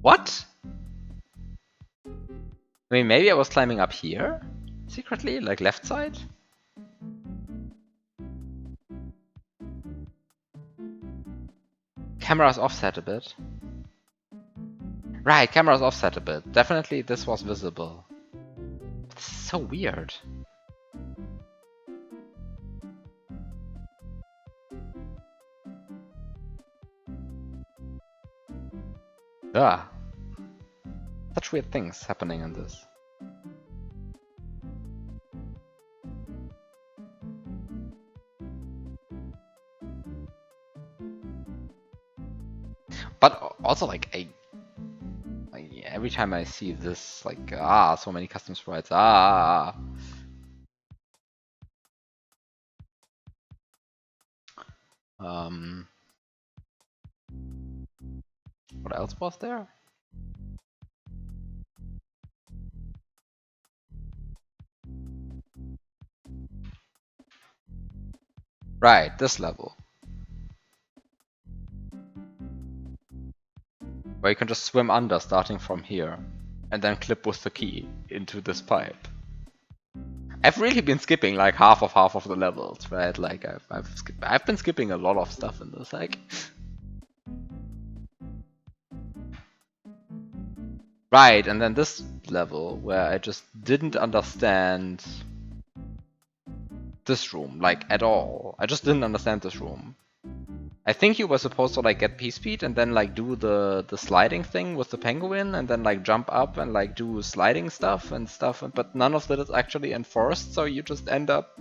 What? I mean, maybe I was climbing up here? Secretly? Like left side? Camera's offset a bit. Right, camera's offset a bit. Definitely this was visible. This is so weird. Ah. Such weird things happening in this. But also like every time I see this, like, so many custom sprites, what else was there? Right, this level. Where you can just swim under starting from here, and then clip with the key into this pipe. I've really been skipping like half of the levels, right? Like I've been skipping a lot of stuff in this, like. Right, and then this level where I just didn't understand this room, like, at all. I just didn't understand this room. I think you were supposed to like get P-speed and then like do the sliding thing with the penguin and then like jump up and like do sliding stuff, but none of that is actually enforced, so you just end up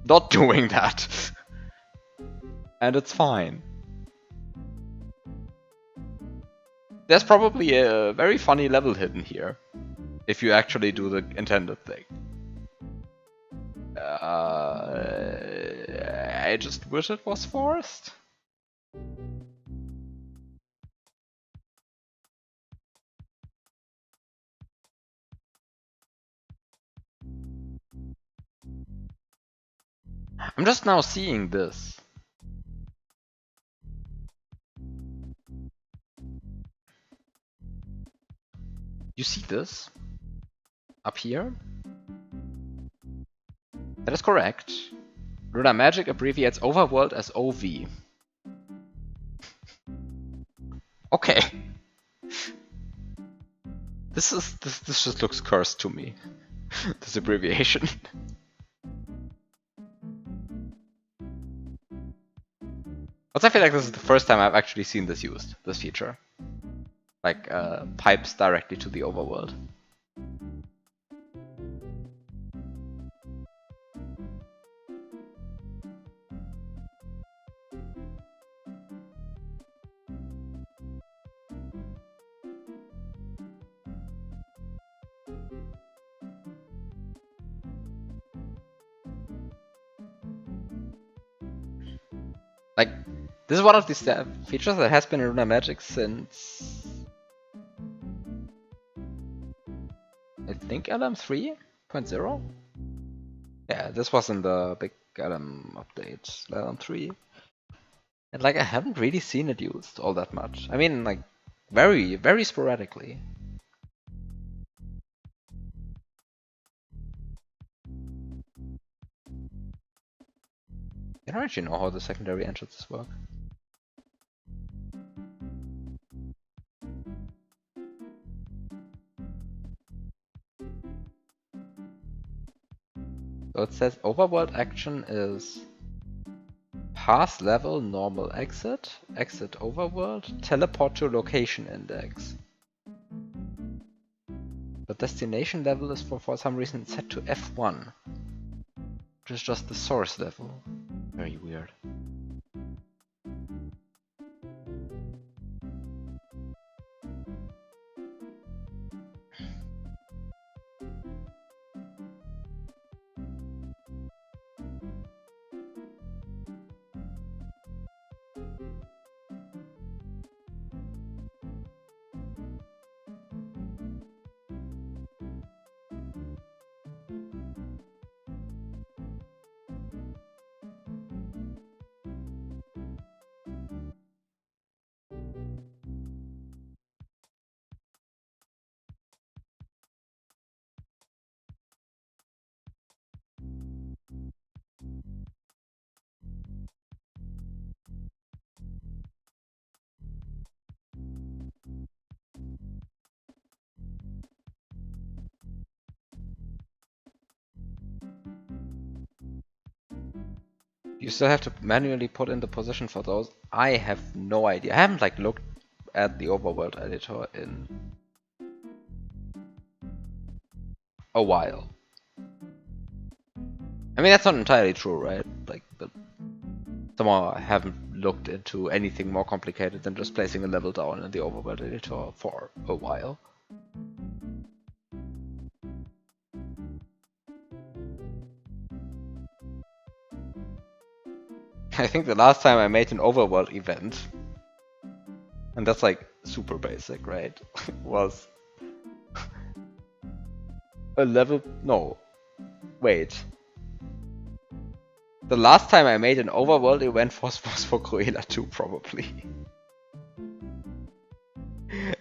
not doing that. And it's fine. There's probably a very funny level hidden here, if you actually do the intended thing. I just wish it was forced. I'm just now seeing this. You see this? Up here? That is correct. Lunar Magic abbreviates overworld as OV. Okay. This just looks cursed to me. This abbreviation. Also, I feel like this is the first time I've actually seen this used, this feature. Like, pipes directly to the overworld. Like, this is one of these features that has been in Lunar Magic since I think LM 3.0? Yeah, this was in the big LM update, LM 3. And like, I haven't really seen it used all that much. I mean, like, very, very sporadically. I don't actually know how the secondary entrances work. So it says overworld action is pass level, normal exit, exit overworld, teleport to location index. The destination level is for some reason set to F1, which is just the source level. Very weird. You still have to manually put in the position for those. I have no idea. I haven't like looked at the overworld editor in a while. I mean, that's not entirely true, right? Like, but somehow I haven't looked into anything more complicated than just placing a level down in the overworld editor for a while. I think the last time I made an overworld event, and that's like super basic, right? Was a level. No, wait. The last time I made an overworld event was for Cruella 2, probably.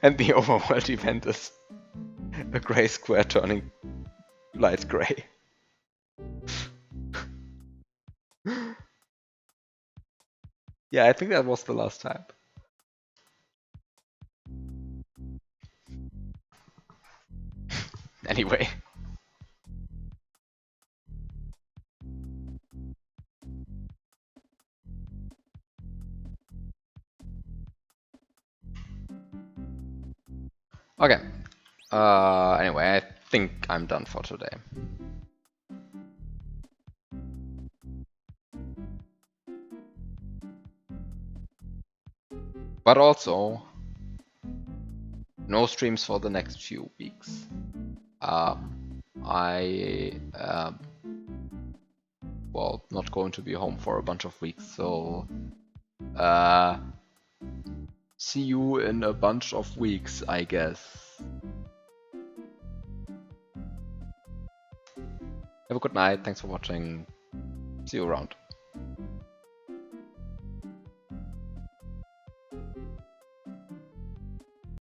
And the overworld event is a gray square turning light gray. Yeah, I think that was the last time. Anyway. Okay. Anyway, I think I'm done for today. But also, no streams for the next few weeks. Well, not going to be home for a bunch of weeks, so see you in a bunch of weeks, I guess. Have a good night, thanks for watching, see you around.